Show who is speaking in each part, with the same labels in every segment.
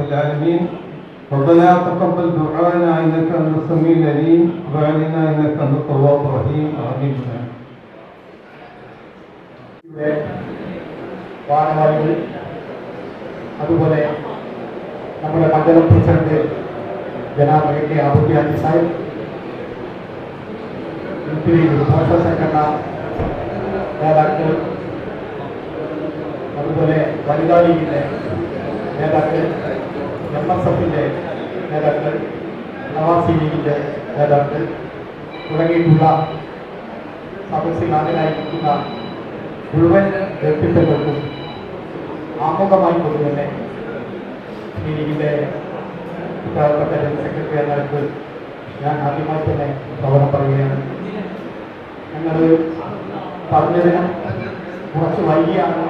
Speaker 1: العالمين. ربنا تقبل دعاءنا إنك أنت السميع العليم وعلينا إنك أنت التواب الرحيم. آمين.
Speaker 2: വാനവാദികൾ അതുപോലെ നമ്മുടെ മണ്ഡലം president ജനാബ് A K Abuddeen Sahib, ഭാഷാ സംഘടന നേതാക്കൾ, അതുപോലെ വനിതാ ലീഗിൻ്റെ നേതാക്കൾ, MSF-ൻ്റെ നേതാക്കൾ, നവാസി ലീഗിൻ്റെ നേതാക്കൾ തുടങ്ങിയിട്ടുള്ള സദസ്സിൽ ഹാജരായിരിക്കുന്ന മുഴുവൻ വ്യക്തിത്വങ്ങൾക്കും ആമുഖമായി കൊണ്ട് തന്നെ ഈ ലീഗിൻ്റെ ഉത്തരവാദിത്തപ്പെട്ട ജനറൽ സെക്രട്ടറി എന്ന നിലയ്ക്ക് ഞാൻ ആദ്യമായി തന്നെ സ്വാഗതം പറയുകയാണ്. ഞങ്ങൾ പറഞ്ഞതിന് കുറച്ച് വൈകിയാണ്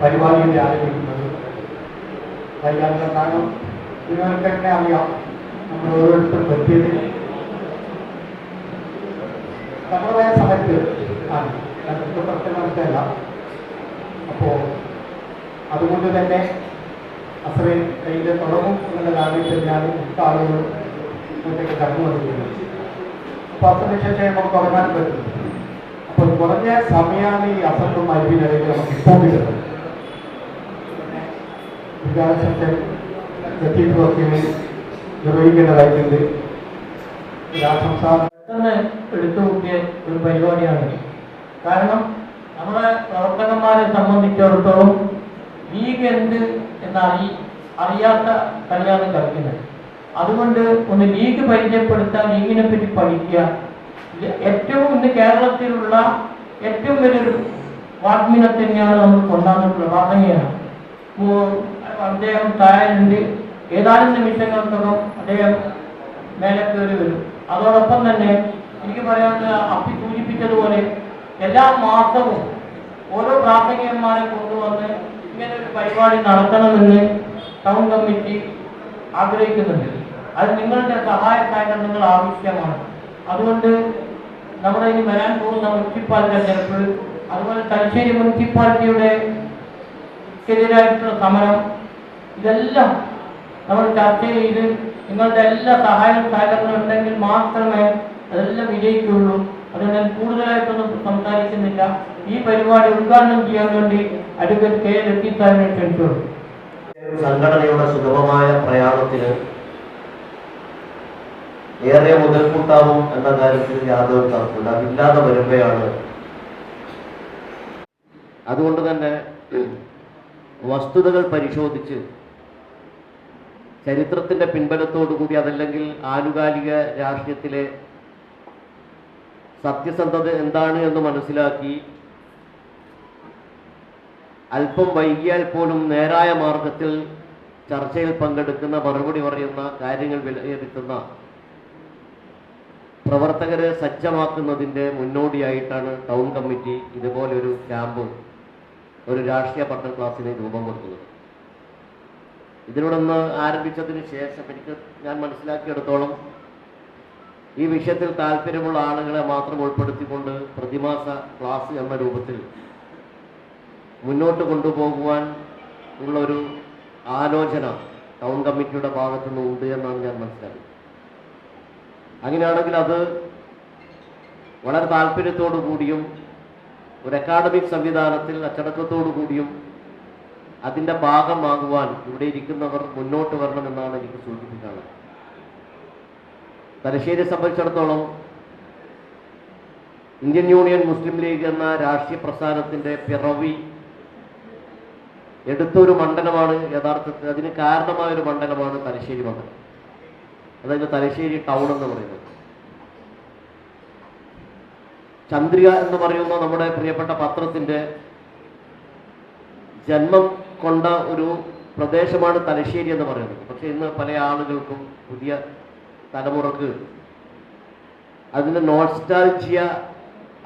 Speaker 2: പരിപാടിയുടെ ആരംഭിക്കുന്നത്. വൈകാനുള്ള കാരണം നിങ്ങൾക്ക് തന്നെ അറിയാം, നമ്മൾ ഓരോരുത്തരും എത്തിയതിന് തങ്ങളുടേതായ സമയത്ത് ആണ് ഞങ്ങൾക്ക് പ്രശ്നമല്ല. അപ്പോൾ അതുകൊണ്ട് തന്നെ അത്രയും കയ്യിൽ തുടങ്ങും എന്നുള്ള കാരണത്തിൽ ഞാൻ ആളുകൾ മുന്നേക്ക് കടന്നു വന്നിട്ടുണ്ട്. അപ്പോൾ അതിനുശേഷം നമുക്ക് തുടങ്ങാൻ പറ്റും. അപ്പോൾ കുറഞ്ഞ സമയമാണ് ഈ അസംബ്ലും മരുവിനിടയിൽ നമുക്ക് ഇപ്പോൾ കിട്ടുന്നത്. വികാസത്തെ എത്തിയിട്ടുമൊക്കെ നിർവഹിക്കേണ്ടതായിട്ടുണ്ട്.
Speaker 3: പെട്ടെന്ന് എടുത്തുകൂട്ടിയ ഒരു പരിപാടിയാണ്. കാരണം നമ്മുടെ പ്രവർത്തകന്മാരെ സംബന്ധിച്ചിടത്തോളം ലീഗ് എന്ത് എന്ന് അറിയാത്ത കളിയാണ് കളിക്കുന്നത്. അതുകൊണ്ട് ഒന്ന് ലീഗ് പരിചയപ്പെടുത്താൻ, ലീഗിനെ പറ്റി പഠിക്കുക. ഏറ്റവും ഇന്ന് കേരളത്തിലുള്ള ഏറ്റവും വലിയൊരു വാഗ്മിനെ തന്നെയാണ് നമ്മൾ കൊണ്ടാന്നിട്ടുള്ളത്. പ്രാസംഗികനാണ്. അദ്ദേഹം താഴെ ഏതാനും നിമിഷങ്ങൾക്കകം അദ്ദേഹം മേലെ കയറി വരും. അതോടൊപ്പം തന്നെ എനിക്ക് പറയാനുള്ള അപ്പി സൂചിപ്പിച്ചതുപോലെ എല്ലാ മാസവും ഓരോ പ്രാസംഗികന്മാരെ കൊണ്ടുവന്ന് ഇങ്ങനെ ഒരു പരിപാടി നടത്തണമെന്ന് ടൗൺ കമ്മിറ്റി ആഗ്രഹിക്കുന്നുണ്ട്. അത് നിങ്ങളുടെ സഹായ സഹകരണങ്ങൾ ആവശ്യമാണ്. അതുകൊണ്ട് നമ്മുടെ ഇനി വരാൻ പോകുന്ന മുനിസിപ്പാലിറ്റി തെരഞ്ഞെടുപ്പ്, അതുപോലെ തലശ്ശേരി മുനിസിപ്പാലിറ്റിയുടെ എതിരായിട്ടുള്ള സമരം, ഇതെല്ലാം നമ്മൾ ചർച്ച ചെയ്ത് നിങ്ങളുടെ എല്ലാ സഹകരണം ഉണ്ടെങ്കിൽ മാത്രമേ അതെല്ലാം വിജയിക്കുള്ളൂ. അത് ഞാൻ കൂടുതലായിട്ടൊന്നും സംസാരിക്കുന്നില്ല. ഈ പരിപാടി ഉദ്ഘാടനം ചെയ്യാൻ വേണ്ടി അഡ്വക്കേറ്റ് കെ ലത്തീഫിനെ ക്ഷണിച്ചോളൂ.
Speaker 4: സംഘടനയുടെ സുഗമമായ പ്രയാണത്തിന് ഏറെ മുതൽക്കൂട്ടാവും എന്ന കാര്യത്തിൽ യാതൊരു തർക്കമില്ല. അതില്ലാതെ വരുമ്പോഴാണ്. അതുകൊണ്ട് തന്നെ വസ്തുതകൾ പരിശോധിച്ച് ചരിത്രത്തിന്റെ പിൻബലത്തോടുകൂടി, അതല്ലെങ്കിൽ ആനുകാലിക രാഷ്ട്രീയത്തിലെ സത്യസന്ധത എന്താണ് എന്ന് മനസ്സിലാക്കി അല്പം വൈകിയാൽ പോലും നേരായ മാർഗത്തിൽ ചർച്ചയിൽ പങ്കെടുക്കുന്ന, മറുപടി പറയുന്ന, കാര്യങ്ങൾ വിലയിരുത്തുന്ന പ്രവർത്തകരെ സജ്ജമാക്കുന്നതിൻ്റെ മുന്നോടിയായിട്ടാണ് ടൗൺ കമ്മിറ്റി ഇതുപോലൊരു ക്യാമ്പ്, ഒരു രാഷ്ട്രീയ പഠന ക്ലാസ്സിന് രൂപം കൊടുക്കുന്നത്. ഇതിനോടൊന്ന് ആരംഭിച്ചതിന് ശേഷം ഞാൻ മനസ്സിലാക്കിയെടുത്തോളം ഈ വിഷയത്തിൽ താല്പര്യമുള്ള ആളുകളെ മാത്രം ഉൾപ്പെടുത്തിക്കൊണ്ട് പ്രതിമാസ ക്ലാസ് എന്ന രൂപത്തിൽ മുന്നോട്ട് കൊണ്ടുപോകുവാൻ ഉള്ളൊരു ആലോചന ടൗൺ കമ്മിറ്റിയുടെ ഭാഗത്തുനിന്ന് ഉണ്ട് എന്നാണ് ഞാൻ മനസ്സിലാക്കുന്നത്. അങ്ങനെയാണെങ്കിൽ അത് വളരെ താല്പര്യത്തോടു കൂടിയും ഒരു അക്കാഡമിക് സംവിധാനത്തിൽ അച്ചടക്കത്തോടു കൂടിയും അതിൻ്റെ ഭാഗമാകുവാൻ ഇവിടെ ഇരിക്കുന്നവർ മുന്നോട്ട് വരണമെന്നാണ് എനിക്ക് സൂചിപ്പിക്കാനുള്ളത്. തലശ്ശേരിയെ സംബന്ധിച്ചിടത്തോളം ഇന്ത്യൻ യൂണിയൻ മുസ്ലിം ലീഗ് എന്ന രാഷ്ട്രീയ പ്രസ്ഥാനത്തിൻ്റെ പിറവി എടുത്തൊരു മണ്ഡലമാണ്. യഥാർത്ഥത്തിൽ അതിന് കാരണമായൊരു മണ്ഡലമാണ് തലശ്ശേരി മണ്ഡലം, അതായത് തലശ്ശേരി ടൗൺ എന്ന് പറയുന്നത്. ചന്ദ്രിക എന്ന് പറയുന്ന നമ്മുടെ പ്രിയപ്പെട്ട പത്രത്തിൻ്റെ ജന്മം കൊണ്ട ഒരു പ്രദേശമാണ് തലശ്ശേരി എന്ന് പറയുന്നത്. പക്ഷെ ഇന്ന് പല ആളുകൾക്കും, പുതിയ തലമുറക്ക് അതിൻ്റെ നോസ്റ്റാൾജിയ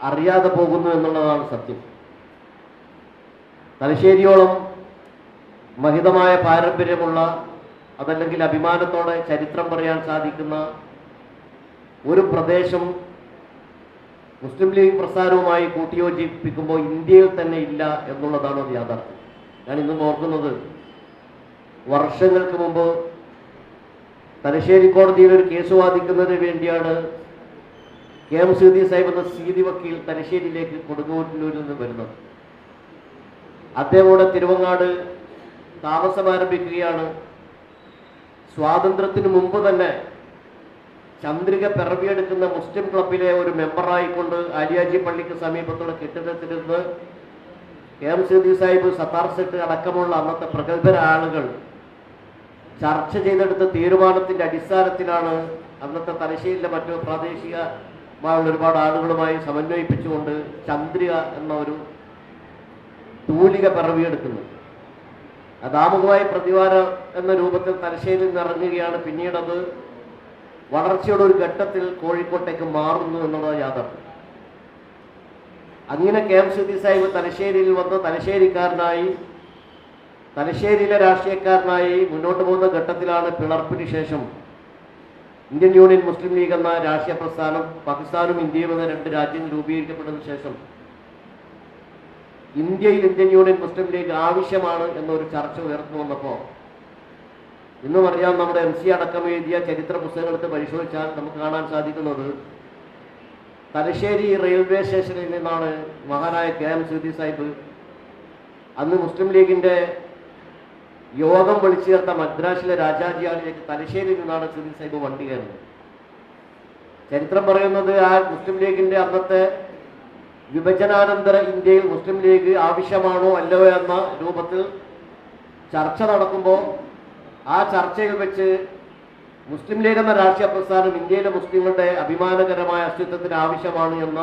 Speaker 4: അറിയാതെ പോകുന്നു എന്നുള്ളതാണ് സത്യം. തലശ്ശേരിയോളം മഹിതമായ പാരമ്പര്യമുള്ള, അതല്ലെങ്കിൽ അഭിമാനത്തോടെ ചരിത്രം പറയാൻ സാധിക്കുന്ന ഒരു പ്രദേശം മുസ്ലിം ലീഗ് പ്രസ്ഥാനവുമായി കൂട്ടിയോജിപ്പിക്കുമ്പോൾ ഇന്ത്യയിൽ തന്നെ ഇല്ല എന്നുള്ളതാണ് യാഥാർത്ഥ്യം. ഞാൻ ഇന്നും ഓർക്കുന്നത്, വർഷങ്ങൾക്ക് മുമ്പ് തലശ്ശേരി കോടതിയിൽ ഒരു കേസ് വാദിക്കുന്നതിന് വേണ്ടിയാണ് KM സീതി സാഹിബ് എന്ന സീതി വക്കീൽ തലശ്ശേരിയിലേക്ക് കൊടുങ്ങല്ലൂരിൽ നിന്ന് വരുന്നത്. അദ്ദേഹം ഇവിടെ തിരുവങ്ങാട് താമസം ആരംഭിക്കുകയാണ്. സ്വാതന്ത്ര്യത്തിന് മുമ്പ് തന്നെ ചന്ദ്രിക പിറവിയെടുക്കുന്ന മുസ്ലിം ക്ലബിലെ ഒരു മെമ്പറായിക്കൊണ്ട് ആലിയാജി പള്ളിക്ക് സമീപത്തുള്ള കെട്ടിടത്തിലിരുന്ന് KM സീതി സാഹിബ്, സത്താർ സെട്ട് അടക്കമുള്ള അന്നത്തെ പ്രഗത്ഭരായ ആളുകൾ ചർച്ച ചെയ്തെടുത്ത തീരുമാനത്തിൻ്റെ അടിസ്ഥാനത്തിലാണ് അന്നത്തെ തലശ്ശേരിയിലെ മറ്റു പ്രാദേശികമായുള്ള ഒരുപാട് ആളുകളുമായി സമന്വയിപ്പിച്ചുകൊണ്ട് ചന്ദ്രിക എന്ന ഒരു തൂലിക പിറവിയെടുക്കുന്നത്. അതാമുഖമായി പ്രതിവാരം എന്ന രൂപത്തിൽ തലശ്ശേരിയിൽ നിന്ന് ഇറങ്ങുകയാണ്. പിന്നീട് അത് വളർച്ചയുടെ ഒരു ഘട്ടത്തിൽ കോഴിക്കോട്ടേക്ക് മാറുന്നു എന്നുള്ളത് യാഥാർത്ഥ്യം. അങ്ങനെ KM സീതി സാഹിബ് തലശ്ശേരിയിൽ വന്ന് തലശ്ശേരിക്കാരനായി, തലശ്ശേരിയിലെ രാഷ്ട്രീയക്കാരനായി മുന്നോട്ട് പോകുന്ന ഘട്ടത്തിലാണ് പിളർപ്പിന് ശേഷം ഇന്ത്യൻ യൂണിയൻ മുസ്ലിം ലീഗ് എന്ന രാഷ്ട്രീയ പ്രസ്ഥാനം പാകിസ്ഥാനും ഇന്ത്യയും എന്ന രണ്ട് രാജ്യങ്ങൾ രൂപീകരിക്കപ്പെട്ടതിന് ശേഷം ഇന്ത്യയിൽ ഇന്ത്യൻ യൂണിയൻ മുസ്ലിം ലീഗ് ആവശ്യമാണ് എന്നൊരു ചർച്ച ഉയർന്നു വന്നപ്പോൾ ഇന്നും അറിയാം, നമ്മുടെ MC അടക്കം എഴുതിയ ചരിത്ര പുസ്തകങ്ങൾക്ക് പരിശോധിച്ചാൽ നമുക്ക് കാണാൻ സാധിക്കുന്നത് തലശ്ശേരി റെയിൽവേ സ്റ്റേഷനിൽ നിന്നാണ് മഹാനായ KM സീതി സാഹിബ് അന്ന് മുസ്ലിം ലീഗിൻ്റെ യോഗം വിളിച്ചു ചേർത്ത മദ്രാസിലെ രാജാജിയാളിലേക്ക് തലശ്ശേരിയിൽ നിന്നാണ് സീതി സാഹിബ് വണ്ടി കയറുന്നത്. ചരിത്രം പറയുന്നത് ആ മുസ്ലിം ലീഗിൻ്റെ അന്നത്തെ വിഭജനാനന്തര ഇന്ത്യയിൽ മുസ്ലിം ലീഗ് ആവശ്യമാണോ അല്ലയോ എന്ന രൂപത്തിൽ ചർച്ച നടക്കുമ്പോൾ ആ ചർച്ചയിൽ വെച്ച് മുസ്ലിം ലീഗ് എന്ന രാഷ്ട്രീയ പ്രസ്ഥാനം ഇന്ത്യയിലെ മുസ്ലിങ്ങളുടെ അഭിമാനകരമായ അസ്തിത്വത്തിന് ആവശ്യമാണ് എന്ന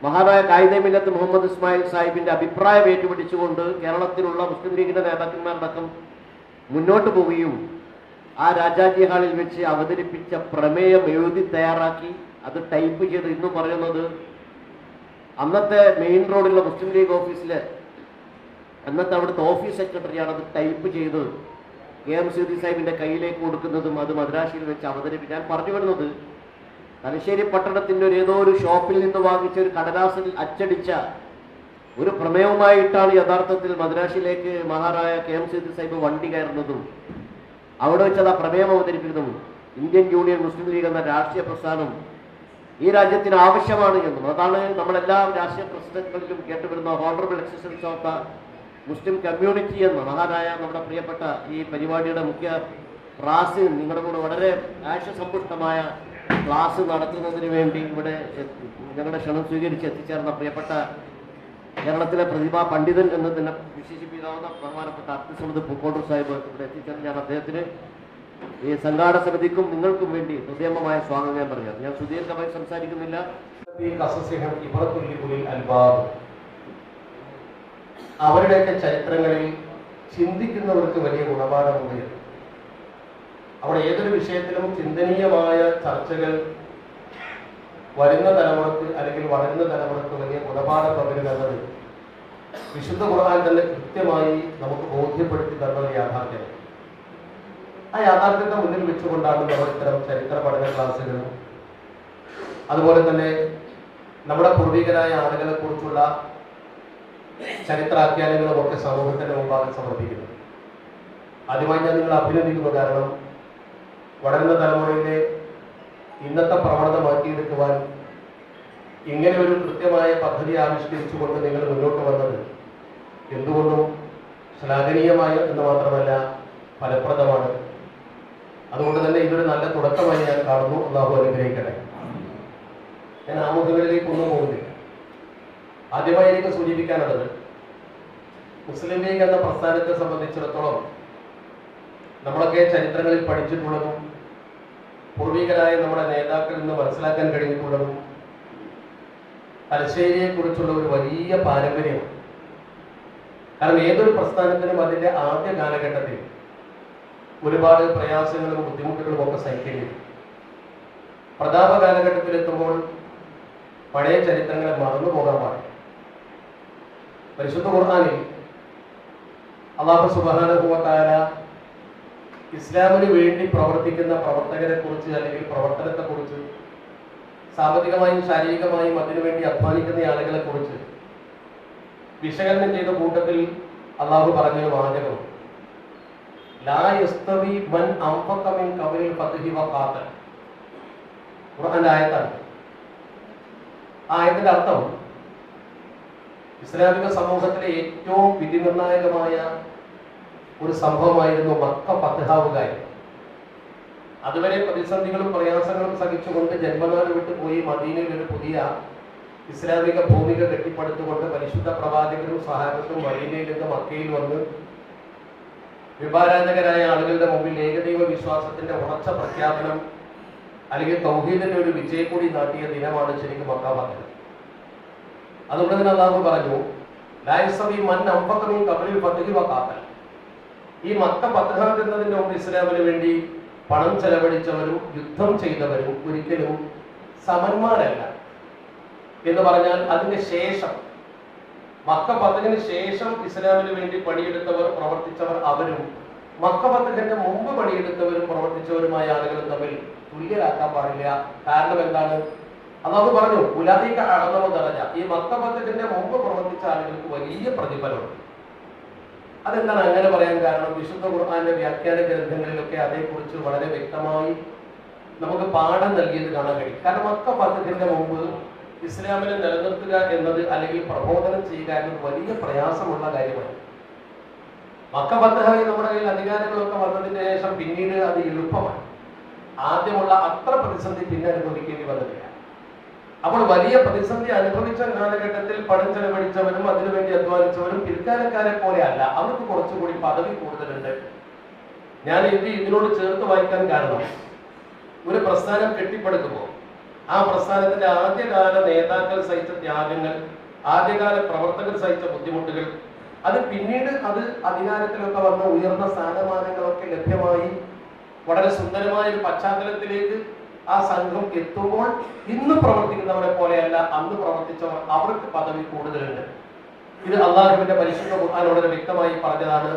Speaker 4: മഹാനായ കായിദെ മില്ലത്ത് മുഹമ്മദ് ഇസ്മായിൽ സാഹിബിൻ്റെ അഭിപ്രായം ഏറ്റുപിടിച്ചുകൊണ്ട് കേരളത്തിലുള്ള മുസ്ലിം ലീഗിൻ്റെ നേതാക്കന്മാരടക്കം മുന്നോട്ട് പോവുകയും ആ രാജാജി ഹാളിൽ വെച്ച് അവതരിപ്പിച്ച പ്രമേയം എഴുതി തയ്യാറാക്കി അത് ടൈപ്പ് ചെയ്ത് ഇന്നും പറയുന്നത് അന്നത്തെ മെയിൻ റോഡിലുള്ള മുസ്ലിം ലീഗ് ഓഫീസിലെ അന്നത്തെ അവിടുത്തെ ഓഫീസ് സെക്രട്ടറിയാണ് അത് ടൈപ്പ് ചെയ്ത് KM സീതി സാഹിബിൻ്റെ കയ്യിലേക്ക് കൊടുക്കുന്നതും അത് മദ്രാസിയിൽ വെച്ച് അവതരിപ്പിക്കാൻ പറഞ്ഞു വരുന്നത് തലശ്ശേരി പട്ടണത്തിൻ്റെ ഏതോ ഒരു ഷോപ്പിൽ നിന്ന് വാങ്ങിച്ച ഒരു കടലാസിൽ അച്ചടിച്ച ഒരു പ്രമേയവുമായിട്ടാണ് യഥാർത്ഥത്തിൽ മദ്രാസിലേക്ക് മഹാനായ KM സീതി സാഹിബ് വണ്ടി കയറുന്നതും അവിടെ വെച്ചത് ആ പ്രമേയം അവതരിപ്പിക്കുന്നതും ഇന്ത്യൻ യൂണിയൻ മുസ്ലിം ലീഗ് എന്ന രാഷ്ട്രീയ പ്രസ്ഥാനം ഈ രാജ്യത്തിന് ആവശ്യമാണ് എന്നും അതാണ് നമ്മളെല്ലാ രാഷ്ട്രീയ പ്രസ്ഥാനങ്ങളിലും കേട്ടുവരുന്ന honourable existence of the Muslim community എന്ന് മഹാനായ നമ്മുടെ പ്രിയപ്പെട്ട ഈ പരിപാടിയുടെ മുഖ്യ ക്ലാസ് നിങ്ങളുടെ കൂടെ വളരെ ആശയസമ്പുഷ്ടമായ ക്ലാസ് നടത്തുന്നതിന് വേണ്ടി ഇവിടെ ഞങ്ങളുടെ ക്ഷണം സ്വീകരിച്ച് എത്തിച്ചേർന്ന പ്രിയപ്പെട്ട കേരളത്തിലെ പ്രതിഭാ പണ്ഡിതൻ എന്ന് തന്നെ വിശേഷിപ്പിക്കാവുന്ന ബഹുമാനപ്പെട്ട അബ്ദുൽ പൂക്കോട്ടൂർ സാഹിബ് ഇവിടെ എത്തിച്ചേർന്ന് ഞാൻ അദ്ദേഹത്തിന് ഈ സംഘാടക സമിതിക്കും നിങ്ങൾക്കും വേണ്ടി ഹൃദയമായ സ്വാഗതം ഞാൻ പറഞ്ഞു. ഞാൻ സുദീർഘമായി സംസാരിക്കുന്നില്ല.
Speaker 2: അവരുടെയൊക്കെ ചരിത്രങ്ങളിൽ ചിന്തിക്കുന്നവർക്ക് വലിയ ഗുണപാഠമുണ്ട്. അവിടെ ഏതൊരു വിഷയത്തിലും ചിന്തനീയമായ ചർച്ചകൾ വരുന്ന തലമുറക്ക് അല്ലെങ്കിൽ വളരുന്ന തലമുറക്ക് വലിയ ഗുണപാഠം പകരുന്നത് വിശുദ്ധ ഖുർആൻ തന്നെ കൃത്യമായി നമുക്ക് ബോധ്യപ്പെടുത്തി തന്ന ഒരു യാഥാർത്ഥ്യം. ആ യാഥാർത്ഥ്യത്തെ മുന്നിൽ വെച്ചുകൊണ്ടാണ് നമ്മൾ ഇത്തരം ചരിത്ര പഠന ക്ലാസ്സുകളും അതുപോലെ തന്നെ നമ്മുടെ പൂർവികരായ ആളുകളെ കുറിച്ചുള്ള ചരിത്രാഖ്യാനങ്ങളും ഒക്കെ സമൂഹത്തിന്റെ മുമ്പാകെ സമർപ്പിക്കുന്നത്. ആദ്യമായി ഞാൻ നിങ്ങളെ അഭിനന്ദിക്കുന്നു. കാരണം വളരുന്ന തലമുറയിലെ ഇന്നത്തെ പ്രവണത മാറ്റിയെടുക്കുവാൻ ഇങ്ങനെ ഒരു കൃത്യമായ പദ്ധതി ആവിഷ്കരിച്ചുകൊണ്ട് നിങ്ങൾ മുന്നോട്ട് വന്നത് എന്തുകൊണ്ടും ശ്ലാഘനീയമായ എന്ന് മാത്രമല്ല ഫലപ്രദമാണ്. അതുകൊണ്ട് തന്നെ ഇതൊരു നല്ല തുടക്കമായി ഞാൻ കാണുന്നു. അല്ലാഹു അനുഗ്രഹിക്കട്ടെ. ഞാൻ ആമുഖങ്ങളിലേക്ക് ഒന്നും പോകുന്നില്ല. ആദ്യമായി എനിക്ക് സൂചിപ്പിക്കാനുള്ളത് മുസ്ലിം ലീഗ് എന്ന പ്രസ്ഥാനത്തെ സംബന്ധിച്ചിടത്തോളം നമ്മളൊക്കെ ചരിത്രങ്ങളിൽ പഠിച്ചിട്ടുള്ളതും പൂർവികരായ നമ്മുടെ നേതാക്കളിൽ നിന്ന് മനസ്സിലാക്കാൻ കഴിഞ്ഞിട്ടുള്ളതും തലശ്ശേരിയെ കുറിച്ചുള്ള ഒരു വലിയ പാരമ്പര്യമാണ്. കാരണം ഏതൊരു പ്രസ്ഥാനത്തിനും അതിൻ്റെ ആദ്യ കാലഘട്ടത്തിൽ ഒരുപാട് പ്രയാസങ്ങളും ബുദ്ധിമുട്ടുകളും ഒക്കെ സഹിക്കേണ്ടി വരും. പ്രതാപ കാലഘട്ടത്തിലെത്തുമ്പോൾ പഴയ ചരിത്രങ്ങളെ മറന്നു പോകാൻ പാടില്ല. പരിശുദ്ധ ഖുർആനിൽ അല്ലാഹു സുബ്ഹാനഹു വ തആല ഇസ്ലാമിന് വേണ്ടി പ്രവർത്തിക്കുന്ന പ്രവർത്തകരെ കുറിച്ച് അല്ലെങ്കിൽ പ്രവർത്തനത്തെ കുറിച്ച് സാമ്പത്തികമായും ശാരീരികമായും അതിനുവേണ്ടി അധ്വാനിക്കുന്ന ആളുകളെ കുറിച്ച് വിശകലനം ചെയ്ത കൂട്ടത്തിൽ അള്ളാഹു പറഞ്ഞൊരു വാചകം
Speaker 5: ലാ യസ്തവി മൻ അൻഫഖ മിൻ ഖബലിൽ ഫത്ഹി വഖാതൽ. ഖുർആന്റെ ആയത്താണ്. ആ ആയത്തിന്റെ അർത്ഥം ഇസ്ലാമിക സമൂഹത്തിലെ ഏറ്റവും വിധിനിർണായകമായ ഒരു സംഭവമായിരുന്നു മക്ക ഫത്ഹാവുകായി. അതുവരെ പ്രതിസന്ധികളും പ്രയാസങ്ങളും സഹിച്ചുകൊണ്ട് ജന്മനാട് വിട്ടു പോയി മദീനയിൽ ഒരു പുതിയ ഇസ്ലാമിക ഭൂമിക കെട്ടിപ്പടുത്തുകൊണ്ട് പരിശുദ്ധ പ്രവാചകരും സഹാബത്തും മദീനയിൽ നിന്ന് മക്കയിൽ വന്ന് വിഭാരാധകരായ ആളുകളുടെ മുമ്പിൽ ഏകദൈവ വിശ്വാസത്തിന്റെ ഉറച്ച പ്രഖ്യാപനം അല്ലെങ്കിൽ തൗഹീദിന്റെ ഒരു വിജയക്കൂടി നാട്ടിയ ദിനമാണ് ശരിക്കും മക്ക ഫത്ഹ്. അതുകൊണ്ട് തന്നെ അല്ലാഹു പറഞ്ഞു, ലാ യസ്തവി മൻ അൻഫഖ മിൻ ഖബലിൽ ഫത്ഹി വഖാതൽ. ഈ മക്ക ഫത്ഹാക്കുന്നതിന് മുമ്പ് ഇസ്ലാമിന് വേണ്ടി പണം ചെലവഴിച്ചവരും യുദ്ധം ചെയ്തവരും ഒരിക്കലും സമന്മാരല്ല. എന്ന് പറഞ്ഞാൽ അതിന് ശേഷം, മക്ക ഫത്ഹിന് ശേഷം ഇസ്ലാമിന് വേണ്ടി പണിയെടുത്തവർ പ്രവർത്തിച്ചവർ അവരും മക്ക ഫത്ഹിന്റെ മുമ്പ് പണിയെടുത്തവരും പ്രവർത്തിച്ചവരുമായ ആളുകളും തമ്മിൽ തുല്യരാക്കാൻ പാടില്ല. കാരണം എന്താണ്? അല്ലാഹു പറഞ്ഞു, ഉലൈക അഅ്ളമു ദറജ. ഈ മക്ക ഫത്ഹിന്റെ മുമ്പ് പ്രവർത്തിച്ച ആളുകൾക്ക് വലിയ പ്രതിഫലമുണ്ട്. അതെന്താണ് അങ്ങനെ പറയാൻ കാരണം? വിശുദ്ധ ഖുർആന്റെ വ്യാഖ്യാന ഗ്രന്ഥങ്ങളിലൊക്കെ അതേക്കുറിച്ച് വളരെ വ്യക്തമായി നമുക്ക് പാഠം നൽകിയത് കാണാൻ കഴിയും. കാരണം മക്ക ഫത്ഹിന്റെ മുമ്പ് ഇസ്ലാമിനെ നിലനിർത്തുക എന്നത് അല്ലെങ്കിൽ പ്രബോധനം ചെയ്യുക എന്നത് വലിയ പ്രയാസമുള്ള കാര്യമാണ്. മക്ക ഫത്ഹായി നമ്മുടെ കയ്യിൽ അധികാരങ്ങളൊക്കെ വന്നതിന് ശേഷം പിന്നീട് അത് എളുപ്പമാണ്. ആദ്യമുള്ള അത്ര പ്രതിസന്ധി പിന്നെ അനുഭവിക്കേണ്ടി വന്നിട്ടില്ല. അപ്പോൾ വലിയ പ്രതിസന്ധി അനുഭവിച്ച കാലഘട്ടത്തിൽ പണം ചെലവഴിച്ചവരും അതിനുവേണ്ടി അധ്വാനിച്ചവരും പിൽക്കാലക്കാരെ പോലെ അല്ല. അവർക്ക് കുറച്ചുകൂടി പദവി കൂടുതലുണ്ട്. ഞാൻ ഇതിനോട് ചേർത്ത് വായിക്കാൻ കാരണം, ഒരു പ്രസ്ഥാനം കെട്ടിപ്പടുക്കുമ്പോൾ ആ പ്രസ്ഥാനത്തിന്റെ ആദ്യകാല നേതാക്കൾ സഹിച്ച ത്യാഗങ്ങൾ, ആദ്യകാല പ്രവർത്തകർ സഹിച്ച ബുദ്ധിമുട്ടുകൾ, അത് പിന്നീട് അത് അധികാരത്തിലൊക്കെ വന്ന ഉയർന്ന സ്ഥാനമാനങ്ങളൊക്കെ ലഭ്യമായി വളരെ സുന്ദരമായ ഒരു പശ്ചാത്തലത്തിലേക്ക് ആ സംഘം എത്തുമ്പോൾ ഇന്ന് പ്രവർത്തിക്കുന്നവരെ പോലെയല്ല അന്ന് പ്രവർത്തിച്ചവർ, അവർക്ക് പദവി കൂടുതലുണ്ട്. ഇത് അള്ളാഹുവിന്റെ പരിശുദ്ധ ഖുർആൻ വളരെ വ്യക്തമായി പറഞ്ഞതാണ്.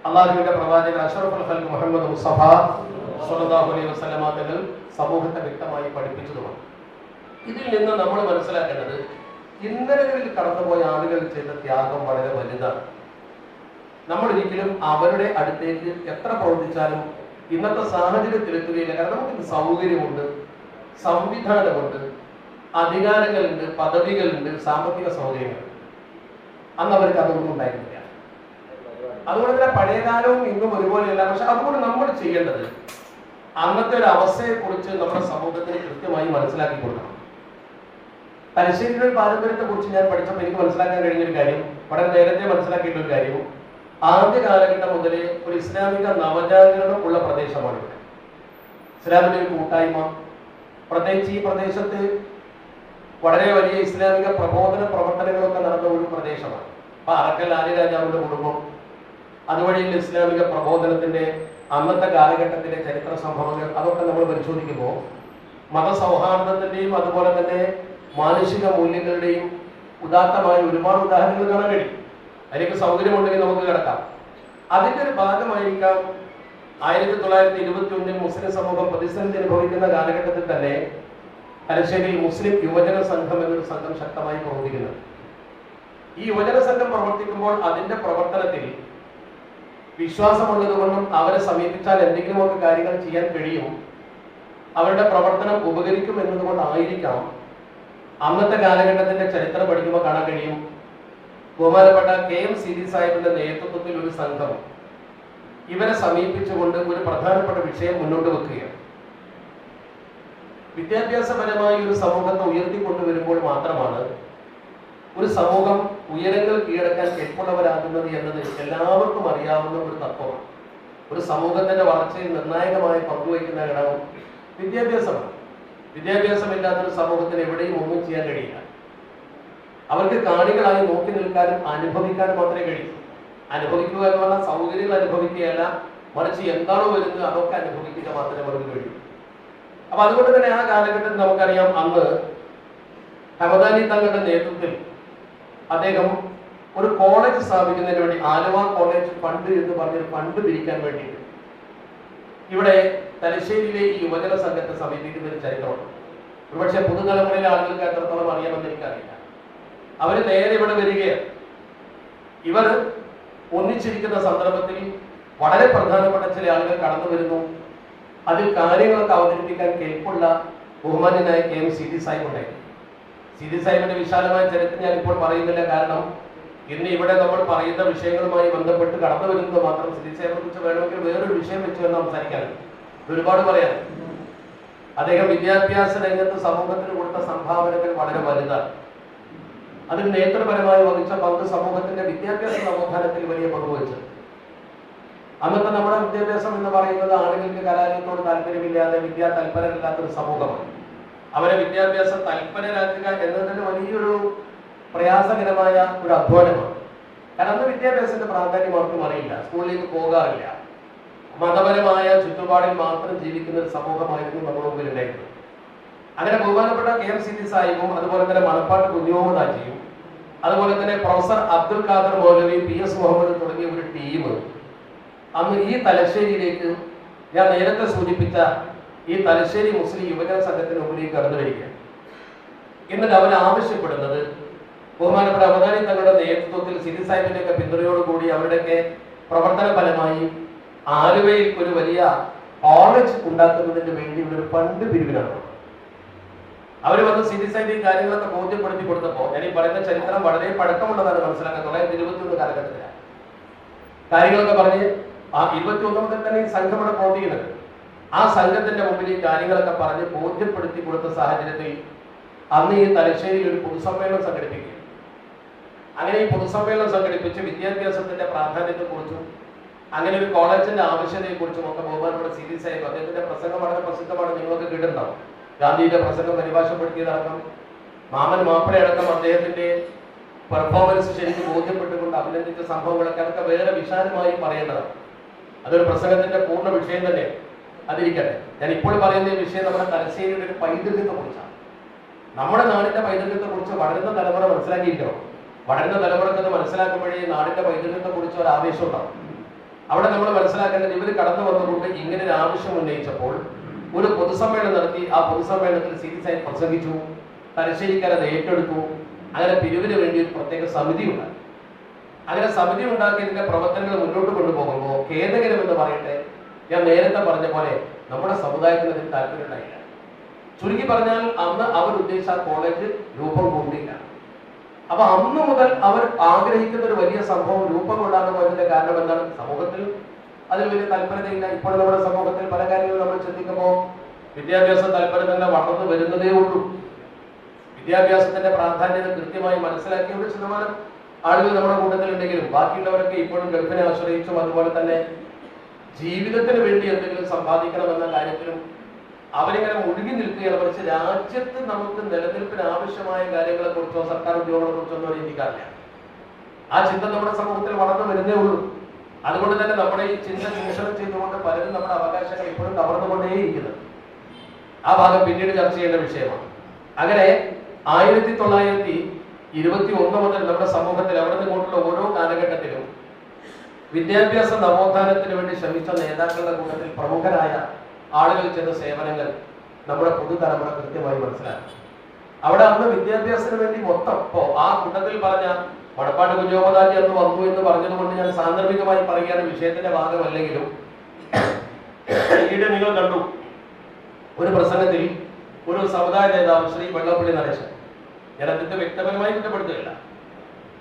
Speaker 5: അള്ളാഹുവിന്റെ പ്രവാചകൻ അഷ്റഫുൽ ഖൽഖ് മുഹമ്മദ് മുസ്തഫ സ്വല്ലല്ലാഹു അലൈഹി വസല്ലമ തങ്ങൾ സമൂഹത്തെ വ്യക്തമായി പഠിപ്പിച്ചതുമാണ്. ഇതിൽ നിന്ന് നമ്മൾ മനസ്സിലാക്കേണ്ടത്, ഇന്നലകളിൽ കടന്നുപോയ ആളുകൾ ചെയ്ത ത്യാഗം വളരെ വലുതാണ്. നമ്മൾ ഒരിക്കലും അവരുടെ അടുത്തേക്ക് എത്ര പ്രവർത്തിച്ചാലും ഇന്നത്തെ സാഹചര്യത്തിലെത്തുകയില്ല. കാരണം നമുക്ക് സൗകര്യമുണ്ട്, സംവിധാനമുണ്ട്, അധികാരങ്ങളുണ്ട്, പദവികളുണ്ട്, സാമ്പത്തിക സൗകര്യങ്ങളുണ്ട്. അന്ന് അവർക്ക് അതൊന്നും ഉണ്ടായിരുന്നില്ല. അതുകൊണ്ട് തന്നെ പഴയകാലവും ഇന്നും ഒരുപോലെയല്ല. പക്ഷെ അതുകൊണ്ട് നമ്മൾ ചെയ്യേണ്ടത് അന്നത്തെ ഒരു അവസ്ഥയെക്കുറിച്ച് നമ്മുടെ സമൂഹത്തിന് കൃത്യമായി മനസ്സിലാക്കി കൊടുക്കണം. തലശ്ശേരിയുടെ പാരമ്പര്യത്തെ കുറിച്ച് ഞാൻ പഠിച്ചപ്പോൾ എനിക്ക് മനസ്സിലാക്കാൻ കഴിഞ്ഞൊരു കാര്യം, വളരെ നേരത്തെ മനസ്സിലാക്കിയിട്ടുള്ള ഒരു കാര്യം, ആദ്യ കാലഘട്ടം മുതലേ ഒരു ഇസ്ലാമിക നവജാഗരണം ഉള്ള പ്രദേശമാണ് ഇവിടെ. ഇസ്ലാമിന്റെ ഒരു കൂട്ടായ്മ, പ്രത്യേകിച്ച് ഈ പ്രദേശത്ത് വളരെ വലിയ ഇസ്ലാമിക പ്രബോധന പ്രവർത്തനങ്ങളൊക്കെ നടന്ന ഒരു പ്രദേശമാണ്. അപ്പൊ അറക്കൽ ആര്യ രാജാവിന്റെ കുടുംബം, അതുവഴിയുള്ള ഇസ്ലാമിക പ്രബോധനത്തിന്റെ അന്നത്തെ കാലഘട്ടത്തിലെ ചരിത്ര സംഭവങ്ങൾ, അതൊക്കെ നമ്മൾ പരിശോധിക്കുമ്പോൾ മതസൗഹാർദ്ദത്തിന്റെയും അതുപോലെ തന്നെ മാനുഷിക മൂല്യങ്ങളുടെയും ഉദാത്തമായ ഒരുപാട് ഉദാഹരണങ്ങൾ കാണാൻ കഴിയും. അതിലേക്ക് സൗകര്യമുണ്ടെങ്കിൽ നമുക്ക് കിടക്കാം. അതിന്റെ ഒരു ഭാഗമായിരിക്കാം 1921 മുസ്ലിം സമൂഹം പ്രതിസന്ധി അനുഭവിക്കുന്ന കാലഘട്ടത്തിൽ തന്നെ തലശ്ശേരിയിൽ മുസ്ലിം യുവജന സംഘം എന്നൊരു സംഘം ശക്തമായി പ്രവർത്തിക്കുന്നത്. ഈ യുവജന സംഘം പ്രവർത്തിക്കുമ്പോൾ അതിന്റെ പ്രവർത്തനത്തിൽ വിശ്വാസമുള്ളത് കൊണ്ടും അവരെ സമീപിച്ചാൽ എന്തെങ്കിലുമൊക്കെ കാര്യങ്ങൾ ചെയ്യാൻ കഴിയും, അവരുടെ പ്രവർത്തനം ഉപകരിക്കും എന്നതുകൊണ്ടായിരിക്കാം അന്നത്തെ കാലഘട്ടത്തിന്റെ ചരിത്രം പഠിക്കുമ്പോൾ കാണാൻ കഴിയും, ബഹുമാനപ്പെട്ട KM സീരി സാഹിബിന്റെ നേതൃത്വത്തിൽ ഒരു സംഘം ഇവരെ സമീപിച്ചുകൊണ്ട് ഒരു പ്രധാനപ്പെട്ട വിഷയം മുന്നോട്ട് വെക്കുകയാണ്. വിദ്യാഭ്യാസപരമായി ഒരു സമൂഹത്തെ ഉയർത്തിക്കൊണ്ടുവരുമ്പോൾ മാത്രമാണ് ഒരു സമൂഹം ഉയരങ്ങൾ കീഴടക്കാൻ കെൽപ്പുള്ളവരാകുന്നത് എന്നത് എല്ലാവർക്കും അറിയാവുന്ന ഒരു തത്വമാണ്. ഒരു സമൂഹത്തിന്റെ വളർച്ചയിൽ നിർണായകമായി പങ്കുവയ്ക്കുന്ന ഘടകം വിദ്യാഭ്യാസമാണ്. വിദ്യാഭ്യാസമില്ലാത്തൊരു സമൂഹത്തിന് എവിടെയും ഒന്നും ചെയ്യാൻ കഴിയില്ല. അവർക്ക് കാണികളായി നോക്കി നിൽക്കാനും അനുഭവിക്കാനും മാത്രമേ കഴിയൂ. അനുഭവിക്കുക എന്ന് പറഞ്ഞാൽ സൗകര്യങ്ങൾ അനുഭവിക്കുകയല്ല, മറിച്ച് എന്താണോ വരുന്നത് അതൊക്കെ അനുഭവിക്കുക മാത്രമേ അവർക്ക് കഴിയൂ. അപ്പൊ അതുകൊണ്ട് തന്നെ ആ കാലഘട്ടത്തിൽ നമുക്കറിയാം, അന്ന് ഹമദാനി തങ്ങളുടെ നേതൃത്വത്തിൽ അദ്ദേഹം ഒരു കോളേജ് സ്ഥാപിക്കുന്നതിന് വേണ്ടി ആലുവ കോളേജ് ഫണ്ട് എന്ന് പറഞ്ഞൊരു ഫണ്ട് പിരിക്കാൻ വേണ്ടിയിട്ട് ഇവിടെ തലശ്ശേരിയിലെ ഈ യുവജന സംഘത്തെ സമീപിക്കുന്ന ഒരു ചരിത്രമാണ്. ഒരുപക്ഷെ പുതുതലമുറയിലെ ആളുകൾക്ക് എത്രത്തോളം അറിയാമെന്ന് എനിക്കറിയില്ല. അവര് നേരെ ഇവിടെ വരികയാണ്. ഇവർ ഒന്നിച്ചിരിക്കുന്ന സന്ദർഭത്തിൽ വളരെ പ്രധാനപ്പെട്ട ചില ആളുകൾ കടന്നു വരുന്നു. അതിൽ കാര്യങ്ങളൊക്കെ അവതരിപ്പിക്കാൻ കേൾപ്പുള്ള ബഹുമാന്യനായ KM CD സാഹിബ് ഉണ്ടായിരുന്നു. CD സാഹിബിന്റെ വിശാലമായ ചരിത്രം ഞാൻ ഇപ്പോൾ പറയുന്നില്ല. കാരണം ഇന്ന് ഇവിടെ നമ്മൾ പറയുന്ന വിഷയങ്ങളുമായി ബന്ധപ്പെട്ട് കടന്നു വരുന്നത് മാത്രം. CD സാഹിബിനെ കുറിച്ച് വേണമെങ്കിൽ വേറൊരു വിഷയം വെച്ച് വേണം സംസാരിക്കാൻ. ഒരുപാട് പറയാൻ. അദ്ദേഹം വിദ്യാഭ്യാസ രംഗത്ത് സമൂഹത്തിന് കൊടുത്ത സംഭാവനകൾ വളരെ വലുതാണ്. അതിൽ നേതൃപരമായി വഹിച്ച പങ്ക് സമൂഹത്തിന്റെ വിദ്യാഭ്യാസ നവോത്ഥാനത്തിൽ വലിയ പങ്കുവഹിച്ചു. അന്നത്തെ നമ്മുടെ വിദ്യാഭ്യാസം എന്ന് പറയുന്നത് ആളുകൾക്ക് കലാലയത്തോട് താല്പര്യമില്ലാതെ വിദ്യാ തൽപരരല്ലാത്തൊരു സമൂഹമാണ്. അവരെ വിദ്യാഭ്യാസ തൽപരരാക്കുക എന്നതിന് വലിയൊരു പ്രയാസകരമായ ഒരു അധ്വാനമാണ്. കാരണം അന്ന് വിദ്യാഭ്യാസത്തിന്റെ പ്രാധാന്യം അവർക്കും അറിയില്ല, സ്കൂളിലേക്ക് പോകാറില്ല. മതപരമായ ചുറ്റുപാടിൽ മാത്രം ജീവിക്കുന്ന ഒരു സമൂഹമായിരുന്നു നമ്മുടെ മുമ്പിൽ ഉണ്ടായിരുന്നത്. അങ്ങനെ ബഹുമാനപ്പെട്ട KM CD സാഹിബും അതുപോലെ തന്നെ മണപ്പാട്ട് കുഞ്ഞോമദാജിയും അതുപോലെ തന്നെ പ്രൊഫസർ അബ്ദുൽ ഖാദർ മൗലവി, PS മുഹമ്മദ് തുടങ്ങിയ ഒരു ടീം അന്ന് ഈ തലശ്ശേരിയിലേക്ക്, ഞാൻ നേരത്തെ സൂചിപ്പിച്ച ഈ തലശ്ശേരി മുസ്ലിം യുവജന സംഘത്തിന് മുമ്പിലേക്ക് കടന്നു വരിക. എന്നിട്ട് അവർ ആവശ്യപ്പെടുന്നത് ബഹുമാനപ്പെട്ട അവതാരി തങ്ങളുടെ നേതൃത്വത്തിൽ CD സാഹിബിന്റെയൊക്കെ പിന്തുണയോടുകൂടി അവരുടെയൊക്കെ പ്രവർത്തന ഫലമായി ആലുവയിൽ ഒരു വലിയ കോളേജ് ഉണ്ടാക്കുന്നതിന് വേണ്ടി ഒരു ഫണ്ട് പിരിവിനാണ്. അവർ വന്ന് CD സാഹിബ് ഈ കാര്യങ്ങളൊക്കെ ബോധ്യപ്പെടുത്തി കൊടുത്തപ്പോൾ, ഞാൻ ഈ പറയുന്ന ചരിത്രം വളരെ പഴക്കമുള്ളതാണ് മനസ്സിലാക്കാൻ. 1921 കാലഘട്ടത്തിലാണ് കാര്യങ്ങളൊക്കെ പറഞ്ഞ് ആ 21 മുതൽ തന്നെ ഈ സംഘം ഇവിടെ പ്രവർത്തിക്കുന്നത്. ആ സംഘത്തിന്റെ മുമ്പിൽ ഈ കാര്യങ്ങളൊക്കെ പറഞ്ഞ് ബോധ്യപ്പെടുത്തി കൊടുത്ത സാഹചര്യത്തിൽ അന്ന് ഈ തലശ്ശേരിയിൽ ഒരു പൊതുസമ്മേളനം സംഘടിപ്പിക്കുക. അങ്ങനെ ഈ പൊതുസമ്മേളനം സംഘടിപ്പിച്ച് വിദ്യാഭ്യാസത്തിന്റെ പ്രാധാന്യത്തെക്കുറിച്ചും അങ്ങനെ ഒരു കോളേജിന്റെ ആവശ്യതയെക്കുറിച്ചും ഒക്കെ ബഹുമാനപ്പെട്ട CD സാഹിബ്, അദ്ദേഹത്തിന്റെ പ്രസംഗം വളരെ പ്രസിദ്ധമാണ്, നിങ്ങൾക്ക് കേട്ടിട്ടുണ്ടാവും. ഗാന്ധിയുടെ പ്രസംഗം പരിഭാഷപ്പെടുത്തിയതടക്കം മാമൻ മാപ്പിളയടക്കം അദ്ദേഹത്തിന്റെ പെർഫോമൻസ് ശരിക്കും ബോധ്യപ്പെട്ടുകൊണ്ട് അഭിനന്ദിച്ച സംഭവങ്ങളൊക്കെ അതൊക്കെ വേറെ വിശാലമായി പറയേണ്ടതാണ്. അതൊരു പ്രസംഗത്തിന്റെ പൂർണ്ണ വിഷയം തന്നെ. അതിരിക്കട്ടെ, ഞാൻ ഇപ്പോൾ പറയുന്ന ഈ വിഷയം നമ്മുടെ തലശ്ശേരിയുടെ ഒരു പൈതൃകത്തെ കുറിച്ചാണ്. നമ്മുടെ നാടിന്റെ പൈതൃകത്തെ കുറിച്ച് വളരുന്ന തലമുറ മനസ്സിലാക്കിയിരിക്കണം. വളരുന്ന തലമുറക്ക് അത് മനസ്സിലാക്കുമ്പോഴേ നാടിന്റെ പൈതൃകത്തെ കുറിച്ച് ഒരു ആവേശം ഉണ്ടാവും. അവിടെ നമ്മൾ മനസ്സിലാക്കേണ്ടത്, ഇവർ കടന്നു വന്നുകൊണ്ട് ഇങ്ങനെ ഒരു ആവശ്യം ഉന്നയിച്ചപ്പോൾ ഒരു പൊതുസമ്മേളനം നടത്തി. ആ പൊതുസമ്മേളനത്തിൽ CD സാഹിബ് പ്രസംഗിച്ചു. തലശ്ശേരിക്കാർ അത് ഏറ്റെടുത്തു. അങ്ങനെ പിരിവിന് വേണ്ടി ഒരു പ്രത്യേക സമിതി ഉണ്ടാക്കി. അങ്ങനെ സമിതി ഉണ്ടാക്കിയതിന്റെ പ്രവർത്തനങ്ങൾ മുന്നോട്ട് കൊണ്ടുപോകുമ്പോൾ ഖേദകരമെന്ന് പറയട്ടെ, ഞാൻ നേരത്തെ പറഞ്ഞ പോലെ നമ്മുടെ സമുദായത്തിന് അതിന് താല്പര്യം ഉണ്ടായില്ല. ചുരുക്കി പറഞ്ഞാൽ അന്ന് അവർ ഉദ്ദേശിച്ച കോളേജ് രൂപം കൊണ്ടില്ല. അപ്പൊ അന്ന് മുതൽ അവർ ആഗ്രഹിക്കുന്ന ഒരു വലിയ സംഭവം രൂപം കൊണ്ടാണ് പോയതിന്റെ കാരണം എന്താണ്? സമൂഹത്തിൽ അതിൽ വലിയ താല്പര്യതയില്ല. ഇപ്പോൾ നമ്മുടെ സമൂഹത്തിൽ പല കാര്യങ്ങളും നമ്മൾ ചിന്തിക്കുമ്പോൾ വിദ്യാഭ്യാസ താല്പര്യം തന്നെ വളർന്നു വരുന്നതേ ഉള്ളൂ. വിദ്യാഭ്യാസത്തിന്റെ പ്രാധാന്യത കൃത്യമായി മനസ്സിലാക്കിയ ഒരു ശതമാനം ആളുകൾ നമ്മുടെ കൂട്ടത്തിലുണ്ടെങ്കിലും ബാക്കിയുള്ളവരൊക്കെ ഇപ്പോഴും ഗൾഫിനെ ആശ്രയിച്ചും അതുപോലെ തന്നെ ജീവിതത്തിന് വേണ്ടി എന്തെങ്കിലും സമ്പാദിക്കണമെന്ന കാര്യത്തിലും അവരിങ്ങനെ മുഴുകി നിൽക്കുകയാണ്. പക്ഷെ രാജ്യത്ത് നമുക്ക് നിലനിൽപ്പിന് ആവശ്യമായ കാര്യങ്ങളെ കുറിച്ചോ സർക്കാർ ഉദ്യോഗങ്ങളെ കുറിച്ചോ ഒന്നും ചിന്തിക്കാറില്ല. ആ ചിന്ത നമ്മുടെ സമൂഹത്തിൽ വളർന്നു വരുന്നേ ഉള്ളൂ. അതുകൊണ്ട് തന്നെ നമ്മുടെ ഈ ചിന്ത ചൂഷണം ചെയ്തുകൊണ്ട് പലരും നമ്മുടെ അവകാശങ്ങൾ ഇപ്പോഴും കവർന്നുകൊണ്ടേയിരിക്കുന്നത്. ആ ഭാഗം പിന്നീട് ചർച്ച ചെയ്യേണ്ട വിഷയമാണ്. അങ്ങനെ 1921 മുതൽ നമ്മുടെ സമൂഹത്തിൽ അവിടെ നിന്നുകൊണ്ടുള്ള ഓരോ കാലഘട്ടത്തിലും വിദ്യാഭ്യാസ നവോത്ഥാനത്തിന് വേണ്ടി ശ്രമിച്ച നേതാക്കളുടെ കൂട്ടത്തിൽ പ്രമുഖരായ ആളുകൾ ചെയ്ത സേവനങ്ങൾ നമ്മുടെ പുതുതലമുറ കൃത്യമായി മനസ്സിലാക്കി. അവിടെ അന്ന് വിദ്യാഭ്യാസത്തിന് വേണ്ടി മൊത്തം ആ കൂട്ടത്തിൽ പറഞ്ഞ മണപ്പാട്ട് കുഞ്ഞോമദാജി അന്ന് വന്നു എന്ന് പറഞ്ഞതുകൊണ്ട് ഞാൻ സാന്ദർഭികമായി പറയുകയാണ്, വിഷയത്തിന്റെ ഭാഗമല്ലെങ്കിലും. ഈയിടെ നിങ്ങൾ കണ്ടു ഒരു പ്രസംഗത്തിൽ ഒരു സമുദായ നേതാവ് ശ്രീ വെള്ളപ്പള്ളി നടേശൻ, ഞാൻ അദ്ദേഹത്തെ വ്യക്തിപരമായി കുറ്റപ്പെടുത്തുകയില്ല,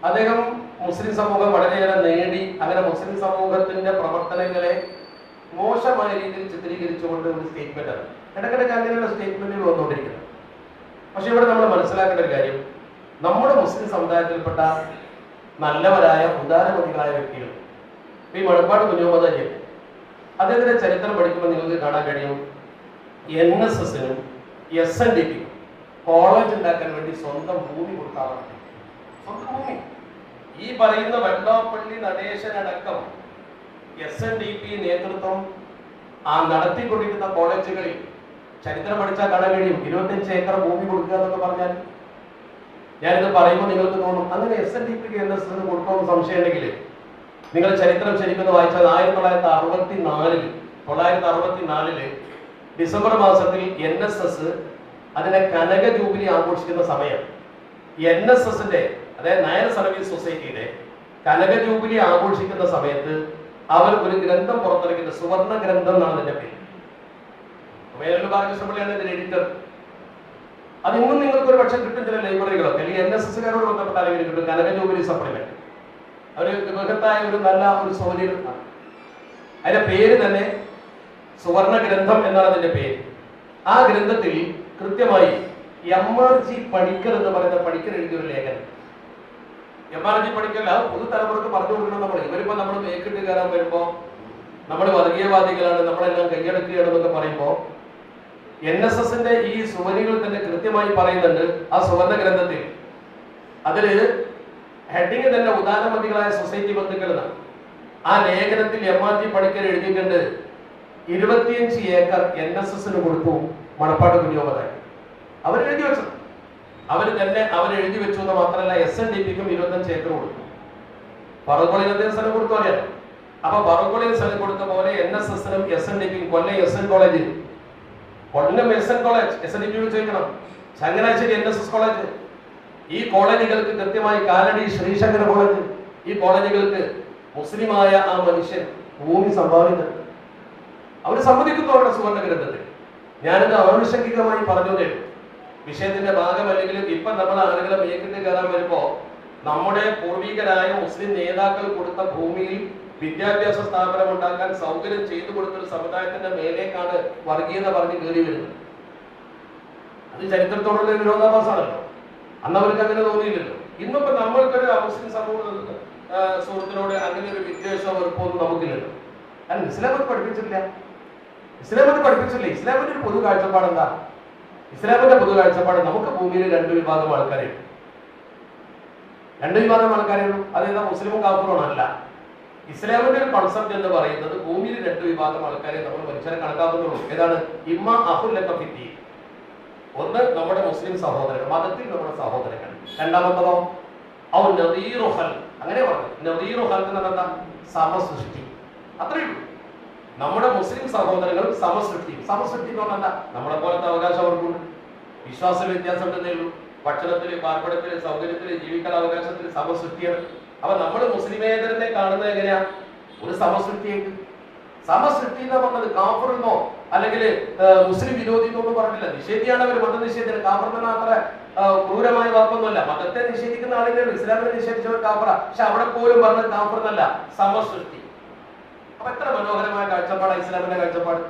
Speaker 5: അദ്ദേഹം മുസ്ലിം സമൂഹം വളരെയേറെ നേടി. അങ്ങനെ മുസ്ലിം സമൂഹത്തിന്റെ പ്രവർത്തനങ്ങളെ മോശമായ രീതിയിൽ ചിത്രീകരിച്ചുകൊണ്ട് ഒരു സ്റ്റേറ്റ്മെന്റ് ആണ്. ഇടയ്ക്കിടയ്ക്ക് അങ്ങനെയുള്ള സ്റ്റേറ്റ്മെന്റുകൾ വന്നുകൊണ്ടിരിക്കുന്നത്. പക്ഷെ ഇവിടെ നമ്മൾ മനസ്സിലാക്കേണ്ട ഒരു കാര്യം, നമ്മുടെ മുസ്ലിം സമുദായത്തിൽപ്പെട്ട നല്ലവരായ ഉദാരമതികളായ വ്യക്തികൾ, ഈ മണപ്പാട്ട് കുഞ്ഞോമദാജി, അദ്ദേഹത്തിന്റെ ചരിത്രം പഠിക്കുമ്പോൾ നിങ്ങൾക്ക് കാണാൻ കഴിയും NSS-നും SNDP-ക്കും കോളേജ് ഉണ്ടാക്കാൻ വേണ്ടി സ്വന്തം ഭൂമി കൊടുക്കാറാണ്. സ്വന്തം ഭൂമി. ഈ പറയുന്ന വെള്ളാപ്പള്ളി നടേശനടക്കം SNDP നേതൃത്വം ആ നടത്തിക്കൊണ്ടിരുന്ന കോളേജുകളിൽ ചരിത്രം പഠിച്ചാൽ കാണാൻ കഴിയും 25 ഏക്കർ ഭൂമി കൊടുക്കുക എന്നൊക്കെ പറഞ്ഞാൽ, ഞാനിത് പറയുമ്പോൾ നിങ്ങൾക്ക് തോന്നും അങ്ങനെ SNDP-ക്ക് NSS-ന് കൊടുക്കുമെന്ന് സംശയം ഉണ്ടെങ്കിൽ നിങ്ങൾ ചരിത്രം ശരിക്കും വായിച്ചാൽ 1964 ഡിസംബർ മാസത്തിൽ NSS അതിന്റെ കനക ജൂബിലി ആഘോഷിക്കുന്ന സമയം, NSS-ന്റെ അതായത് നായർ സർവീസ് സൊസൈറ്റിയുടെ കനക ജൂബിലി ആഘോഷിക്കുന്ന സമയത്ത് അവർ ഒരു ഗ്രന്ഥം പുറത്തിറക്കിയത്, സുവർണ ഗ്രന്ഥം എന്നാണ് അതിന്റെ പേര്. വേലൂർ ബാലകൃഷ്ണപിള്ളയാണ് ഇതിന്റെ എഡിറ്റർ. അത് ഇന്നും നിങ്ങൾക്ക് ഒരു പക്ഷെ കിട്ടും ചില ലൈബ്രറികളൊക്കെ, അല്ലെങ്കിൽ NSSകാരോട് ബന്ധപ്പെട്ട അല്ലെങ്കിൽ കിട്ടും. കനക ജൂബിലി സപ്ലിമെന്റ് ഒരു ബൃഹത്തായ ഒരു നല്ല ഒരു സൗകര്യം. അതിന്റെ പേര് തന്നെ സുവർണ ഗ്രന്ഥം എന്നാണ് അതിന്റെ പേര്. ആ ഗ്രന്ഥത്തിൽ കൃത്യമായി MRG പണിക്കർ എന്ന് പറയുന്ന പണിക്കർ എഴുതിയ ഒരു ലേഖനം. MRG പണിക്കർ പുതുതലമുറക്ക് പറഞ്ഞു കൊടുക്കണം. ഇവരിപ്പോ നമ്മൾ മേക്കിട്ട് കയറാൻ വരുമ്പോ നമ്മൾ വർഗീയവാദികളാണ്, നമ്മളെല്ലാം കൈയടക്കുകയാണെന്നൊക്കെ പറയുമ്പോ NSSന്റെ ഈ സുവനികൾ തന്നെ കൃത്യമായി പറയുന്നുണ്ട് ആ സുവർണ ഗ്രന്ഥത്തിൽ. അതില് ഹെഡിങ് തന്നെ ഉദാരമതികളായ സൊസൈറ്റി ബന്ധുക്കൾ എന്നാണ്. ആ ലേഖനത്തിൽ MRG പണിക്കർ എഴുതിയിട്ടുണ്ട് 25 ഏക്കർ NSSന് കൊടുത്തു മണപ്പാട്ട് കുഞ്ഞോമതായി. അവരെഴുതി വെച്ചത് അവരെഴുതി വെച്ചു എന്ന് മാത്രമല്ല SNDPക്കും 25 ഏക്കർ കൊടുത്തു. പറകോളിന് അദ്ദേഹം സ്ഥലം കൊടുത്തു അറിയാം. അപ്പൊ പറകോളിന് സ്ഥലം കൊടുത്ത പോലെ NSSനും SNDPക്കും കൊല്ലം SN കോളേജിൽ, കൊല്ലം SN കോളേജ് SNDP ചോദിക്കണം, ചങ്ങനാശ്ശേരി NSS കോളേജ്, ഈ കോളേജുകൾക്ക് കൃത്യമായി കാലടി ശ്രീശങ്കര കോളേജ്, ഈ കോളേജുകൾക്ക് മുസ്ലിമായ ആ മനുഷ്യൻ ഭൂമി സംഭാവന അവർ സമ്മതിക്കുന്നു അവരുടെ സുവർണ ഗ്രന്ഥത്തിൽ. ഞാനിത് അനാനുഷംഗികമായി പറഞ്ഞതേ വിഷയത്തിന്റെ ഭാഗമല്ലെങ്കിലും ഇപ്പൊ നമ്മൾ ആളുകളെ മേക്കിട്ട് കയറാൻ വരുമ്പോ നമ്മുടെ പൂർവികരായ മുസ്ലിം നേതാക്കൾ കൊടുത്ത ഭൂമിയിൽ വിദ്യാഭ്യാസ സ്ഥാപനം ഉണ്ടാക്കാൻ സൗകര്യം ചെയ്തു കൊടുത്തൊരു സമുദായത്തിന്റെ മേലേക്കാണ് വർഗീയത പറഞ്ഞ് കയറി വരുന്നത്. അത് ചരിത്രത്തോടുള്ള വിരോധാഭാസമാണല്ലോ. അന്ന് അവർക്ക് അങ്ങനെ തോന്നിയില്ലല്ലോ. ഇന്നിപ്പോ നമ്മൾക്കൊരു മുസ്ലിം സമൂഹ സുഹൃത്തിനോട് അങ്ങനെ ഒരു വിദ്വേഷമോ വെറുപ്പൊന്നും നമുക്കില്ലല്ലോ. കാരണം ഇസ്ലാം അത് പഠിപ്പിച്ചിട്ടില്ല. ഇസ്ലാമിന്റെ ഒരു പൊതു കാഴ്ചപ്പാട് എന്താ? ഇസ്ലാമിന്റെ പൊതു കാഴ്ചപ്പാട് നമുക്ക് ഭൂമിയിൽ 2 വിഭാഗം ആൾക്കാരെ ഉള്ളൂ. അതേതാ? മുസ്ലിമും കാഫിറും അല്ല. ഇസ്ലാമിന്റെ ഒരു കോൺസെപ്റ്റ് എന്ന് പറയുന്നത് ഭൂമിയിൽ 2 വിഭാഗം ആൾക്കാരെ നമ്മൾ മനുഷ്യരെ കണക്കാക്കുന്നുള്ളൂ. ഏതാണ്? ഇമ്മ അഹുല്ലക ഫിദ്ദീൻ, ഒന്ന് നമ്മുടെ മുസ്ലിം സഹോദരങ്ങൾ, മതത്തിൽ നമ്മുടെ സഹോദരങ്ങൾ. രണ്ടാമത്തതോ ഔ നദീറു ഖൽഖ്, അങ്ങനെ പറഞ്ഞു. നദീറു ഖൽഖ് എന്ന് പറഞ്ഞാൽ സമസൃഷ്ടി, അത്രയേ ഉള്ളൂ. നമ്മുടെ മുസ്ലിം സഹോദരങ്ങൾ സമസൃഷ്ടി എന്ന് പറഞ്ഞാൽ നമ്മളെ പോലത്തെ അവകാശം അവർക്കുണ്ട്. വിശ്വാസ വ്യത്യാസം ഉണ്ടെന്നേ ഉള്ളൂ. ഭക്ഷണത്തില്, പാർപ്പിടത്തില്, സൗകര്യത്തില്, ജീവിക്കാൻ അവകാശത്തിൽ സമസൃഷ്ടിയാണ്. അപ്പൊ നമ്മൾ മുസ്ലിമേതരനെ കാണുന്നത് എങ്ങനെയാ? ഒരു സമസൃഷ്ടിയായിട്ട്. സമസൃഷ്ടി എന്ന് പറഞ്ഞത് കാഫിറെന്നോ അല്ലെങ്കിൽ മുസ്ലിം വിരോധി എന്നൊന്നും പറഞ്ഞില്ല. നിഷേധിയാണ് അവർ, മതനിഷേധിയാണ്. കാഫിറിന് അത്ര ക്രൂരമായ വാക്കൊന്നുമല്ല. മതത്തെ നിഷേധിക്കുന്ന ആളുകൾ ഇസ്ലാമിനെ നിഷേധിച്ചവർ കാഫറ. പക്ഷെ അവിടെ പോലും പറഞ്ഞത് കാഫിറെന്നല്ല, സമസൃഷ്ടി. അപ്പൊ എത്ര മനോഹരമായ കാഴ്ചപ്പാടാണ് ഇസ്ലാമിന്റെ കാഴ്ചപ്പാട്.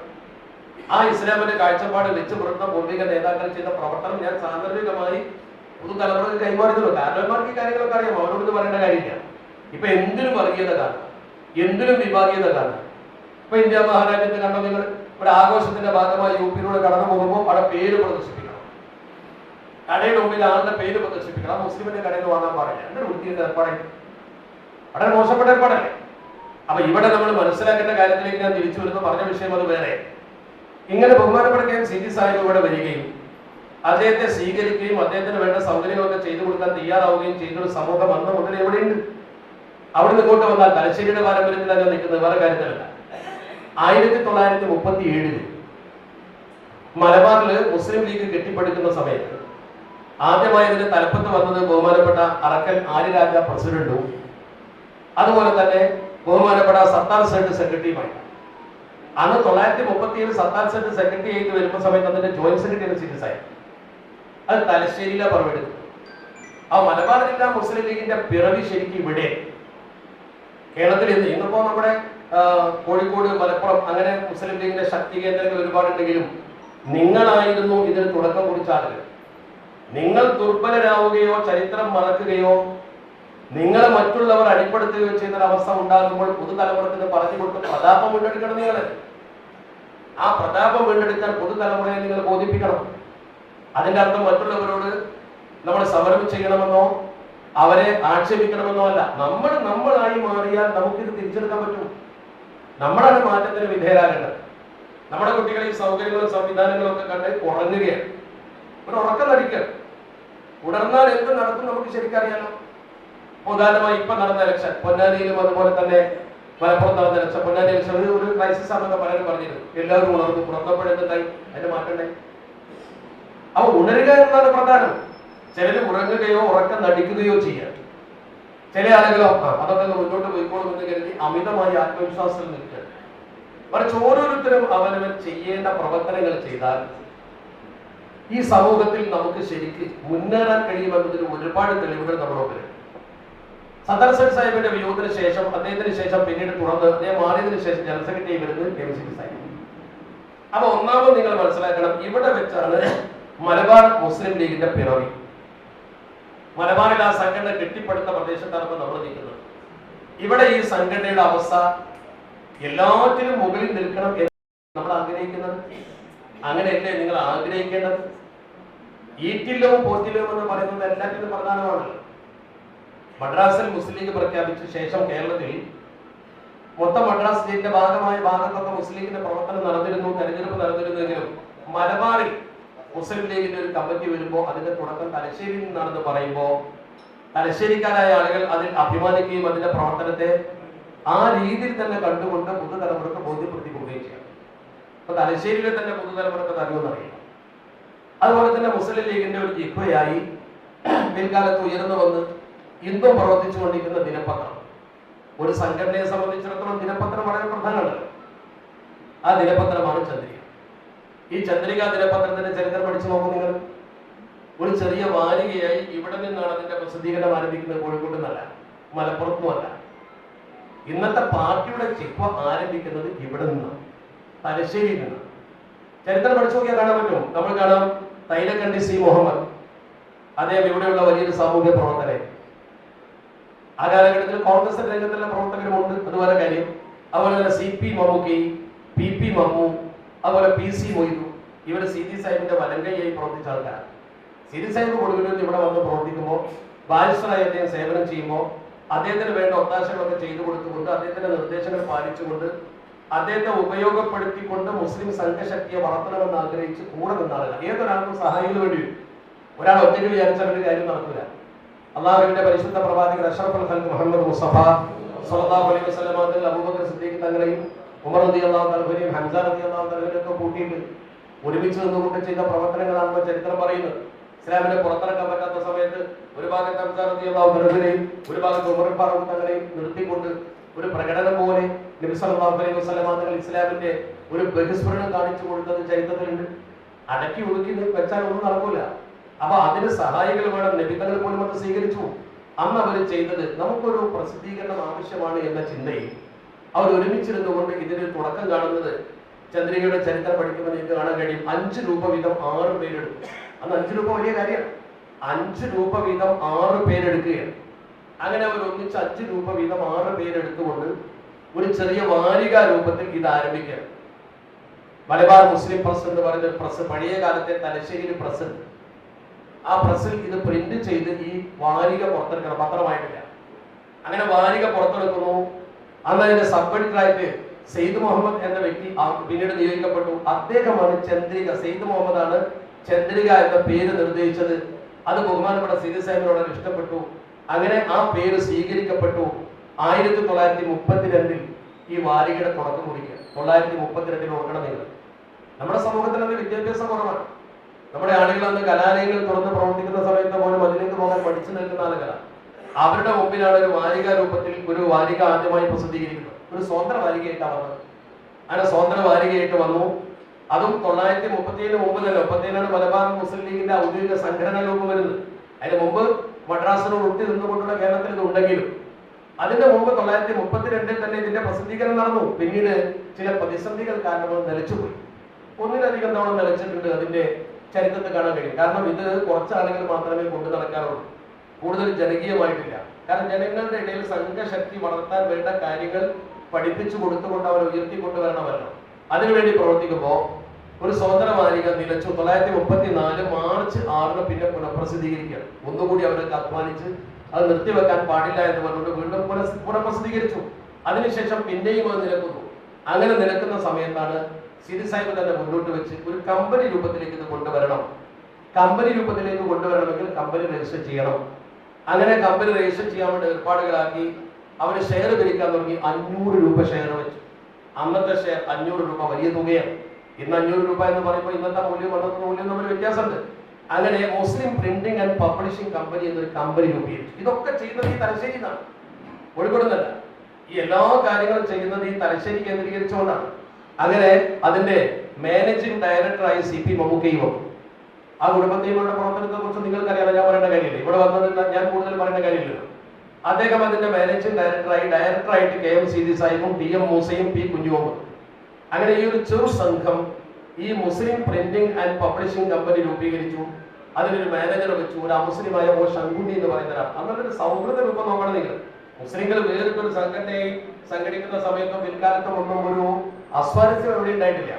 Speaker 5: ആ ഇസ്ലാമിന്റെ കാഴ്ചപ്പാട് വെച്ച് പുറത്തുന്ന പൂർവിക നേതാക്കൾ ചെയ്ത പ്രവർത്തനം ഞാൻ സാന്ദർഭികമായി പുതുതലമുറക്ക് കൈമാറുന്നുള്ളൂ. കാരണവന്മാർക്ക് ഈ കാര്യങ്ങളൊക്കെ അറിയാം, അവരോട് പറയേണ്ട കാര്യമില്ല. ഇപ്പൊ എന്തിനും വർഗീയത കാണും, എന്തിനും വിഭാഗീയത കാണും. ഇപ്പൊ ഇന്ത്യ മഹാരാജ്യത്ത് കണ്ടോ നിങ്ങൾ? ഒരു ആഘോഷത്തിന്റെ ഭാഗമായി UP-യിലൂടെ കടന്നു പോകുമ്പോൾ അവിടെ പേര് പ്രദർശിപ്പിക്കണം, കടയുടെ മുമ്പിൽ ആളുടെ പേര് പ്രദർശിപ്പിക്കണം. ആ മുസ്ലിമിന്റെ കടയിൽ വാങ്ങാൻ പാടില്ല. എന്തൊരു വൃത്തിയുടെ ഏർപ്പാടേ, വളരെ മോശപ്പെട്ട ഏർപ്പാടല്ലേ. അപ്പൊ ഇവിടെ നമ്മൾ മനസ്സിലാക്കേണ്ട കാര്യത്തിലേക്ക് ഞാൻ തിരിച്ചു വരുന്നു. പറഞ്ഞ വിഷയം അത് വേറെ. ഇങ്ങനെ ബഹുമാനപ്പെട്ട CT സാഹിബ് ഇവിടെ വരികയും അദ്ദേഹത്തെ സ്വീകരിക്കുകയും അദ്ദേഹത്തിന് വേണ്ട സൗകര്യങ്ങളൊക്കെ ചെയ്തു കൊടുക്കാൻ തയ്യാറാവുകയും ചെയ്തൊരു സമൂഹം അന്ന് മുതൽ എവിടെയുണ്ട്. അവിടെ നിന്ന് ഇങ്ങോട്ട് വന്നാൽ തലശ്ശേരിയുടെ പാരമ്പര്യത്തിലാണ് ഞാൻ നിൽക്കുന്നത്, വേറെ കാര്യത്തിലല്ല. 1937 മലബാറിൽ മുസ്ലിം ലീഗ് കെട്ടിപ്പടുക്കുന്ന സമയത്ത് ആദ്യമായി ഇതിന്റെ തലപ്പത്ത് വന്നത് ബഹുമാനപ്പെട്ട അറക്കൽ ആര്യരാജ പ്രസിഡന്റും അതുപോലെ തന്നെ ബഹുമാനപ്പെട്ട സത്താർ സെഡ് സെക്രട്ടറിയുമായി. അന്ന് 1937 സത്താർ സെഡ് സെക്രട്ടറി ആയിട്ട് വരുന്ന സമയത്ത് അതിന്റെ ജോയിന്റ് സെക്രട്ടറി CT സാഹിബ്. അത് തലശ്ശേരിയിലെ പറവെടുത്തു. ആ മലബാർ ജില്ലാ മുസ്ലിം ലീഗിന്റെ പിറവി ശരിക്കും ഇവിടെ കേരളത്തിൽ ഇന്നിപ്പോ നമ്മുടെ കോഴിക്കോട്, മലപ്പുറം അങ്ങനെ മുസ്ലിം ലീഗിന്റെ ശക്തി കേന്ദ്രങ്ങൾ ഒരുപാടുണ്ടെങ്കിലും നിങ്ങളായിരുന്നു ഇതിന് തുടക്കം കുറിച്ച ആളുകൾ. നിങ്ങൾ ദുർബലരാവുകയോ ചരിത്രം മറക്കുകയോ നിങ്ങളെ മറ്റുള്ളവർ അടിപ്പെടുത്തുകയോ ചെയ്യുന്നൊരവസ്ഥ ഉണ്ടാകുമ്പോൾ പുതുതലമുറത്തിന് പറഞ്ഞു കൊടുത്ത് പ്രതാപം വീണ്ടെടുക്കണം. നിങ്ങൾ ആ പ്രതാപം വീണ്ടെടുക്കാൻ പുതുതലമുറയെ നിങ്ങൾ ബോധിപ്പിക്കണം. അതിന്റെ അർത്ഥം മറ്റുള്ളവരോട് നമ്മൾ സമരം ചെയ്യണമെന്നോ അവരെ ആക്ഷേപിക്കണമെന്നോ അല്ല. നമ്മളായി മാറിയാൽ നമുക്കിത് തിരിച്ചെടുക്കാൻ പറ്റും. നമ്മളാണ് മാറ്റത്തിന് വിധേയരാകേണ്ടത്. നമ്മുടെ കുട്ടികൾ ഈ സൗകര്യങ്ങളും സംവിധാനങ്ങളും ഒക്കെ കണ്ട് ഉറങ്ങുകയാണ്, ഒരു ഉറക്കം നടിക്കുക. ഉണർന്നാൽ എന്ത് നടക്കും നമുക്ക് ശരിക്കറിയാലോ. ഉദാഹരണമായി ഇപ്പൊ നടന്ന ഇലക്ഷൻ, പൊന്നാനിയിലും അതുപോലെ തന്നെ മലപ്പുറം നടന്ന ഇലക്ഷൻ. പൊന്നാനി ഇലക്ഷൻ ഒരു ക്രൈസിസ് ആണെന്നൊക്കെ പലരും പറഞ്ഞിരുന്നു. എല്ലാവരും ഉണർന്നപ്പോഴെന്തായി അതിന്റെ മാറ്റണ്ടേ? അപ്പൊ ഉണരുക എന്നതാണ് പ്രധാനം. ചിലര് ഉറങ്ങുകയോ ഉറക്കം നടിക്കുകയോ ചെയ്യാം. ചില ആളുകളോ അതൊക്കെ മുന്നോട്ട് പോയിക്കോളും എന്ന് കരുതി അമിതമായി ആത്മവിശ്വാസത്തിൽ നിൽക്കുക. മറിച്ച് ഓരോരുത്തരും അവനവൻ ചെയ്യേണ്ട പ്രവർത്തനങ്ങൾ ചെയ്താൽ ഈ സമൂഹത്തിൽ നമുക്ക് ശരിക്ക് മുന്നേറാൻ കഴിയുമെന്നതിന് ഒരുപാട് തെളിവുകൾ നമ്മുടെ മുമ്പിലുണ്ട്. സദർ സെഡ് സാഹിബിന്റെ വിയോഗത്തിന് ശേഷം അദ്ദേഹത്തിന് ശേഷം പിന്നീട് തുറന്ന് അദ്ദേഹം മാറിയതിനു ശേഷം ജനറൽ സെക്രട്ടറി വരുന്നത് KMCC സാഹിബ്. അപ്പൊ ഒന്നാമത് നിങ്ങൾ മനസ്സിലാക്കണം, ഇവിടെ വെച്ചാണ് മലബാർ മുസ്ലിം ലീഗിന്റെ പിറവി. മലബാറിൽ ആ സംഘടന കെട്ടിപ്പടുത്ത പ്രദേശത്താണ് ഇപ്പൊ നമ്മൾ നിൽക്കുന്നത്. ഇവിടെ ഈ സംഘടനയുടെ അവസ്ഥ എല്ലാറ്റിനും മുകളിൽ നിൽക്കണം എന്ന് നമ്മൾ ആഗ്രഹിക്കുന്നത്. അങ്ങനെയല്ലേ നിങ്ങൾ ആഗ്രഹിക്കേണ്ടത്? ഈറ്റില്ലവും പോറ്റില്ലവും എന്ന് പറയുന്നത് എല്ലാറ്റിനും പ്രധാനമാണല്ലോ. മദ്രാസിൽ മുസ്ലിം ലീഗ് പ്രഖ്യാപിച്ച ശേഷം കേരളത്തിൽ മൊത്തം മദ്രാസ് സ്റ്റേറ്റിന്റെ ഭാഗത്തൊക്കെ മുസ്ലിം ലീഗിന്റെ പ്രവർത്തനം നടന്നിരുന്നു, തെരഞ്ഞെടുപ്പ് നടന്നിരുന്നെങ്കിലും മലബാറിൽ മുസ്ലിം ലീഗിന്റെ ഒരു കമ്മിറ്റി വരുമ്പോൾ അതിന്റെ തുടക്കം തലശ്ശേരിയിൽ നിന്നാണെന്ന് പറയുമ്പോൾ തലശ്ശേരിക്കാരായ ആളുകൾ അതിൽ അഭിമാനിക്കുകയും അതിന്റെ പ്രവർത്തനത്തെ ആ രീതിയിൽ തന്നെ കണ്ടുകൊണ്ട് പുതുതലമുറക്ക് ബോധ്യപ്പെടുത്തി കൊടുക്കുകയും ചെയ്യാം. അപ്പൊ തലശ്ശേരിയിലെ തന്നെ പുതുതലമുറക്ക് അറിയുമെന്നറിയാം. അതുപോലെ തന്നെ മുസ്ലിം ലീഗിന്റെ ഒരു ജിഹ്വയായി പിൽക്കാലത്ത് ഉയർന്നു വന്ന് ഇന്നും പ്രവർത്തിച്ചുകൊണ്ടിരിക്കുന്ന ദിനപത്രം. ഒരു സംഘടനയെ സംബന്ധിച്ചിടത്തോളം ദിനപത്രം വളരെ പ്രധാനമാണ്. ആ ദിനപത്രമാണ് ചന്ദ്രിക. ഈ ചന്ദ്രിക ദിനപത്രത്തിന്റെ ചരിത്രം പഠിച്ചു നോക്കും നിങ്ങൾ. ഒരു ചെറിയ വാരികയായി ഇവിടെ നിന്നാണ് അതിന്റെ പ്രസിദ്ധീകരണം ആരംഭിക്കുന്നത്. കോഴിക്കോട് നിന്നല്ല, മലപ്പുറത്തുമല്ല. ഇന്നത്തെ പാർട്ടിയുടെ ചിഹ്വ ആരംഭിക്കുന്നത് ഇവിടെ നിന്നാണ്, തലശ്ശേരിയിൽ നിന്ന്. ചരിത്രം പഠിച്ചു നോക്കിയാൽ കാണാൻ പറ്റും. നമ്മൾ കാണാം തൈലക്കണ്ടി സി മുഹമ്മദ്, അദ്ദേഹം ഇവിടെയുള്ള വലിയൊരു സാമൂഹ്യ പ്രവർത്തകൻ. ആ കാലഘട്ടത്തിൽ കോൺഗ്രസ് രംഗത്തുള്ള പ്രവർത്തകരുമുണ്ട്, അതുപോലെ കാര്യം. അതുപോലെ തന്നെ CP മമ്മൂക്കി, PP മമ്മു, അതുപോലെ PC മൊയ്തു, ഇവര് CD സാഹിബിന്റെ വലങ്കയായി പ്രവർത്തിച്ച ആൾക്കാരാണ്. CD സാഹിബ് കൊടുങ്ങല്ലൂരിൽ ഇവിടെ വന്ന് പ്രവർത്തിക്കുമ്പോൾ ബാരിസ്റ്ററായി അദ്ദേഹം സേവനം ചെയ്യുമ്പോൾ അദ്ദേഹത്തിന് വേണ്ട ഒത്താശകളൊക്കെ ചെയ്തു കൊടുത്തുകൊണ്ട് അദ്ദേഹത്തിന്റെ നിർദ്ദേശങ്ങൾ പാലിച്ചുകൊണ്ട് അദ്ദേഹത്തെ ഉപയോഗപ്പെടുത്തിക്കൊണ്ട് മുസ്ലിം സംഘശക്തിയെ വളർത്തണമെന്ന് ആഗ്രഹിച്ച് കൂടെ നിന്നാളില്ല. ഏതൊരാൾക്കും സഹായികൾ വേണ്ടി വരും. ഒരാൾ ഒറ്റയ്ക്ക് വിചാരിച്ചാൽ ഒരു കാര്യം നടക്കില്ല. അള്ളാഹുവിന്റെ പരിശുദ്ധ പ്രവാചകൻ അഷ്റഫുൽ ഖൽഖ് മുഹമ്മദ് മുസ്തഫ സ്വല്ലല്ലാഹു അലൈഹി വസല്ലം തങ്ങൾ അബൂബക്കർ സിദ്ദീഖ് തങ്ങളെയും ഉമർ റളിയല്ലാഹു അൻഹുവിനെയും ഹംസ റളിയല്ലാഹു അൻഹുവിനെയൊക്കെ കൂട്ടിയിട്ട് ഒരുമിച്ച് നിന്നുകൊണ്ട് ചെയ്ത പ്രവർത്തനങ്ങളാണ് ചരിത്രം പറയുന്നത്. ഇസ്ലാമിനെ പുറത്തിറക്കാൻ പറ്റാത്ത സമയത്ത് ഒരു ഭാഗത്ത് ഹംസ റളിയല്ലാഹു അൻഹുവിനെയും ഒരു ഭാഗത്ത് ഉമർ ഫാറൂഖ് തങ്ങളെയും നിർത്തിക്കൊണ്ട് ഒരു പ്രകടനം പോലെ നബി സല്ലല്ലാഹു അലൈഹി വസല്ലം തങ്ങൾ ഇസ്ലാമിന്റെ ഒരു ബഹിസ്ഫുരണം കാണിച്ചു കൊടുത്തത് ചരിത്രത്തിലുണ്ട്. അടക്കി ഒതുക്കി വെച്ചാൽ ഒന്നും നടക്കൂല. അപ്പൊ അതിന് സഹായികൾ വേണം. നബി തങ്ങൾ പോലും അത് സ്വീകരിച്ചു. അന്ന് അവർ ചെയ്തത് നമുക്കൊരു പ്രസിദ്ധീകരണം ആവശ്യമാണ് എന്ന ചിന്തയിൽ അവർ ഒരുമിച്ചിരുന്നുകൊണ്ട് ഇതിന് തുടക്കം കാണുന്നത് ചന്ദ്രികയുടെ ചരിത്രം പഠിക്കുമ്പോൾ നിങ്ങൾക്ക് കാണാൻ കഴിയും. 5 രൂപ വീതം 6 പേരെടുക്കും. അന്ന് 5 രൂപ വലിയ കാര്യമാണ്. 5 രൂപ വീതം 6 പേരെടുക്കുകയാണ്. അങ്ങനെ അവർ ഒന്നിച്ച് 5 രൂപ വീതം 6 പേരെടുത്തുകൊണ്ട് ഒരു ചെറിയ വാരിക രൂപത്തിൽ ഇത് ആരംഭിക്കുകയാണ്. മലബാർ മുസ്ലിം പ്രസ് എന്ന് പറയുന്ന പ്രസ്, പഴയ കാലത്തെ തലശ്ശേരി പ്രസ് ഉണ്ട്. ആ പ്രസ്സിൽ ഇത് പ്രിന്റ് ചെയ്ത് ഈ വാരിക പുറത്തെടുക്കണം, പത്രമായിട്ടില്ല. അങ്ങനെ വാരിക പുറത്തെടുക്കുന്നു. അന്ന് അതിന്റെ സബ് എഡിറ്ററായിട്ട് സെയ്ദ് മുഹമ്മദ് എന്ന വ്യക്തി പിന്നീട് നിയോഗിക്കപ്പെട്ടു. അദ്ദേഹമാണ് ചന്ദ്രിക, സെയ്ദ് മുഹമ്മദ് ആണ് ചന്ദ്രിക എന്ന പേര് നിർദ്ദേശിച്ചത്. അത് ബഹുമാനപ്പെട്ട CD സാഹിബിനോട് ഇഷ്ടപ്പെട്ടു. അങ്ങനെ ആ പേര് സ്വീകരിക്കപ്പെട്ടു. 1932 ഈ വാരികയുടെ തുടക്കം കുറിക്കുക. 932 ഓർക്കണം നിങ്ങൾ. നമ്മുടെ സമൂഹത്തിൽ അന്ന് വിദ്യാഭ്യാസം കുറവാണ്. നമ്മുടെ ആളുകൾ അന്ന് കലാലയങ്ങൾ തുറന്ന് പ്രവർത്തിക്കുന്ന സമയത്ത് പോലും അതിലേക്ക് പോകാൻ പഠിച്ചു നിൽക്കുന്ന ആളുകളാണ്. അവരുടെ മുമ്പിലാണ് ഒരു വാരിക രൂപത്തിൽ ഒരു വാരിക ആദ്യമായി പ്രസിദ്ധീകരിക്കുന്നത്. ഒരു സ്വതന്ത്ര വാരികയായിട്ടാണ് വന്നത്. അങ്ങനെ സ്വതന്ത്ര വാരികയായിട്ട് വന്നു. അതും 937 മുമ്പ് തന്നെ, 37 മലബാർ മുസ്ലിം ലീഗിന്റെ ഔദ്യോഗിക സംഘടനാ രൂപം വരുന്നത്. അതിന് മുമ്പ് മദ്രാസിനോട് ഒട്ടി നിന്നുകൊണ്ടുള്ള കേരളത്തിൽ ഇത് ഉണ്ടെങ്കിലും അതിന്റെ മുമ്പ് 932 തന്നെ ഇതിന്റെ പ്രസിദ്ധീകരണം നടന്നു. പിന്നീട് ചില പ്രതിസന്ധികൾ കാരണം നിലച്ചുപോയി. ഒന്നിലധികം തവണ നിലച്ചിട്ടുണ്ട്. അതിന്റെ ചരിത്രത്തിൽ കാണാൻ കഴിയും. കാരണം ഇത് കുറച്ച് ആളുകൾ മാത്രമേ കൊണ്ടു നടക്കാറുള്ളൂ. കൂടുതൽ ജനകീയമായിട്ടില്ല. കാരണം ജനങ്ങളുടെ ഇടയിൽ സംഘശക്തി വളർത്താൻ വേണ്ട കാര്യങ്ങൾ പഠിപ്പിച്ചു കൊടുത്തുകൊണ്ട് അവർ ഉയർത്തിക്കൊണ്ടുവരണമല്ലോ. അതിനുവേണ്ടി പ്രവർത്തിക്കുമ്പോൾ ഒരു സ്വതന്ത്ര വാരിക നിലച്ചു. 934 മാർച്ച് 6 പിന്നെ പുനഃപ്രസിദ്ധീകരിക്കുക. ഒന്നുകൂടി അവരൊക്കെ അധ്വാനിച്ച് അത് നിർത്തിവെക്കാൻ പാടില്ല എന്ന് പറഞ്ഞുകൊണ്ട് വീണ്ടും പുനഃപ്രസിദ്ധീകരിച്ചു. അതിനുശേഷം പിന്നെയും അത് നിലക്കുന്നു. അങ്ങനെ നിലക്കുന്ന സമയത്താണ് CD സാഹിബ് തന്നെ മുന്നോട്ട് വെച്ച് ഒരു കമ്പനി രൂപത്തിലേക്ക് ഇത് കൊണ്ടുവരണം. കമ്പനി രൂപത്തിലേക്ക് കൊണ്ടുവരണമെങ്കിൽ കമ്പനി രജിസ്റ്റർ ചെയ്യണം. അങ്ങനെ കമ്പനി രജിസ്റ്റർ ചെയ്യാൻ വേണ്ടി ഏർപ്പാടുകളാക്കി അവർ ഷെയർ പിരിക്കാൻ തുടങ്ങി. 500 രൂപ ഷെയർ വെച്ചു. അന്നത്തെ ഷെയർ 500 രൂപ വലിയ തുകയാണ്. ഇന്ന് 500 രൂപ എന്ന് പറയുമ്പോൾ ഇന്നത്തെ മൂല്യം അന്നത്തെ മൂല്യം തമ്മിൽ വ്യത്യാസമുണ്ട്. അങ്ങനെ മുസ്ലിം പ്രിന്റിംഗ് ആൻഡ് പബ്ലിഷിംഗ് കമ്പനി എന്നൊരു കമ്പനി രൂപീകരിച്ചു. ഇതൊക്കെ ചെയ്യുന്നത് ഈ തലശ്ശേരി നിന്നാണ്, കോഴിക്കോടുന്നല്ല. ഈ എല്ലാ കാര്യങ്ങളും ചെയ്യുന്നത് ഈ തലശ്ശേരി കേന്ദ്രീകരിച്ചുകൊണ്ടാണ്. അങ്ങനെ അതിന്റെ മാനേജിംഗ് ഡയറക്ടറായി CP മമ്മൂക്കയും വന്നു. ആ കുടുംബത്തെയുടെ പ്രവർത്തനത്തെ കുറിച്ച് നിങ്ങൾക്കറിയാതെ ഞാൻ പറയേണ്ട കാര്യമില്ല, ഇവിടെ വന്നത് ഞാൻ കൂടുതൽ പറയേണ്ട കാര്യമില്ലല്ലോ. അദ്ദേഹം അതിന്റെ മാനേജിംഗ് ഡയറക്ടറായിട്ട് KM സാഹിബും DM മൂസയും P കുഞ്ഞുവും. അങ്ങനെ ഈ ഒരു ചെറു സംഘം ഈ മുസ്ലിം പ്രിന്റിംഗ് ആൻഡ് പബ്ലിഷിംഗ് കമ്പനി രൂപീകരിച്ചു. അതിനൊരു മാനേജർ വെച്ചു, ഒരു അമുസ്ലിമായ ശങ്കുണ്ണി എന്ന് പറയുന്നവരാണ്. അന്നൊരു സൗഹൃദ രൂപം നോക്കണം നിങ്ങൾ. മുസ്ലിങ്ങൾ വേറിട്ടൊരു സംഘടനയെ സംഘടിക്കുന്ന സമയത്തും പിൽക്കാലത്തും ഒന്നും ഒരു അസ്വാരസ്യം എവിടെ ഉണ്ടായിട്ടില്ല.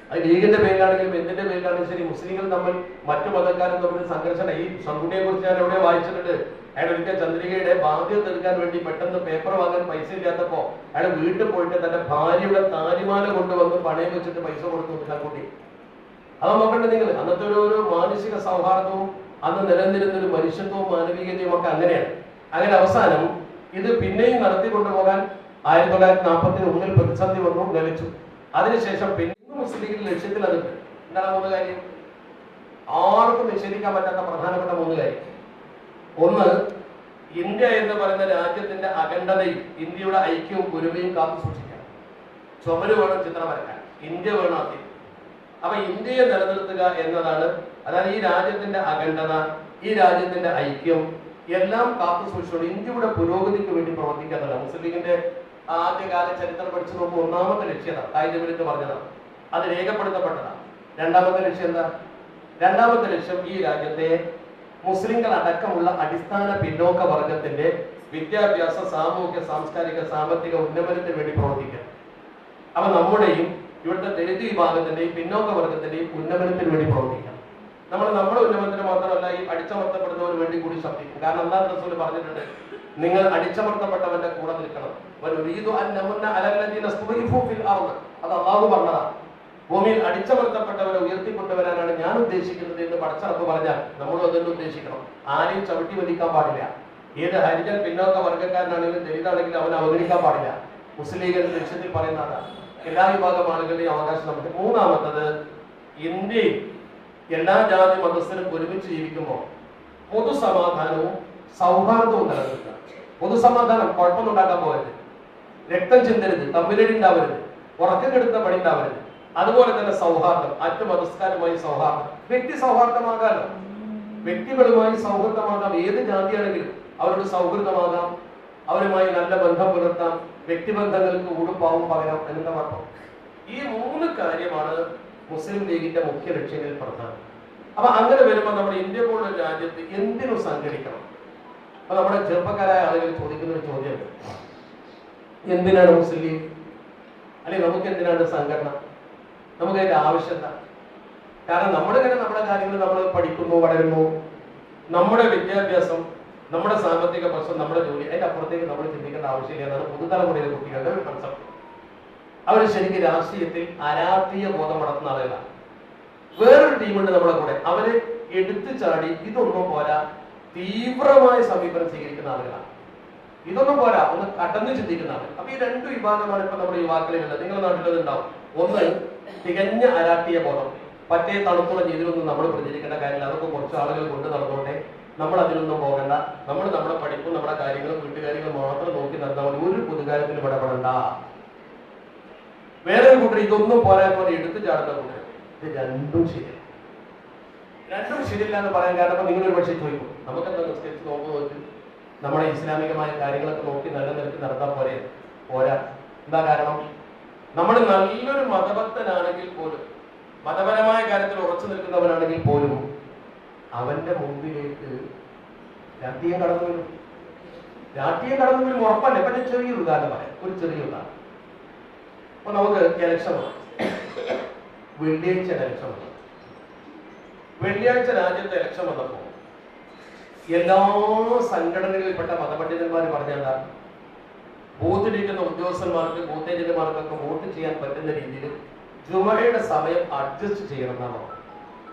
Speaker 5: അത് ലീഗിന്റെ പേരിലാണെങ്കിലും എന്തിന്റെ പേരിലാണെങ്കിലും ശരി, മുസ്ലിങ്ങൾ തമ്മിൽ മറ്റു മതക്കാരും തമ്മിൽ സംഘർഷം. ഈ ശങ്കുണ്ണിയെ കുറിച്ച് ഞാൻ എവിടെ വായിച്ചിട്ടുണ്ട്. അയാൾ ഒരിക്കൽ ചന്ദ്രികയുടെ ബാധ്യത തീർക്കാൻ വേണ്ടി പെട്ടെന്ന് പേപ്പർ വാങ്ങാൻ പൈസ ഇല്ലാത്തപ്പോ അയാൾ വീട്ടിൽ പോയിട്ട് തന്റെ ഭാര്യയുടെ താലിമാല കൊണ്ടുവന്ന് പണയം വെച്ചിട്ട് പൈസ കൊടുത്തു ശങ്കുണ്ണി. അത് നോക്കണ്ടേ നിങ്ങൾ. അന്നത്തെ ഒരു മാനസിക സൗഹാർദ്ദവും അന്ന് നിലനിന്നിരുന്ന ഒരു മനുഷ്യത്വവും മാനവികതയും ഒക്കെ അങ്ങനെയാണ്. അങ്ങനെ അവസാനം ഇത് പിന്നെയും നടത്തിക്കൊണ്ടുപോകാൻ 1941 പ്രതിസന്ധി വന്നു, നിലച്ചു. അതിനുശേഷം പിന്നെ മുസ്ലിം ലീഗിന്റെ ലക്ഷ്യത്തിൽ അതുണ്ട്. എന്താണ് 3 കാര്യം? ആർക്കും നിഷേധിക്കാൻ പറ്റാത്ത പ്രധാനപ്പെട്ട 3 കാര്യം. ഒന്ന്, ഇന്ത്യ എന്ന് പറയുന്ന രാജ്യത്തിന്റെ അഖണ്ഡതയും ഇന്ത്യയുടെ ഐക്യവും ഒരുമയും കാത്തു സൂക്ഷിക്കണം. ചുമര് വേണം ചിത്രം വരക്കാൻ, ഇന്ത്യ വേണം ആദ്യം. അപ്പൊ ഇന്ത്യയെ നിലനിർത്തുക എന്നതാണ്. അതായത് ഈ രാജ്യത്തിന്റെ അഖണ്ഡത, ഈ രാജ്യത്തിന്റെ ഐക്യം എല്ലാം കാത്തു സൂക്ഷിച്ചുകൊണ്ട് ഇന്ത്യയുടെ പുരോഗതിക്ക് വേണ്ടി പ്രവർത്തിക്കാത്തതാണ്. മുസ്ലിം ലീഗിന്റെ ആദ്യകാല ചരിത്രം പഠിച്ചു നോക്കുമ്പോൾ ഒന്നാമത്തെ ലക്ഷ്യത കായികവിരുദ്ധ പറഞ്ഞതാണ്, അത് രേഖപ്പെടുത്തപ്പെട്ടതാണ്. രണ്ടാമത്തെ ലക്ഷ്യം എന്താ? രണ്ടാമത്തെ ലക്ഷ്യം ഈ രാജ്യത്തെ മുസ്ലിങ്ങൾ അടക്കമുള്ള അടിസ്ഥാന പിന്നോക്ക വർഗത്തിന്റെ വിദ്യാഭ്യാസ, സാമൂഹ്യ, സാംസ്കാരിക, സാമ്പത്തിക ഉന്നമനത്തിന് വേണ്ടി പ്രവർത്തിക്കുക. അപ്പൊ നമ്മുടെയും ഇവിടുത്തെ ദളിത് വിഭാഗത്തിന്റെയും പിന്നോക്ക വർഗത്തിന്റെയും ഉന്നമനത്തിന് വേണ്ടി പ്രവർത്തിക്കാം. നമ്മുടെ ഉന്നമനത്തിന് മാത്രമല്ല, ഈ അടിച്ചമർത്തപ്പെടുന്നവന് വേണ്ടി കൂടി ശബ്ദിക്കും. കാരണം അല്ലാഹു റസൂൽ പറഞ്ഞിട്ടുണ്ട്, നിങ്ങൾ അടിച്ചമർത്തപ്പെട്ടവന്റെ കൂടെ നിൽക്കണം. അത് അള്ളാഹു പറഞ്ഞതാണ്. ഭൂമിയിൽ അടിച്ചമർത്തപ്പെട്ടവരെ ഉയർത്തിക്കൊണ്ടുവരാനാണ് ഞാൻ ഉദ്ദേശിക്കുന്നത് എന്ന് പടച്ചറപ്പ് പറഞ്ഞാൽ നമ്മൾ അതൊന്നും ഉദ്ദേശിക്കണം. ആരെയും ചവിട്ടി വലിക്കാൻ പാടില്ല. ഏത് ഹരിജൻ പിന്നോക്ക വർഗ്ഗക്കാരനാണെങ്കിലും ദളിതാണെങ്കിലും അവനെ അവഗണിക്കാൻ പാടില്ല. മുസ്ലിം ലീഗിന്റെ ലക്ഷ്യത്തിൽ പറയുന്നതാണ്. എല്ലാ വിഭാഗം ആളുകളുടെയും അവകാശം നമുക്ക്. മൂന്നാമത്തത്, ഇന്ത്യയിൽ എല്ലാ ജാതി മതസ്ഥരും ഒരുമിച്ച് ജീവിക്കുമ്പോൾ പൊതുസമാധാനവും സൗഹാർദ്ദവും നിലനിൽക്കുക. പൊതുസമാധാനം, കുഴപ്പമൊന്നും ഉണ്ടാക്കാൻ പോകരുത്, രക്തം ചിന്തരുത്, തമ്മിലടി ഉണ്ടാവരുത്, ഉറക്കം കെടുത്ത പണി ഉണ്ടാവരുത്. അതുപോലെ തന്നെ സൗഹാർദ്ദം, മറ്റു മതസ്ഥരുമായി സൗഹാർദ്ദം, വ്യക്തി സൗഹാർദ്ദമാകാലോ, വ്യക്തികളുമായി സൗഹൃദമാകാം. ഏത് ജാതിയാണെങ്കിലും അവരോട് സൗഹൃദമാകാം, അവരുമായി നല്ല ബന്ധം പുലർത്താം, വ്യക്തിബന്ധങ്ങൾക്ക് ഉടുപ്പാവും പകരം എന്നൊക്കെ പറഞ്ഞു. ഈ 3 കാര്യമാണ് മുസ്ലിം ലീഗിന്റെ മുഖ്യ ലക്ഷ്യങ്ങളിൽ പ്രധാനം. അപ്പൊ അങ്ങനെ വരുമ്പോൾ നമ്മുടെ ഇന്ത്യ പോലുള്ള രാജ്യത്ത് എന്തിനു സംഘടിക്കണം? അപ്പൊ നമ്മുടെ ചെറുപ്പക്കാരായ ആളുകൾ ചോദിക്കുന്ന ഒരു ചോദ്യം, എന്തിനാണ് മുസ്ലിം ലീഗ്? അല്ലെങ്കിൽ നമുക്ക് എന്തിനാണ് സംഘടന? നമുക്ക് അതിന്റെ ആവശ്യത? കാരണം നമ്മളിങ്ങനെ നമ്മുടെ കാര്യങ്ങൾ നമ്മൾ പഠിക്കുന്നു, വളരുന്നു, നമ്മുടെ വിദ്യാഭ്യാസം, നമ്മുടെ സാമ്പത്തിക പ്രശ്നം, നമ്മുടെ ജോലി, അതിന്റെ അപ്പുറത്തേക്ക് നമ്മൾ ചിന്തിക്കേണ്ട ആവശ്യമില്ല എന്നാണ് പുതുതലമുറയിലെ കുട്ടികളുടെ ഒരു കൺസെപ്റ്റ്. അവർ ശരിക്കും രാഷ്ട്രീയത്തിൽ അരാഷ്ട്രീയ ബോധം വളർത്തുന്ന ആളുകളാണ്. വേറൊരു ടീമുണ്ട് നമ്മുടെ കൂടെ, അവര് എടുത്തു ചാടി ഇതൊന്നും പോരാ തീവ്രമായ സമീപനം സ്വീകരിക്കുന്ന ആളുകളാണ്. ഇതൊന്നും പോരാ, ഒന്ന് കടന്നു ചിന്തിക്കുന്ന ആളുകൾ. അപ്പൊ ഈ 2 വിഭാഗമാണ് ഇപ്പൊ നമ്മുടെ യുവാക്കളിലുള്ളത്. നിങ്ങളുടെ നാട്ടിലത് ഉണ്ടാവും. ഒന്ന്, തികഞ്ഞ അരാഷ്ട്രീയ ബോധം, പറ്റേ തണുപ്പുള്ള രീതിയിലൊന്നും നമ്മൾ പ്രചരിക്കേണ്ട കാര്യമില്ല, അതൊക്കെ കുറച്ച് ആളുകൾ കൊണ്ട് നടന്നോട്ടെ, നമ്മൾ അതിലൊന്നും പോകണ്ട, നമ്മൾ നമ്മുടെ പഠിപ്പും നമ്മുടെ കാര്യങ്ങളും വീട്ടുകാര്യങ്ങളും മാത്രം നോക്കി നടന്നാൽ മതി, ഒരു പൊതുകാര്യത്തിലും ഇടപെടണ്ട. വേറൊരു കൂട്ടർ ഇതൊന്നും പോരാൻ പോലെ എടുത്തു ചാടുന്ന കൂട്ടർ. ഇത് രണ്ടും ശരിയല്ല. രണ്ടും ശരിയില്ല എന്ന് പറയാൻ കാരണം നിങ്ങളൊരു പക്ഷേ ചോദിക്കും, നമുക്കെന്താ നിസ്കരിച്ച് നോമ്പ് നോക്കി നമ്മുടെ ഇസ്ലാമികമായ കാര്യങ്ങളൊക്കെ നോക്കി നല്ല നിലയ്ക്ക് നടത്താൻ പോരാ. എന്താ കാരണം? നമ്മൾ നല്ലൊരു മതഭക്തനാണെങ്കിൽ പോലും, മതപരമായ കാര്യത്തിൽ ഉറച്ചു നിൽക്കുന്നവനാണെങ്കിൽ പോലും അവന്റെ മുമ്പിലേക്ക് രാഷ്ട്രീയം കടന്നു വരും. ഉറപ്പല്ല. ഇപ്പൊ ഞാൻ ചെറിയൊരു ഉദാഹരണം പറയാം, ഒരു ചെറിയ ഉദാഹരണം. അപ്പൊ നമുക്ക് ഇലക്ഷൻ വന്നു, വെള്ളിയാഴ്ച ഇലക്ഷൻ വന്നു. വെള്ളിയാഴ്ച രാജ്യത്തെ ഇലക്ഷൻ വന്നപ്പോ എല്ലാ സംഘടനകളിൽപ്പെട്ട മതപണ്ഡിതന്മാർ പറഞ്ഞാൽ ബൂത്തിലിരിക്കുന്ന ഉദ്യോഗസ്ഥന്മാർക്ക്, ബൂത്ത് ഏജന്റുമാർക്കൊക്കെ വോട്ട് ചെയ്യാൻ പറ്റുന്ന രീതിയിൽ ജുമയുടെ സമയം അഡ്ജസ്റ്റ് ചെയ്യണം എന്നാണ്.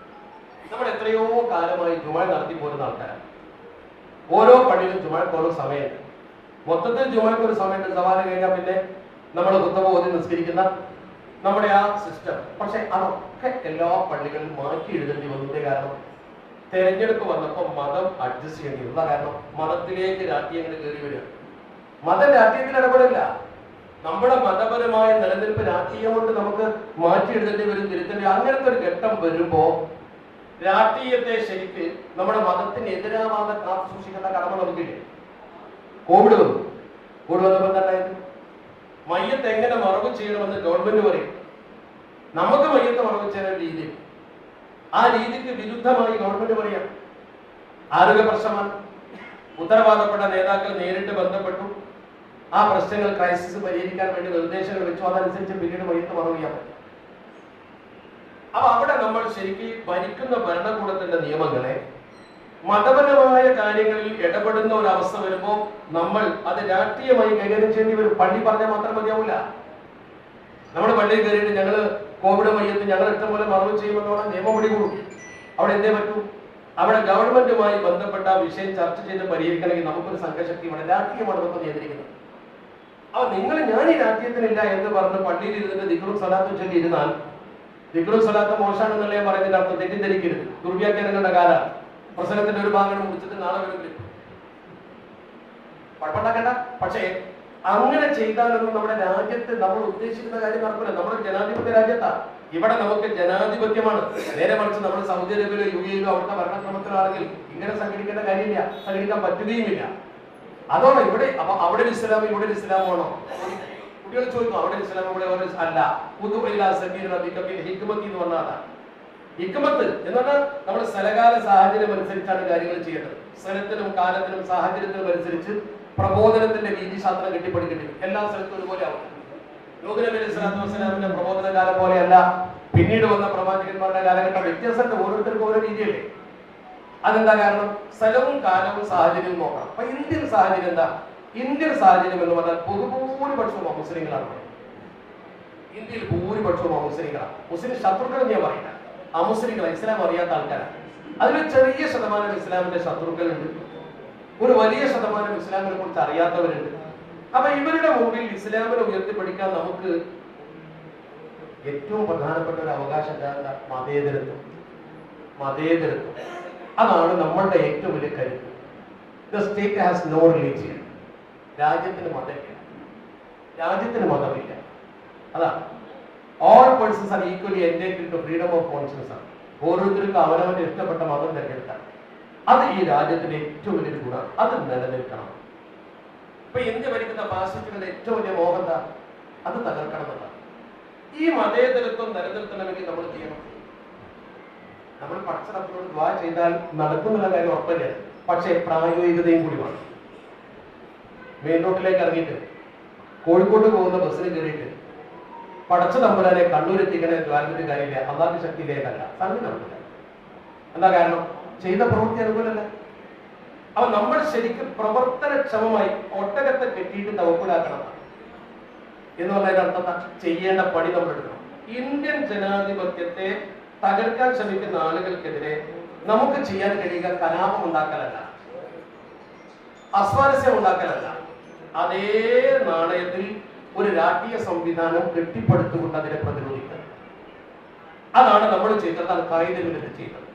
Speaker 5: നമ്മൾ എത്രയോ കാലമായി ജുമ നടത്തി പോരുന്ന ആൾക്കാരാണ്. ഓരോ പള്ളിയിലും ജുമയ്ക്ക് ഓരോ സമയമുണ്ട്. മൊത്തത്തിൽ ജുമയ്ക്ക് ഒരു സമയമുണ്ട്. സവാല കഴിഞ്ഞാൽ പിന്നെ നമ്മൾ കുത്തബ ഓതി നിസ്കരിക്കുന്ന നമ്മുടെ ആ സിസ്റ്റം. പക്ഷെ അതൊക്കെ എല്ലാ പള്ളികളിലും മാറ്റി എഴുതേണ്ടി വന്നതിന്റെ കാരണം തെരഞ്ഞെടുപ്പ് വന്നപ്പോൾ മതം അഡ്ജസ്റ്റ് ചെയ്യേണ്ടി വന്നു. കാരണം മതത്തിലേക്ക് രാഷ്ട്രീയങ്ങൾ കയറി വരിക. മതം രാഷ്ട്രീയത്തിൽ ഇടപെടില്ല. നമ്മുടെ മതപരമായ നിലനിൽപ്പ് രാഷ്ട്രീയം കൊണ്ട് നമുക്ക് മാറ്റിയെടുക്കേണ്ടി വരും, തിരുത്തേണ്ടി. അങ്ങനത്തെ ഒരു ഘട്ടം വരുമ്പോ രാഷ്ട്രീയത്തെ ശരിക്ക് നമ്മുടെ മതത്തിന് എതിരാവാതെ കാത്തു സൂക്ഷിക്കേണ്ട കടമ നമുക്കില്ലേ? കോവിഡ് വന്നപ്പോൾ എന്തായത്? മയ്യത്ത് എങ്ങനെ മറവ് ചെയ്യണമെന്ന് ഗവൺമെന്റ് പറയും. നമുക്ക് മയ്യത്ത് മറവ് ചെയ്യുന്ന രീതി, ആ രീതിക്ക് വിരുദ്ധമായി ഗവൺമെന്റ് പറയാം. ആരോഗ്യ പ്രശ്നമാണ്. ഉത്തരവാദപ്പെട്ട നേതാക്കൾ നേരിട്ട് ബന്ധപ്പെട്ടു. ആ പ്രശ്നങ്ങൾ ക്രൈസിസ് പരിഹരിക്കാൻ വേണ്ടി നിർദ്ദേശങ്ങൾ വെച്ചു. അതനുസരിച്ച് പിന്നീട് മയ്യത്ത് മറവ് ചെയ്യാൻ പറ്റും. അപ്പൊ അവിടെ നമ്മൾ ശരിക്കും ഭരിക്കുന്ന ഭരണകൂടത്തിന്റെ നിയമങ്ങളെ മതപരമായ കാര്യങ്ങളിൽ ഇടപെടുന്ന ഒരു അവസ്ഥ വരുമ്പോൾ നമ്മൾ അത് രാഷ്ട്രീയമായി കൈകാര്യം ചെയ്യേണ്ടി വരും. പള്ളി പറഞ്ഞാൽ മാത്രം മതിയാവില്ല. നമ്മുടെ പള്ളിയിൽ കയറിയിട്ട് ഞങ്ങൾ കോവിഡ് മയ്യത്ത് ഞങ്ങൾ ഇഷ്ടംപോലെ മറവ് ചെയ്യുമെന്നോടെ നിയമം പിടികൂടും. അവിടെ എന്തേ പറ്റൂ? അവിടെ ഗവൺമെന്റുമായി ബന്ധപ്പെട്ട വിഷയം ചർച്ച ചെയ്ത് പരിഹരിക്കണമെങ്കിൽ നമുക്കൊരു സംഘശക്തി വേണം. രാഷ്ട്രീയമാണ് നമുക്ക് നിയന്ത്രിക്കുന്നത്. അപ്പൊ നിങ്ങൾ ഞാൻ ഈ രാഷ്ട്രീയത്തിനില്ല എന്ന് പറഞ്ഞ് പള്ളിയിൽ ഇരുന്നിട്ട് ദിക്റും സ്വലാത്തും ചൊല്ലി ഇരുന്നാൽ, ദിക്റും സ്വലാത്തും മോശമാണെന്നല്ലേ ഞാൻ പറയുന്നതിന്റെ അർത്ഥം. തെറ്റിദ്ധരിക്കരുത്. ദുർവ്യാഖ്യാനങ്ങളുടെ കാലം പ്രസംഗത്തിന്റെ ഒരു ഭാഗം മുറിച്ചിട്ട് നാളെ വരും കുഴപ്പമുണ്ടാക്കേണ്ട. പക്ഷേ അങ്ങനെ ചെയ്താലൊന്നും നമ്മുടെ രാജ്യത്ത് നമ്മൾ ഉദ്ദേശിക്കുന്ന കാര്യം നടക്കില്ല. നമ്മുടെ ജനാധിപത്യ രാജ്യത്താണ്. ഇവിടെ നമുക്ക് ജനാധിപത്യമാണ്. നേരെ മറിച്ച് നമ്മൾ സൗദി അറേബ്യയിലോ യു എയിലോ അവിടുത്തെ ഭരണക്രമത്തിലാണെങ്കിൽ ഇങ്ങനെ സംഘടിക്കേണ്ട കാര്യമില്ല, സംഘടിക്കാൻ പറ്റുകയുമില്ല. അതോടെ ഇവിടെ അപ്പൊ അവിടെ ഒരു ഇസ്ലാം ഇവിടെ ഒരു ഇസ്ലാമാണോ? കുട്ടികൾ ചോദിക്കും അവിടെ ഇസ്ലാം ഇവിടെ അല്ല. ഹിക്മത്ത് എന്ന് പറഞ്ഞാൽ അതാണ്. ഹിക്മത്ത് എന്ന് പറഞ്ഞാൽ നമ്മൾ സ്ഥലകാല സാഹചര്യം അനുസരിച്ചാണ് കാര്യങ്ങൾ ചെയ്യേണ്ടത്. സ്ഥലത്തിനും കാലത്തിനും സാഹചര്യത്തിനും അനുസരിച്ച് പ്രബോധനത്തിന്റെ രീതിശാസ്ത്രം കെട്ടിപ്പടുക്കേണ്ടി വരും. എല്ലാ സ്ഥലത്തും ഒരുപോലെ ആവും. നൂഹ് നബി അലൈഹി സ്വലാത്തു വസ്സലാമിന്റെ പ്രബോധന കാലം പോലെയല്ല പിന്നീട് വന്ന പ്രവാചകന്മാരുടെ കാലഘട്ടം. വ്യത്യാസമുണ്ട്. ഓരോരുത്തർക്കും ഓരോ രീതിയല്ലേ. അതെന്താ കാരണം? സ്ഥലവും കാലവും സാഹചര്യവും നോക്കണം. അപ്പൊ ഇന്ത്യൻ സാഹചര്യം എന്താ? ഇന്ത്യൻ സാഹചര്യം എന്ന് പറഞ്ഞാൽ ഭൂരിപക്ഷവും അമുസ്ലിങ്ങളാണ്. ഇന്ത്യയിൽ ഭൂരിപക്ഷവും അമുസ്ലിങ്ങളാണ്. മുസ്ലിം ശത്രുക്കൾ ഞാൻ പറയില്ല, അമുസ്ലിങ്ങൾ, ഇസ്ലാം അറിയാത്ത ആൾക്കാരാണ്. അതിൽ ചെറിയ ശതമാനം ഇസ്ലാമിന്റെ ശത്രുക്കളുണ്ട്, ഒരു വലിയ ശതമാനം ഇസ്ലാമിനെ കുറിച്ച് അറിയാത്തവരുണ്ട്. അപ്പൊ ഇവരുടെ മുമ്പിൽ ഇസ്ലാമിനെ ഉയർത്തിപ്പിടിക്കാൻ നമുക്ക് ഏറ്റവും പ്രധാനപ്പെട്ട ഒരു അവകാശം മതേതരത്വം. മതേതരത്വം അതാണ് നമ്മളുടെ ഏറ്റവും വലിയ കരുത്ത്. The state has no religion. രാജ്യത്തിന് മതമില്ല, രാജ്യത്തിന് മതമില്ല. അതാണ് all persons are equally entitled to freedom of conscience ആണ്. ഓരോരുത്തർക്കും അവനവന്റെ ഇഷ്ടപ്പെട്ട മതം തിരഞ്ഞെടുക്കാം. അത് ഈ രാജ്യത്തിന്റെ ഏറ്റവും വലിയൊരു ഗുണം. അത് നിലനിൽക്കണം. ഇപ്പൊ ഇന്ത്യ ഭരിക്കുന്ന ഫാസിസ്റ്റുകളുടെ ഏറ്റവും വലിയ മോഹം എന്താ? അത് തകർക്കണം എന്നതാണ്. ഈ മതേതരത്വം നിലനിർത്തണമെങ്കിൽ നമ്മൾ ചെയ്യണം. നമ്മൾ പടച്ചറപ്പിനോട് ദ്വാ ചെയ്താൽ നടക്കുന്നുള്ള കാര്യം ഉറപ്പല്ലേ. പക്ഷേ പ്രായോഗികതയും കൂടി വേണം. മെയിൻ റോഡിലേക്ക് ഇറങ്ങിയിട്ട് കോഴിക്കോട് പോകുന്ന ബസ്സിൽ കയറിയിട്ട് പടച്ച തമ്പുരാനെ കണ്ണൂരെത്തിക്കണേ ദ്വാരത്തിന്റെ കാര്യമില്ല. അള്ളാഹുവിന്റെ ശക്തിയിലേക്കല്ല, സംഗതി നടക്കില്ല. എന്താ കാരണം? ചെയ്ത പ്രവൃത്തി അനുകൂലമല്ല. അപ്പൊ നമ്മൾ ശരിക്കും പ്രവർത്തനക്ഷമമായി ഒട്ടകത്തെ കെട്ടിയിട്ട് തവക്കുലാക്കണം എന്ന് പറഞ്ഞതിന്റെ അർത്ഥം ചെയ്യേണ്ട പണി നമ്മൾ എടുക്കണം. ഇന്ത്യൻ ജനാധിപത്യത്തെ തകർക്കാൻ ശ്രമിക്കുന്ന ആളുകൾക്കെതിരെ നമുക്ക് ചെയ്യാൻ കഴിയുക കലാപം ഉണ്ടാക്കലല്ല, അസ്വാരസ്യം ഉണ്ടാക്കലല്ല. അതേ നാണയത്തിൽ ഒരു രാഷ്ട്രീയ സംവിധാനം കെട്ടിപ്പടുത്തുകൊണ്ട് അതിനെ പ്രതിരോധിക്കുക. അതാണ് നമ്മൾ ചെയ്തത്. അത് ഖായിദയുടെ ചെയ്തത്.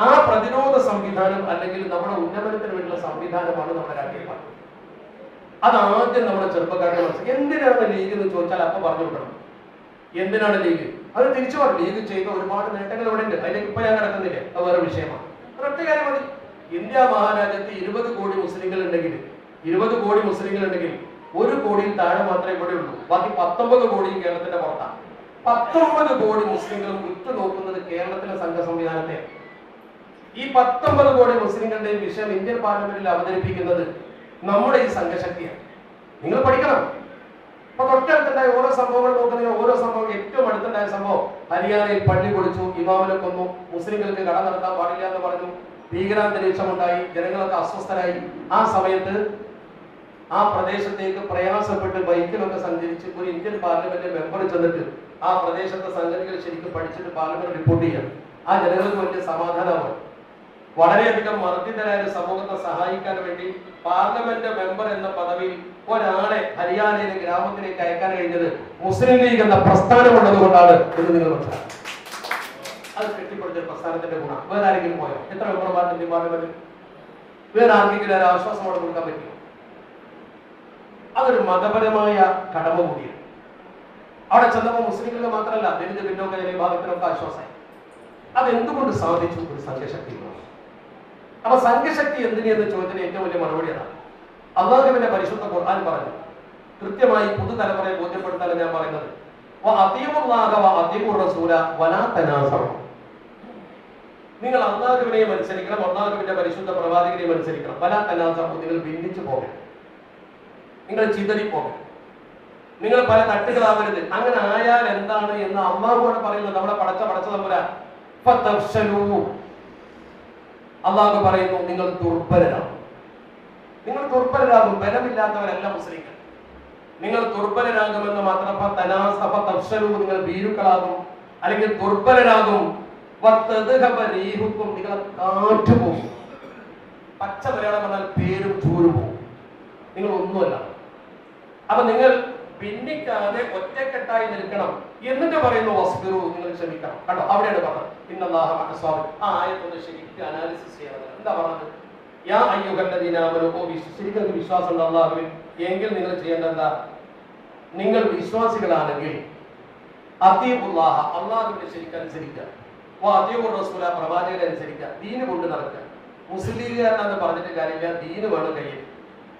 Speaker 5: ആ പ്രതിരോധ സംവിധാനം അല്ലെങ്കിൽ നമ്മുടെ ഉന്നമനത്തിന് വേണ്ടിയുള്ള സംവിധാനമാണ് നമ്മുടെ രാഷ്ട്രീയ പാർട്ടി. അതാദ്യം നമ്മുടെ ചെറുപ്പക്കാരുടെ മനസ്സിൽ. എന്തിനാണ് ലീഗ് എന്ന് ചോദിച്ചാൽ അപ്പൊ പറഞ്ഞു കൊടുക്കണം. എന്തിനാണ് ലീഗ്? അത് തിരിച്ചു പറഞ്ഞു. ലീഗ് ചെയ്ത ഒരുപാട് നേട്ടങ്ങൾ ഇവിടെ ഉണ്ട്. അതിലേക്ക് ഇപ്പൊ ഞാൻ കിടക്കുന്നില്ല, അത് വേറെ വിഷയമാണ്. ഒരൊറ്റ കാര്യം മതി. ഇന്ത്യ മഹാരാജ്യത്ത് 20 കോടി മുസ്ലിങ്ങൾ ഉണ്ടെങ്കിൽ 1 കോടിയിൽ താഴെ മാത്രമേ ഇവിടെ ഉള്ളൂ. ബാക്കി 19 കോടിയും കേരളത്തിന്റെ പുറത്താണ്. 19 കോടി മുസ്ലിങ്ങളും ഉറ്റുനോക്കുന്നത് കേരളത്തിലെ സംഘ സംവിധാനത്തെ. ഈ 19 കോടി മുസ്ലിങ്ങളുടെയും വിഷയം ഇന്ത്യൻ പാർലമെന്റിൽ അവതരിപ്പിക്കുന്നത് നമ്മുടെ ഈ സംഘശക്തിയാണ്. നിങ്ങൾ പഠിക്കണം. അപ്പൊ തൊട്ടടുത്തുണ്ടായ ഓരോ സംഭവങ്ങൾ നോക്കുന്നതിന് ഓരോ സംഭവം ഏറ്റവും അടുത്തുണ്ടായ സംഭവം ഹരിയാനയിൽ പള്ളി പൊളിച്ചു, ഇമാമിനെ കൊന്നു, മുസ്ലിങ്ങൾക്ക് കട നടത്താൻ പാടില്ല എന്ന് പറഞ്ഞു, ഭീകരാന്തരീക്ഷം ഉണ്ടായി, ജനങ്ങളൊക്കെ അസ്വസ്ഥരായി. ആ സമയത്ത് ആ പ്രദേശത്തേക്ക് പ്രയാസപ്പെട്ട് ബൈക്കിലൊക്കെ സഞ്ചരിച്ച് ഒരു ഇന്ത്യൻ പാർലമെന്റ് മെമ്പർ ചെന്നിട്ട് ആ പ്രദേശത്തെ സംഗതികൾ ശരിക്കും പഠിച്ചിട്ട് പാർലമെന്റ് റിപ്പോർട്ട് ചെയ്യാം. ആ ജനങ്ങൾക്ക് വലിയ സമാധാനമാണ്. വളരെയധികം മർദ്ദിതരായ സമൂഹത്തെ സഹായിക്കാൻ വേണ്ടി പാർലമെന്റ് മെമ്പർ എന്ന പദവിയിൽ ഒരാളെ ഹരിയാനയിലെ ഗ്രാമത്തിലേക്ക് അയക്കാൻ കഴിഞ്ഞത് മുസ്ലിം ലീഗ് എന്ന പ്രസ്ഥാനമുള്ളത് കൊണ്ടാണ് എന്ന് നിങ്ങൾ മനസ്സിലാക്കുക. അത് ശക്തിപ്പെടുത്തിയ പ്രസ്ഥാനത്തിന്റെ ഗുണം വേറെ ആരെങ്കിലും പോയോ? എത്ര മെമ്പർമാരുടെ പാർലമെന്റിൽ വേറെ ആർക്കെങ്കിലും ഒരു ആശ്വാസം അവിടെ കൊടുക്കാൻ പറ്റുമോ? അതൊരു മതപരമായ കടമ കൂടിയാണ്. അവിടെ ചെന്നപ്പോൾ മുസ്ലിങ്ങൾക്ക് മാത്രമല്ല ദരിദ്ര പിന്നോക്ക വിഭാഗത്തിനൊക്കെ ആശ്വാസമായി. അതെന്തുകൊണ്ട് സാധിച്ചു? ഒരു സംഘശക്തി. അപ്പൊ സംഘശക്തി എന്തിനെന്ന് ചോദ്യത്തിന് ഏറ്റവും വലിയ മറുപടി അതാണ്. അല്ലാഹുവിന്റെ പരിശുദ്ധ ഖുർആൻ പറഞ്ഞു, കൃത്യമായി പുതുതലമുറയെ ബോധ്യപ്പെടുത്താൻ ഞാൻ പറയുന്നത്, നിങ്ങൾ അല്ലാഹുവിനെയും അനുസരിക്കണം, അല്ലാഹുവിന്റെ പരിശുദ്ധ പ്രവാചകനെയും അനുസരിക്കണം. വലാ തനാസറു, നിങ്ങൾ ഭിന്നിച്ചു പോകരുത്, നിങ്ങൾ ചിതറിപ്പോകരുത്, നിങ്ങൾ പല തട്ടുകളാവരുത്. അങ്ങനെ ആയാൽ എന്താണ് എന്ന് അല്ലാഹുവാണ് പറയുന്നത്. നമ്മുടെ പടച്ച തമ്പുരാൻ അല്ലാഹു പറയുന്നു, നിങ്ങൾ ദുർബലരാകും. നിങ്ങൾ ദുർബലരാകും. ബലമില്ലാത്തവരല്ല മുസ്ലിങ്ങൾ. നിങ്ങൾ ദുർബലരാകുമെന്ന് മാത്രം നിങ്ങൾ ഭീരുക്കളാകും, അല്ലെങ്കിൽ ദുർബലരാകും. നിങ്ങളെ കാറ്റുപോകും. പച്ച മലയാളം പറഞ്ഞാൽ പേരും ചൂരും പോകും. നിങ്ങൾ ഒന്നുമല്ല. അപ്പൊ നിങ്ങൾ ഭിന്നിക്കാതെ ഒറ്റക്കെട്ടായി നിൽക്കണം. എന്നിട്ട് പറയുന്നു വസ്ബിറു, നിങ്ങൾ ക്ഷമിക്കണം. കണ്ടോ, അവിടെയാണ് പറഞ്ഞത് ഇന്നല്ലാഹ മഅസ്സാബിർ. ആ ആയത്തൊന്ന് ശരിക്കും അനാലിസിസ് ചെയ്യണം. എന്താ പറഞ്ഞത്? യാ അയ്യുഹല്ലദീന ആമനൂ, ശരിക്കും വിശ്വാസം അല്ലാഹുവിൽ എങ്കിൽ നിങ്ങൾ ചെയ്യേണ്ടത് എന്താ? നിങ്ങൾ വിശ്വാസികളാണെങ്കിൽ അത്തീഉല്ലാഹ, അല്ലാഹുവിനെ ശരിക്കും അനുസരിക്കുക. വഅതീഉർ റസൂല, പ്രവാചകനെ അനുസരിക്കുക. ദീന് കൊണ്ട് നടക്കുക. മുസ്ലിം ലീഗുകാരനാണെന്ന് പറഞ്ഞിട്ട് കാര്യമില്ല, ദീന് വേണം കയ്യിൽ.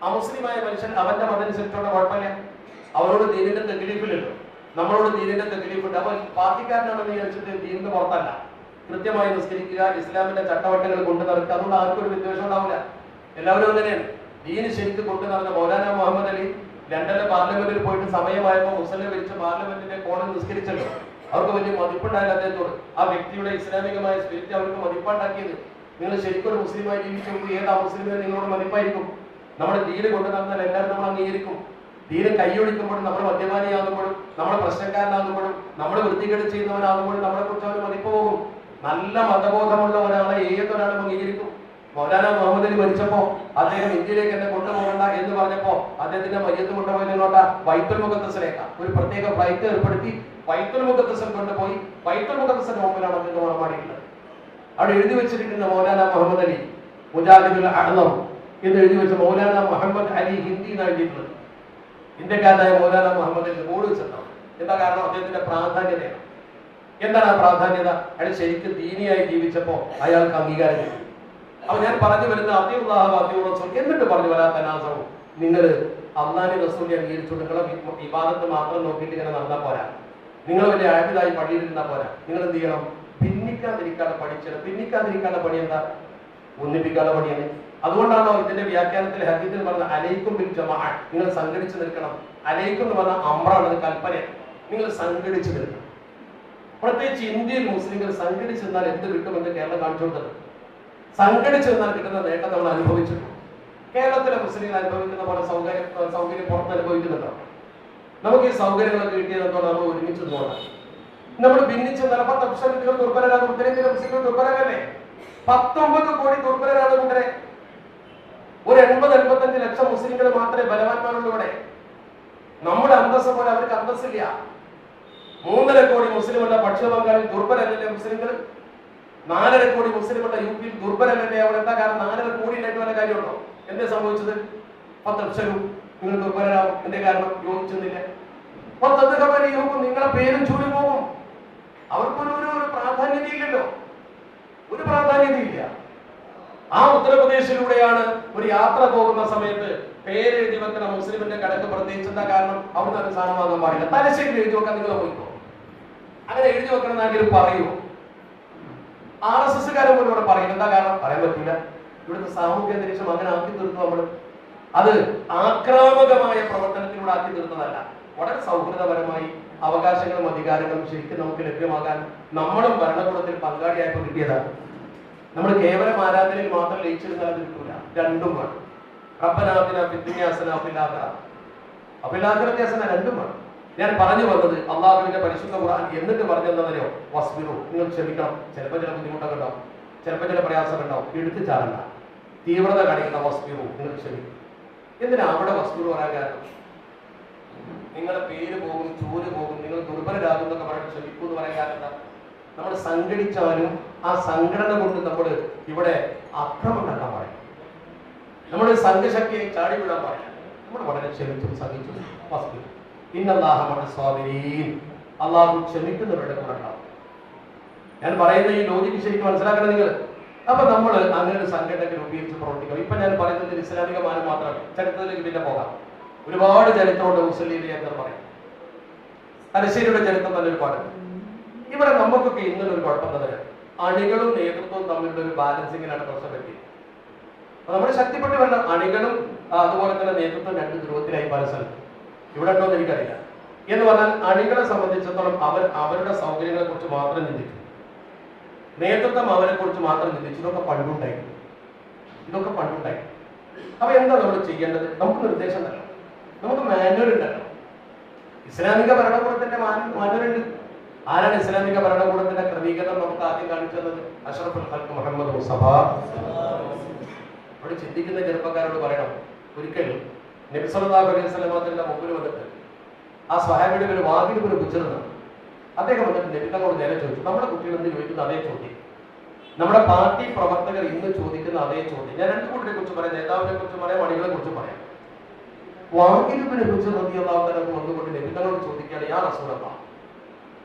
Speaker 5: അമുസ്ലിമായ മനുഷ്യൻ അവന്റെ മതമനുസരിച്ചോണ്ട് കുഴപ്പമില്ല, അവരോട് ദീനിന്റെ തെക്കിലീഫില്ലല്ലോ. നമ്മളോട് ദീനിന്റെ തെക്കിലീഫുണ്ട്. അപ്പൊ പാർട്ടിക്കാരനാണെന്ന് വിചാരിച്ചിട്ട് ദീനിന്റെ പുറത്തല്ല. കൃത്യമായി നിസ്കരിക്കുക, ഇസ്ലാമിന്റെ ചട്ടവട്ടങ്ങൾ കൊണ്ടു നടക്കുക. അതുകൊണ്ട് ആർക്കും ഒരു വിദ്വേഷം ഉണ്ടാവില്ല. എല്ലാവരും അങ്ങനെയാണ്. ദീന് ശരിക്കും കൊണ്ടു നടന്ന മൗലാന മുഹമ്മദ് അലി ലണ്ടനിലെ പാർലമെന്റിൽ പോയിട്ട് സമയമായപ്പോൾ മുസ്ലിം വിളിച്ച് പാർലമെന്റിന്റെ കോണിൽ നിസ്കരിച്ചല്ലോ. അവർക്ക് വലിയ മതിപ്പുണ്ടായില്ല അദ്ദേഹത്തോട്. ആ വ്യക്തിയുടെ ഇസ്ലാമികമായ സ്പിരിറ്റ് അവർക്ക് മതിപ്പുണ്ടാക്കിയത്. നിങ്ങൾ ശരിക്കും ഒരു മുസ്ലിമായി ജീവിച്ചു ഏതാ മുസ്ലിമിനെ നിങ്ങളോട് മതിപ്പായിരിക്കും. നമ്മുടെ ദീന് കൊണ്ടു നടന്നാൽ എല്ലാവരും നമ്മൾ അംഗീകരിക്കും. ദീന് കൈയൊഴിക്കുമ്പോഴും, നമ്മൾ മദ്യപാനിയാകുമ്പോഴും, നമ്മൾ പ്രശ്നക്കാരനാകുമ്പോഴും, നമ്മൾ വൃത്തികേട് ചെയ്യുന്നവനാകുമ്പോഴും നമ്മളെ കുറിച്ച് അവർ മതിപ്പ് പോകും. നല്ല മതബോധമുള്ള ഒരാളെ ഏതൊരാളും അംഗീകരിക്കും. മൗലാന മുഹമ്മദ് അലി മരിച്ചപ്പോ അദ്ദേഹം ഇന്ത്യയിലേക്ക് എന്നെ കൊണ്ടുപോകണ്ട എന്ന് പറഞ്ഞപ്പോ അദ്ദേഹത്തിന്റെ മയ്യത്ത് കൊണ്ടുപോയി നിന്നോട്ട ബൈത്തുൽ മുഖദ്ദസിലേക്ക് ഒരു പ്രത്യേക ഫ്ലൈറ്റ് ഏർപ്പെടുത്തി ബൈത്തുൽ മുഖദ്ദസിൽ കൊണ്ടുപോയി ബൈത്തുൽ മുഖദ്ദസിന്റെ മുമ്പിലാണ് അദ്ദേഹം ഉറമാടിയിട്ടുള്ളത്. അവിടെ എഴുതി വെച്ചിരിക്കുന്ന മൗലാന മുഹമ്മദ് അലി മുജാഹിദുൽ അഅ്ലം എന്ന് എഴുതി വെച്ച മൗലാന മുഹമ്മദ് അലി ഹിന്ദി എന്ന് എഴുതിയിട്ടുള്ളത്. ഇന്ത്യക്കാരനായ മൗലാന മുഹമ്മദ് അലി ബോർഡ് വെച്ചിട്ടാണ്. എന്താ കാരണം? അദ്ദേഹത്തിന്റെ പ്രാധാന്യതയാണ്. എന്താണ് ആ പ്രാധാന്യത? അയാൾ ശരിക്കും ദീനിയായി ജീവിച്ചപ്പോ അയാൾക്ക് അംഗീകാരം കിട്ടി. അപ്പൊ ഞാൻ പറഞ്ഞു വരുന്ന എന്നിട്ട് പറഞ്ഞു വരാ തനാസവും, നിങ്ങൾ അള്ളാഹുവിന്റെ റസൂലിനെ അംഗീകരിച്ചു. നിങ്ങളെ ഇബാദത്ത് മാത്രം നോക്കിയിട്ട് ഇങ്ങനെ നടന്നാൽ പോരാ. നിങ്ങൾ വലിയ ആയതായി പള്ളിയിലിരുന്നാൽ പോരാ. നിങ്ങൾ എന്ത് ചെയ്യണം? ഭിന്നിക്കാതിരിക്കാനുള്ള പഠിച്ചത്. ഭിന്നിക്കാതിരിക്കാനുള്ള പണി എന്താ? ഒന്നിപ്പിക്കാനുള്ള പണിയാണ്. അതുകൊണ്ടാണോ ഇതിന്റെ വ്യാഖ്യാനത്തിൽ ഹദീസിൽ പറഞ്ഞ അലൈക്കും ബിൽ ജമാഅ, നിങ്ങൾ സംഘടിച്ചു നിൽക്കണം. അലൈക്കും എന്ന് പറഞ്ഞാൽ അമ്രാണ്, അത് കൽപ്പനയാണ്. നിങ്ങൾ സംഘടിച്ചു നിൽക്കണം. പ്രത്യേകിച്ച് ഇന്ത്യയിൽ മുസ്ലിങ്ങൾ സംഘടിച്ചു നിന്നാൽ എന്ത് കിട്ടുമെന്ന് കേരളം കാണിച്ചു കൊടുത്തത്. സംഘടിച്ചു നിന്നാൽ കിട്ടുന്ന നേട്ടം നമ്മൾ അനുഭവിച്ചിട്ടുണ്ട്. കേരളത്തിലെ മുസ്ലിങ്ങൾ അനുഭവിക്കുന്ന പോലെ സൗകര്യം പുറത്ത് അനുഭവിക്കുന്നുണ്ടോ? നമുക്ക് ഈ സൗകര്യങ്ങളൊക്കെ കിട്ടിയതെന്നോട് നമ്മൾ ഒരുമിച്ച് നോക്കാം. നമ്മൾ ഭിന്നിച്ച് നിലപ്പത്ത് അക്ഷരങ്ങൾ ദുർബലരാണ്. ഉത്തരേന്ത്യയിലെ മുസ്ലിങ്ങൾ ദുർബലരല്ലേ? 19 കോടി ദുർബലരാണ് കൂട്ടരെ. ഒരു 80-85 ലക്ഷം മുസ്ലിങ്ങൾ മാത്രമേ ബലവാന്മാരുള്ളൂ ഇവിടെ. നമ്മുടെ അന്തസ് പോലെ അവർക്ക് അന്തസ്സില്ല. 3.5 കോടി മുസ്ലിമുള്ള പശ്ചിമ ബംഗാളിൽ ദുർബലല്ലേ മുസ്ലിങ്ങൾ? 4.5 കോടി മുസ്ലിമുള്ള യു പിയിൽ ദുർബലല്ലേ? അവിടെ എന്താ കാരണം? 4.5 കോടി ഉണ്ടായിട്ട് വല്ല കാര്യമുണ്ടോ? എന്തേ സംഭവിച്ചത്? 10 ലക്ഷം നിങ്ങൾ ദുർബലരാകും. എന്തേ കാരണം? യോജിച്ചെന്നില്ല. 10 നിങ്ങളെ പേരും ചൂടി പോകും. അവർക്കൊരു പ്രാധാന്യതയില്ലല്ലോ, ഒരു പ്രാധാന്യതയില്ല. ആ ഉത്തർപ്രദേശിലൂടെയാണ് ഒരു യാത്ര പോകുന്ന സമയത്ത് പേരെഴുതി വെക്കുന്ന മുസ്ലിമിന്റെ കടക്ക് പ്രത്യേകിച്ച് എന്താ കാരണം? അവിടെ നിന്ന് സാധനം വാങ്ങാൻ പാടില്ല. തലശ്ശേരിയിൽ എഴുതി വെക്കാൻ നിങ്ങൾ പോയിക്കോ. അങ്ങനെ എഴുതി വെക്കണം എന്നാണെങ്കിലും പറയൂ. RSSകാരൻ പോലും ഇവിടെ പറയും. എന്താ കാരണം? പറയാൻ പറ്റില്ല. ഇവിടുത്തെ സാമൂഹ്യ അന്തരീക്ഷം അങ്ങനെ ആക്കി തീർത്തു. നമ്മൾ അത് ആക്രാമകമായ പ്രവർത്തനത്തിലൂടെ ആക്കി തീർത്തതല്ല. വളരെ സൗഹൃദപരമായി അവകാശങ്ങളും അധികാരങ്ങളും ശരിക്കും നമുക്ക് ലഭ്യമാകാൻ നമ്മളും ഭരണകൂടത്തിൽ പങ്കാളിയായപ്പോൾ കിട്ടിയതാണ്. നമ്മൾ കേവലം ആരാധനയിൽ മാത്രം ലയിച്ചിരുന്നാൽ അത് കിട്ടൂല. രണ്ടും വേണം. റബ്ബനാതിനാ ഫിദ്ദുനിയ ഹസന വഫിൽ ആഖിറതി ഹസന, രണ്ടും വേണം. ഞാൻ പറഞ്ഞു വന്നത് അള്ളാഹുവിന്റെ പരിശുദ്ധ ഖുർആൻ എന്നിട്ട് പറഞ്ഞെന്നറിയോ? വസ്ബിറു, നിങ്ങൾ ക്ഷമിക്കണം. ചിലപ്പോൾ ചില ബുദ്ധിമുട്ടൊക്കെ ഉണ്ടാവും, ചിലപ്പോൾ ചില പ്രയാസമൊക്കെ ഉണ്ടാവും. എടുത്തു ചാടണ്ട, തീവ്രത കാണിക്കുന്ന വസ്ബിറു, നിങ്ങൾ ക്ഷമിക്കും. എന്തിനാ അവിടെ വസ്ബിറു പറയാൻ കാരണം? നിങ്ങളുടെ പേര് പോകും, ചൂര് പോകും, നിങ്ങൾ ദുർബലരാകുന്നൊക്കെ പറഞ്ഞിട്ട് ക്ഷമിക്കൂ എന്ന് പറയാൻ കാരണം എന്താ? നമ്മൾ സംഘടിച്ചാലും ആ സംഘടന കൊണ്ട് നമ്മൾ ഇവിടെ അക്രമം ഉണ്ടാക്കാൻ പാടില്ല. നമ്മൾ സംഘശക്തിയെ ചാടിവിടാൻ പാടില്ല. നമ്മൾ വളരെ ക്ഷമിച്ചും സഹിച്ചും വസ്തു അള്ളാഹു ക്ഷമിക്കുന്നവരുടെ കൂടെ ഉണ്ടാവും. ഞാൻ പറയുന്ന ഈ ലോജിക്ക് ശരിക്കും മനസ്സിലാക്കണം നിങ്ങൾ. അപ്പൊ നമ്മൾ അങ്ങനെ ഒരു സംഘടന രൂപീകരിച്ച് പ്രവർത്തിക്കണം. ഇപ്പൊ ഞാൻ പറയുന്നത് ഇസ്ലാമിക മാനം മാത്രമല്ല, ചരിത്രത്തിലേക്ക് പിന്നെ പോകാം. ഒരുപാട് ചരിത്രമുണ്ട്. മുസ്ലിം ലീഗ് എന്ന് പറയും, തലശ്ശേരിയുടെ ചരിത്രം തന്നെ ഒരുപാട്. ഇവിടെ നമുക്കൊക്കെ ഇന്നലെ ഒരു കുഴപ്പം തന്നെ, അണികളും നേതൃത്വവും തമ്മിലുള്ള ഒരു ബാലൻസിങ്ങിനാണ് പ്രശ്നം പറ്റിയത്. നമ്മൾ ശക്തിപ്പെട്ട് വേണ്ട. അണികളും അതുപോലെ തന്നെ നേതൃത്വം രണ്ട് ധ്രുവത്തിലായി പല സ്ഥലത്തും. ഇവിടെ ഉണ്ടോ എന്ന് എനിക്കറിയില്ല. എന്ന് പറഞ്ഞാൽ അണികളെ സംബന്ധിച്ചിടത്തോളം അവരുടെ സൗകര്യങ്ങളെ കുറിച്ച് മാത്രം ചിന്തിച്ചു, നേതൃത്വം അവരെ കുറിച്ച് മാത്രം ചിന്തിച്ചു. ഇതൊക്കെ പണ്ടുണ്ടായി. അപ്പൊ എന്താ നമ്മൾ ചെയ്യേണ്ടത്? നമുക്ക് നിർദ്ദേശം തരണം, നമുക്ക് മാനുവൽ ഉണ്ടല്ലോ. ഇസ്ലാമിക ഭരണകൂടത്തിന്റെ മാനുവലുണ്ട്. ആരാണ് ഇസ്ലാമിക ഭരണകൂടത്തിന്റെ ക്രമീകരണം നമുക്ക് ആദ്യം കാണിച്ചു തന്നത്? അഷ്റഫുൽ ഖൽഖ് മുഹമ്മദ് മുസ്തഫ. അവിടെ ചിന്തിക്കുന്ന ചെറുപ്പക്കാരോട് പറയണം, ഒരിക്കൽ നബി സല്ലല്ലാഹു അലൈഹി വസല്ലം തങ്ങളുടെ മുമ്പിൽ വന്നിട്ട് ആ സ്വഹാബിയുടെ ഒരു വാതിൽ ഒരു ബുച്ചറുന്ന അദ്ദേഹം വന്നിട്ട് നബി തങ്ങളോട് നേരെ ചോദിച്ചു. നമ്മുടെ കുട്ടികൾ ഇന്ന് ചോദിക്കുന്ന അതേ ചോദ്യം, നമ്മുടെ പാർട്ടി പ്രവർത്തകർ ഇന്ന് ചോദിക്കുന്ന അതേ ചോദ്യം. ഞാൻ രണ്ടു കൂട്ടരെ കുറിച്ച് പറയാം, നേതാവിനെ കുറിച്ച് പറയാം, അണികളെ കുറിച്ച് പറയാം. വാങ്ങിലിബിനെ കുറിച്ച് റളിയല്ലാഹു അൻഹു വന്നുകൊണ്ട് നബി തങ്ങളോട് ചോദിക്കുകയാണ്, യാ റസൂലല്ലാഹ്.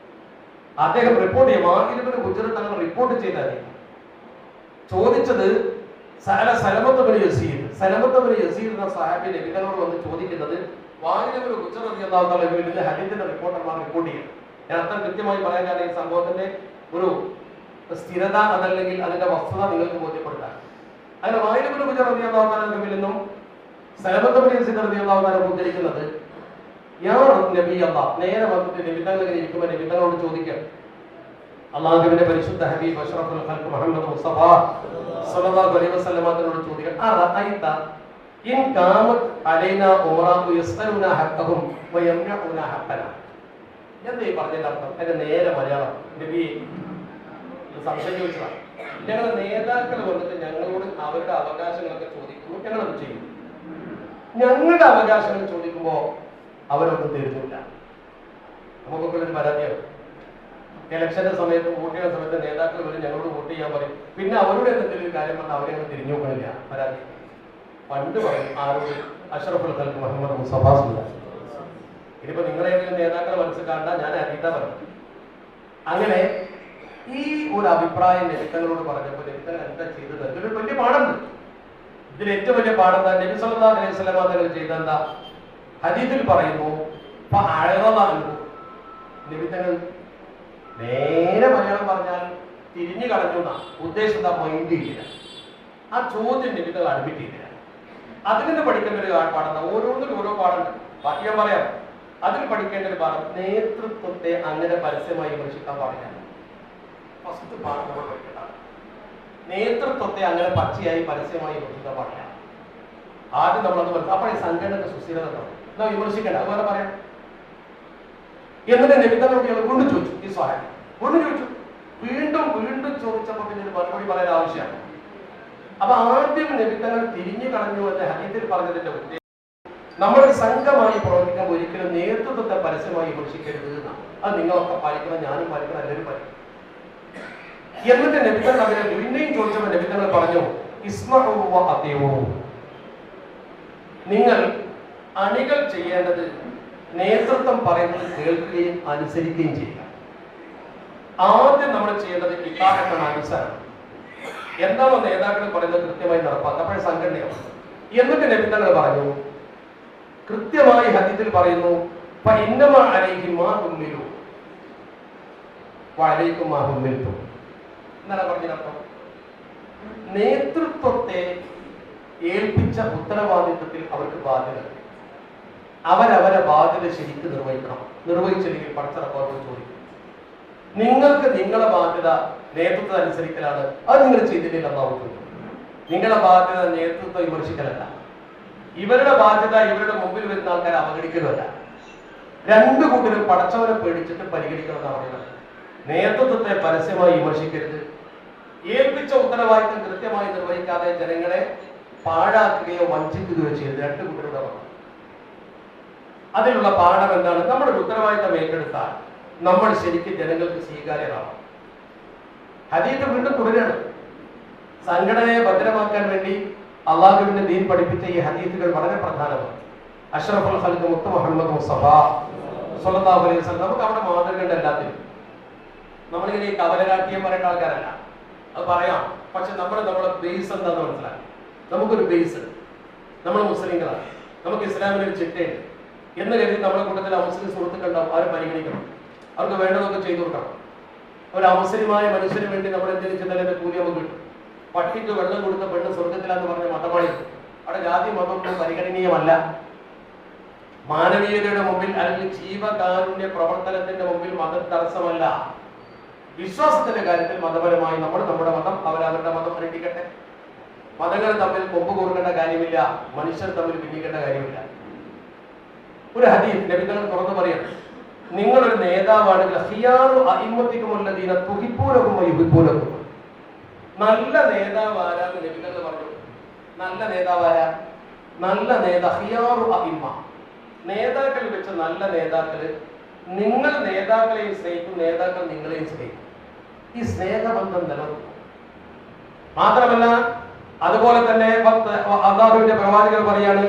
Speaker 5: അദ്ദേഹം റിപ്പോർട്ട് ചെയ്യും, വാങ്ങിലിബിനെ കുറിച്ച് തങ്ങൾ റിപ്പോർട്ട് ചെയ്താൽ ചോദിച്ചത് സലമത്ത് ബിൻ യസീദ് എന്ന സഹാബി നബി തങ്ങളോട് വന്ന് ചോദിക്കുന്നത് വാങ്ങിലിബിനെ കുറിച്ച് റളിയല്ലാഹു അൻഹുവിന്റെ ഹദീസിന്റെ റിപ്പോർട്ടർമാർ റിപ്പോർട്ട് ചെയ്യും. ഞാൻ അത്ര കൃത്യമായി പറയാൻ കാരണം ഈ സംഭവത്തിന്റെ ഒരു സ്ഥിരത അതല്ലെങ്കിൽ അതിന്റെ വസ്തുത നിങ്ങൾക്ക് ബോധ്യപ്പെടുത്താൻ. അങ്ങനെ വാങ്ങിലിബിനെ കുറിച്ച് റളിയല്ലാഹു അൻഹുവിൽ നിന്നും സലമത്ത് ബിൻ യസീദ് റളിയല്ലാഹു അൻഹു ഉദ്ധരിക്കുന്നത്, യാ നബി അല്ലാഹ്, നേരെ വന്നിട്ട് നബി തങ്ങൾ ഇരിക്കുമ്പോൾ നബി തങ്ങളോട് ചോദിക്കുക, അള്ളാഹുവിന്റെ പരിശുദ്ധ ഹബീബ് അഷ്റഫുൽ ഖൽഖ് മുഹമ്മദ് മുസ്തഫ സല്ലല്ലാഹു അലൈഹി വസല്ലം തങ്ങളോട് ചോദിക്കുക, അറഅയ്ത ഇൻ കാമത് അലൈനാ ഉമറാഉ യസ്അലുനാ ഹഖ്ഖഹും വയംനഉനാ ഹഖ്ഖനാ. എന്താ ഈ പറഞ്ഞതിന്റെ അർത്ഥം? അതിന്റെ നേരെ മലയാളം നബി സംശയം ചോദിച്ചതാണ്. ഞങ്ങളുടെ നേതാക്കൾ വന്നിട്ട് ഞങ്ങളോട് അവരുടെ അവകാശങ്ങളൊക്കെ ചോദിക്കുന്നു, ഞങ്ങളത് ചെയ്യും. ഞങ്ങളുടെ അവകാശങ്ങൾ ചോദിക്കുമ്പോ അവരൊന്നും തരുന്നില്ല. നമുക്കൊക്കെ ഒരു പരാതിയാണ്. ഇലക്ഷന്റെ സമയത്ത് വോട്ട് ചെയ്യുന്ന സമയത്ത് നേതാക്കൾ വരും, ഞങ്ങളോട് വോട്ട് ചെയ്യാൻ പറയും. പിന്നെ അവരോട് എന്തെങ്കിലും ഒരു കാര്യം പറഞ്ഞാൽ അവരെ തിരിഞ്ഞു നോക്കണില്ല. പരാതി പണ്ട് പറയും ആരോട്? അഷ്റഫുൽ ഖൽഖ് മുഹമ്മദ് മുസ്തഫ. ഇനിയിപ്പോ നിങ്ങളേതെങ്കിലും നേതാക്കളെ മനസ്സിൽ കണ്ട ഞാൻ അതീത പറഞ്ഞു. അങ്ങനെ ഈ ഒരു അഭിപ്രായം നബിത്തങ്ങളോട് പറഞ്ഞപ്പോൾ നബിത്തങ്ങൾ എന്താ ചെയ്തത്? ഇതിലൊരു വലിയ പാഠമുണ്ട്. ഇതിൽ ഏറ്റവും വലിയ പാഠം എന്താ? നബി സല്ലല്ലാഹു അലൈഹി വസല്ലം തങ്ങൾ ചെയ്തെന്താ? ഹദീസിൽ പറയുന്നു, നബിത്തങ്ങൾ നേരെ മലയാളം പറഞ്ഞാൽ തിരിഞ്ഞു കളഞ്ഞു എന്നാ ഉദ്ദേശം. എന്താ? മൈൻഡ് ചെയ്യില്ല. ആ ചോദ്യം നബിത്തങ്ങൾ അഡ്മിറ്റ് ചെയ്തില്ല. അതിൽ നിന്ന് പഠിക്കേണ്ട ഒരു പാഠം, ഓരോന്നിനും ഓരോ പാഠം. ബാക്കി ഞാൻ പറയാം. അതിൽ പഠിക്കേണ്ട ഒരു പാഠം, നേതൃത്വത്തെ അങ്ങനെ പരസ്യമായി വിമർശിക്കാൻ പാടില്ല. ഫസ്റ്റ് പാഠം നമ്മൾ പഠിക്കേണ്ടതാണ്. നേതൃത്വത്തെ അങ്ങനെ പച്ചയായി പരസ്യമായി വിമർശിക്കാൻ പാടില്ല. ആദ്യം നമ്മളത് മനസ്സിലാക്കും. അപ്പോൾ ഈ സംഘടനയുടെ സുസ്ഥിരത എന്നാ വിമർശിക്കേണ്ട, അത് വേറെ പറയാം. എന്നിട്ട് നബിത്തങ്ങളോട് കൊണ്ട് ചോദിച്ചു, ഈ സ്വഹാബി കൊണ്ട് ചോദിച്ചു. വീണ്ടും ചോദിച്ചപ്പോൾ പിന്നെ ഒരു മറുപടി പറയാൻ ആവശ്യമാണ്. അപ്പൊ ആദ്യം നബിത്തങ്ങൾ തിരിഞ്ഞു കളഞ്ഞു എന്ന് ഹദീസിൽ പറഞ്ഞതിന്റെ ഉദ്ദേശം, നമ്മളൊരു സംഘമായി പ്രവർത്തിക്കുമ്പോൾ ഒരിക്കലും നേതൃത്വത്തെ പരസ്യമായി വിമർശിക്കരുത് എന്നാണ്. അത് നിങ്ങളൊക്കെ പാലിക്കണം, ഞാനും പാലിക്കണം, എല്ലാവരും പാലിക്കണം. എന്നിട്ട് നബിത്തങ്ങൾ അതിനെ പിന്നെയും ചോദിച്ചപ്പോൾ നബിത്തങ്ങൾ പറഞ്ഞു, ഇസ്മഉ വ അതീഉ. നിങ്ങൾ അണികൾ ചെയ്യേണ്ടത് നേതൃത്വം പറയുന്നത് കേൾക്കുകയും അനുസരിക്കുകയും ചെയ്യുക. ആദ്യം നമ്മൾ ചെയ്യേണ്ടത് ഇത്താഅത്താണ്, അനുസരണം. എന്താണോ നേതാക്കൾ പറയുന്നത് കൃത്യമായി നടപ്പാക്കുക. അപ്പോഴേ സംഘടനയാണ്. എന്നിട്ട് നബിത്തങ്ങൾ പറഞ്ഞു, കൃത്യമായി ഹദീസിൽ പറയുന്നു, ഫഇന്നമാ അലൈഹിം മാ ഹുമ്മിലു വഅലൈക്കും മാ ഹുമ്മിൽതും. എന്നാണ് പറഞ്ഞതിനർത്ഥം? നേതൃത്വത്തെ ഏൽപ്പിച്ച ഉത്തരവാദിത്വത്തിൽ അവർക്ക് ബാധ്യത. അവരവരെ ബാധ്യത ശരിക്കും നിർവഹിക്കണം. നിർവഹിച്ചില്ലെങ്കിൽ പടച്ചറപ്പാട് ചോദിക്കും. നിങ്ങൾക്ക് നിങ്ങളുടെ ബാധ്യത നേതൃത്വം അനുസരിക്കലാണ്. അത് നിങ്ങൾ ചെയ്തിട്ടില്ല എന്നാവും. നിങ്ങളുടെ ബാധ്യത നേതൃത്വം വിമർശിക്കലല്ല. ഇവരുടെ ബാധ്യത ഇവരുടെ മുമ്പിൽ വരുന്ന ആൾക്കാരെ അവഗണിക്കലല്ല. രണ്ടു കൂട്ടരും പടച്ചവനെ പേടിച്ചിട്ട് പരിഗണിക്കണം എന്നാണ് പറയുന്നത്. നേതൃത്വത്തെ പരസ്യമായി വിമർശിക്കരുത്. ഏൽപ്പിച്ച ഉത്തരവാദിത്വം കൃത്യമായി നിർവഹിക്കാതെ ജനങ്ങളെ പാഴാക്കുകയോ വഞ്ചിക്കുകയോ ചെയ്ത് രണ്ടു കൂട്ടരുടെ പറഞ്ഞു. അതിലുള്ള പാഠം എന്താണ്? നമ്മുടെ ഉത്തരവാദിത്തം ഏറ്റെടുത്താൽ നമ്മൾ ശരിക്കും ജനങ്ങൾക്ക് സ്വീകാര്യരാണ്. ഹദീത്ത് വീണ്ടും തുടരുകയാണ്. സംഘടനയെ ഭദ്രമാക്കാൻ വേണ്ടി അള്ളാഹുവിന്റെ ദീൻ പഠിപ്പിച്ച ഈ ഹദീത്തുകൾ വളരെ പ്രധാനമാണ്. അഷ്റഫുൽ ഖൽഖ് മുത്ത് മുഹമ്മദ് മുസ്തഫ സ്വല്ലല്ലാഹു അലൈഹി വസല്ലം നമുക്ക് അവിടെ മാതൃകയുണ്ട് എല്ലാത്തിനും. നമ്മളിങ്ങനെ ഈ കവലരാഷ്ട്രീയം പറയേണ്ട ആൾക്കാരല്ല, അത് പറയാം. പക്ഷെ നമ്മുടെ ബേസ് എന്താണെന്ന് മനസ്സിലാക്കി. നമുക്കൊരു ബേസ് ഉണ്ട്. നമ്മൾ മുസ്ലിങ്ങളാണ്, നമുക്ക് ഇസ്ലാമിനൊരു ചിട്ടയുണ്ട് എന്ന് കരുതി നമ്മുടെ കൂട്ടത്തിൽ മുസ്ലിം സുഹൃത്തുക്കളുണ്ടാവും. അവരെ പരിഗണിക്കണം, അവർക്ക് വേണ്ടതൊക്കെ ചെയ്തു കൊടുക്കണം. ഒരു അമുസ്ലിമായ മനുഷ്യന് വേണ്ടി നമ്മൾ എന്തെങ്കിലും ചെയ്താലേ കൂലി നമുക്ക് കിട്ടും. പട്ടിക്ക് വെള്ളം കൊടുത്ത പെണ്ണ് സ്വർഗത്തിലാന്ന് പറഞ്ഞ മതമാണ്. അവിടെ ജാതി മതമൊന്നും പരിഗണനീയമല്ല. മാനവീയതയുടെ മുമ്പിൽ അല്ലെങ്കിൽ ജീവകാരുണ്യ പ്രവർത്തനത്തിന്റെ മുമ്പിൽ മതം തടസ്സമല്ല. വിശ്വാസത്തിന്റെ കാര്യത്തിൽ മതപരമായി നമ്മൾ നമ്മുടെ മതം, അവരവരുടെ മതം അനുഷ്ഠിക്കട്ടെ. മതങ്ങൾ തമ്മിൽ കൊമ്പ് കൂർക്കേണ്ട കാര്യമില്ല, മനുഷ്യർ തമ്മിൽ ഭിന്നിക്കേണ്ട കാര്യമില്ല. ഒരു ഹദീസ് നബി തങ്ങൾ തുറന്നു പറയണം, നിങ്ങളൊരു നേതാവാണെങ്കിൽ ഖിയാറു അഇമ്മത്തിക്കുമുല്ലദീന തുഹിബ്ബൂനഹും വയുഹിബ്ബൂനകും. നല്ല നേതാവ് ആരാന്ന് നബി തങ്ങൾ പറഞ്ഞു. നല്ല നേതാവ് ആരാ? നല്ല ഖിയാറു അഇമ്മ, നേതാക്കൾ വെച്ച നല്ല നേതാക്കള്. നിങ്ങൾ നേതാക്കളെയും സ്നേഹിക്കും, നേതാക്കൾ നിങ്ങളെയും സ്നേഹിക്കും. ഈ സ്നേഹബന്ധം നിലനിർത്തും. മാത്രമല്ല അതുപോലെ തന്നെ അല്ലാഹുവിന്റെ പ്രവാചകർ പറയാണ്,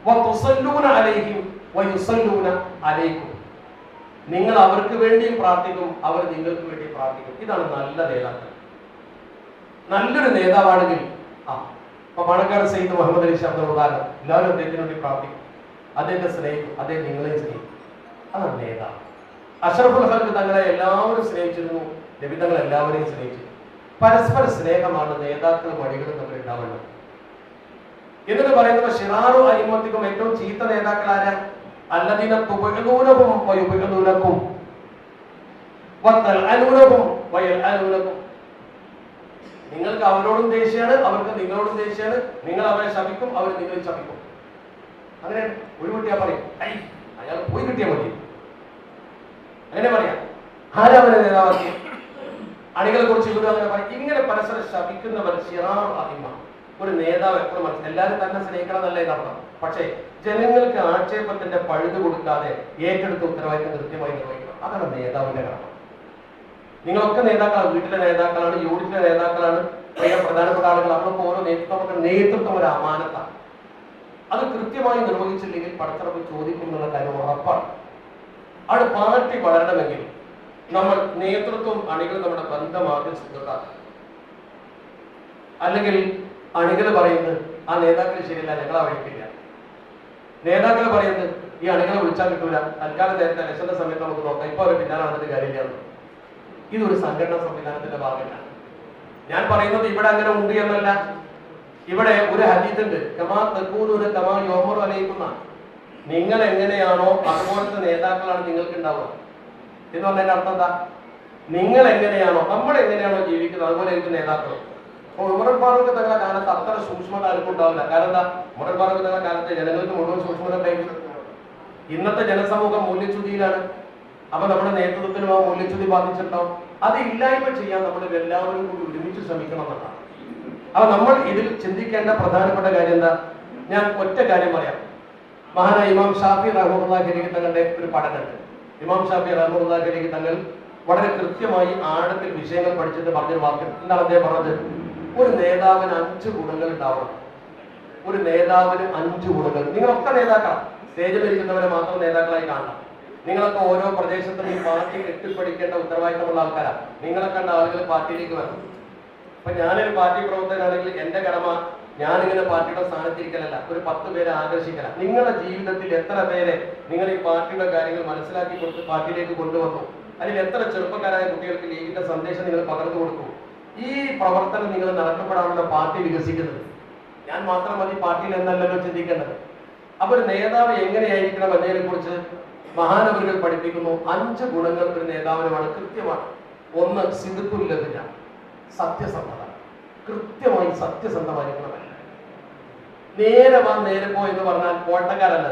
Speaker 5: വതുസല്ലൂന അലൈഹിം വയുസല്ലൂന അലൈക്കും. നിങ്ങൾ അവർക്ക് വേണ്ടിയും പ്രാർത്ഥിക്കും, അവർ നിങ്ങൾക്ക് വേണ്ടി പ്രാർത്ഥിക്കും. ഇതാണ് നല്ല നേതാക്കൾ. നല്ലൊരു നേതാവാണെങ്കിൽ ഇപ്പൊ പാണക്കാട് സയ്യിദ് മുഹമ്മദ് അലി ഷാ ഉദാഹരണം, എല്ലാവരും അദ്ദേഹത്തിന് വേണ്ടി പ്രാർത്ഥിക്കും, അദ്ദേഹത്തെ സ്നേഹിക്കും, അദ്ദേഹം നിങ്ങളെയും സ്നേഹിക്കും. അതാണ് നേതാവ്. അഷ്റഫുൽ ഖൽഖ് തങ്ങളെ എല്ലാവരും സ്നേഹിച്ചിരുന്നു, നബി തങ്ങൾ എല്ലാവരെയും സ്നേഹിച്ചു. പരസ്പര സ്നേഹമാണ് നേതാക്കളും വഴികളും തമ്മിൽ ഉണ്ടാവേണ്ടത്. എന്നിട്ട് പറയുന്നത് ശിറാറു അയിമ്മത്തിക്കും ഏറ്റവും ചീത്ത നേതാക്കൾ ആരാ? അല്ലദീന തുബഇദൂനഹും വയുബഇദൂനകും വതൽഅനൂനഹും വയൽഅനൂനകും. നിങ്ങൾക്ക് അവരോടും ദേഷ്യമാണ്, അവർക്ക് നിങ്ങളോടും ദേഷ്യമാണ്. നിങ്ങൾ അവരെ ശപിക്കും, അവർ നിങ്ങളെ ശപിക്കും. അങ്ങനെ ഒരു കുട്ടിയാ പറയും, ഐ അയാൾ പോയി കിട്ടിയാൽ മതി, അങ്ങനെ പറയാം. ആരാവനെ നേതാവാക്കി അണികളെ കുറിച്ച് ഇവരും അങ്ങനെ പറയും. ഇങ്ങനെ പരസ്പരം ശപിക്കുന്നവർ ശിറാറു അഇമ്മ. ഒരു നേതാവ് എപ്പോഴും മനസ്സിൽ എല്ലാവരും തന്നെ സ്നേഹിക്കണമെന്നല്ല എന്നർത്ഥം. പക്ഷേ ജനങ്ങൾക്ക് ആക്ഷേപത്തിന്റെ പഴുത് കൊടുക്കാതെ ഏറ്റെടുത്ത ഉത്തരവാദിത്തം കൃത്യമായി നിർവഹിക്കണം. അതാണ് നേതാവിന്റെ കടമ. നിങ്ങളൊക്കെ നേതാക്കളാണ്, വീട്ടിലെ നേതാക്കളാണ്, യൂണിറ്റിലെ നേതാക്കളാണ്, പ്രധാനപ്പെട്ട ആളുകൾ. നമ്മളൊക്കെ ഓരോ നേതൃത്വം ഒരു അമാനത്താണ്. അത് കൃത്യമായി നിർവഹിച്ചില്ലെങ്കിൽ പടച്ചിറപ്പ് ചോദിക്കും എന്നുള്ള കാര്യം ഉറപ്പാണ്. അവിടെ പാർട്ടി വളരണമെങ്കിൽ നമ്മൾ നേതൃത്വം അണികൾ നമ്മുടെ ബന്ധമാദ്യം സുഖത്താക്കും. അല്ലെങ്കിൽ അണികൾ പറയുന്നത് ആ നേതാക്കൾ ശരിയല്ല, ഞങ്ങളെ വഴിക്കില്ല. നേതാക്കൾ പറയുന്നത് ഈ അണികളെ വിളിച്ചാൽ കിട്ടൂല, തൽക്കാലം നേരത്തെ ഇലക്ഷന്റെ സമയത്ത് നമുക്ക് നോക്കാം, ഇപ്പൊ അവർ പിന്നാലെ നടന്നിട്ട് കാര്യമില്ല. ഇതൊരു സംഘടനാ സംവിധാനത്തിന്റെ ഭാഗമാണ്. ഞാൻ പറയുന്നത് ഇവിടെ അങ്ങനെ ഉണ്ട് എന്നല്ല. ഇവിടെ ഒരു ഹദീസ് ഉണ്ട്, കമാ തഖൂലൂന കമാ യുഅമറു അലൈക്കും. നിങ്ങൾ എങ്ങനെയാണോ അതുപോലത്തെ നേതാക്കളാണ് നിങ്ങൾക്ക് ഉണ്ടാവുക എന്ന് പറഞ്ഞതിന്റെ അർത്ഥം എന്താ? നിങ്ങൾ എങ്ങനെയാണോ, നമ്മൾ എങ്ങനെയാണോ ജീവിക്കുന്നത് അതുപോലെ ആയിരിക്കും നേതാക്കൾ. അപ്പൊ ഉമർ ഫാറൂഖ് തങ്ങളുടെ കാലത്ത് അത്ര സൂക്ഷ്മത ആർക്കും ഉണ്ടാവില്ല. കാരണം എന്താ? ഉമർ ഫാറൂഖ് തങ്ങളുടെ കാലത്ത് ജനങ്ങൾക്ക് മുഴുവൻ സൂക്ഷ്മത ഉണ്ടായിരുന്നു. ഇന്നത്തെ ജനസമൂഹം മൂല്യച്യുതിയിലാണ്. അപ്പൊ നമ്മുടെ നേതൃത്വത്തിനും ആ മൂല്യച്യുതി ബാധിച്ചിട്ടുണ്ടാവും. അത് ഇല്ലായ്മ ചെയ്യാൻ നമ്മൾ എല്ലാവരും കൂടി ഒരുമിച്ച് ശ്രമിക്കണം എന്നതാണ്. അപ്പൊ നമ്മൾ ഇതിൽ ചിന്തിക്കേണ്ട പ്രധാനപ്പെട്ട കാര്യം എന്താ? ഞാൻ ഒറ്റ കാര്യം പറയാം. മഹാനായ ഇമാം ഷാഫി റഹ്മത്തുള്ളാഹി അലൈഹി തങ്ങളുടെ ഒരു പഠനമുണ്ട്. ഇമാം ഷാഫി റഹ്മത്തുള്ളാഹി അലൈഹി തങ്ങൾ വളരെ കൃത്യമായി ആഴത്തിൽ വിഷയങ്ങൾ പഠിച്ചിട്ട് പറഞ്ഞൊരു വാക്യം. എന്താണ് അദ്ദേഹം പറഞ്ഞത്? ഒരു നേതാവിന് 5 ഗുണങ്ങൾ ഉണ്ടാവണം. ഒരു നേതാവിന് 5 ഗുണങ്ങൾ. നിങ്ങളൊക്കെ നേതാക്കളാണ്, സ്റ്റേജിൽ ഇരിക്കുന്നവരെ മാത്രം നേതാക്കളായി കാണണം. നിങ്ങളൊക്കെ ഓരോ പ്രദേശത്തും ഈ പാർട്ടി കെട്ടിപ്പടിക്കേണ്ട ഉത്തരവാദിത്തമുള്ള ആൾക്കാരാണ്. നിങ്ങളെ കണ്ട ആളുകൾ പാർട്ടിയിലേക്ക് വരണം. അപ്പൊ ഞാനൊരു പാർട്ടി പ്രവർത്തകനാണെങ്കിൽ എന്റെ കടമ ഞാനിങ്ങനെ പാർട്ടിയുടെ സ്ഥാനത്തിരിക്കലല്ല, ഒരു 10 പേരെ ആകർഷിക്കല. നിങ്ങളുടെ ജീവിതത്തിൽ എത്ര പേരെ നിങ്ങൾ ഈ പാർട്ടിയുടെ കാര്യങ്ങൾ മനസ്സിലാക്കി കൊടുത്ത് പാർട്ടിയിലേക്ക് കൊണ്ടുവന്നു? അതിൽ എത്ര ചെറുപ്പക്കാരായ കുട്ടികൾക്ക് ലീഗിന്റെ സന്ദേശം നിങ്ങൾ പകർന്നു കൊടുക്കും? ഈ പ്രവർത്തനം നിങ്ങൾ നടക്കപ്പെടാനുള്ള പാർട്ടി വികസിക്കുന്നത്. ഞാൻ മാത്രം മതി പാർട്ടിയിൽ എന്നല്ലല്ലോ ചിന്തിക്കേണ്ടത്. അപ്പൊ ഒരു നേതാവ് എങ്ങനെയായിരിക്കണം എന്നതിനെ കുറിച്ച് മഹാനവറുകൾ പഠിപ്പിക്കുന്നു. 5 ഗുണങ്ങൾ ഒരു നേതാവിനുമാണ്, കൃത്യമാണ്. 1 സിദ്ഖുല്ലഹിന, സത്യസന്ധത. കൃത്യമായി സത്യസന്ധമായിരിക്കണം. നേരെ വാ നേരെ പോ എന്ന് പറഞ്ഞാൽ കോട്ടക്കാരല്ല.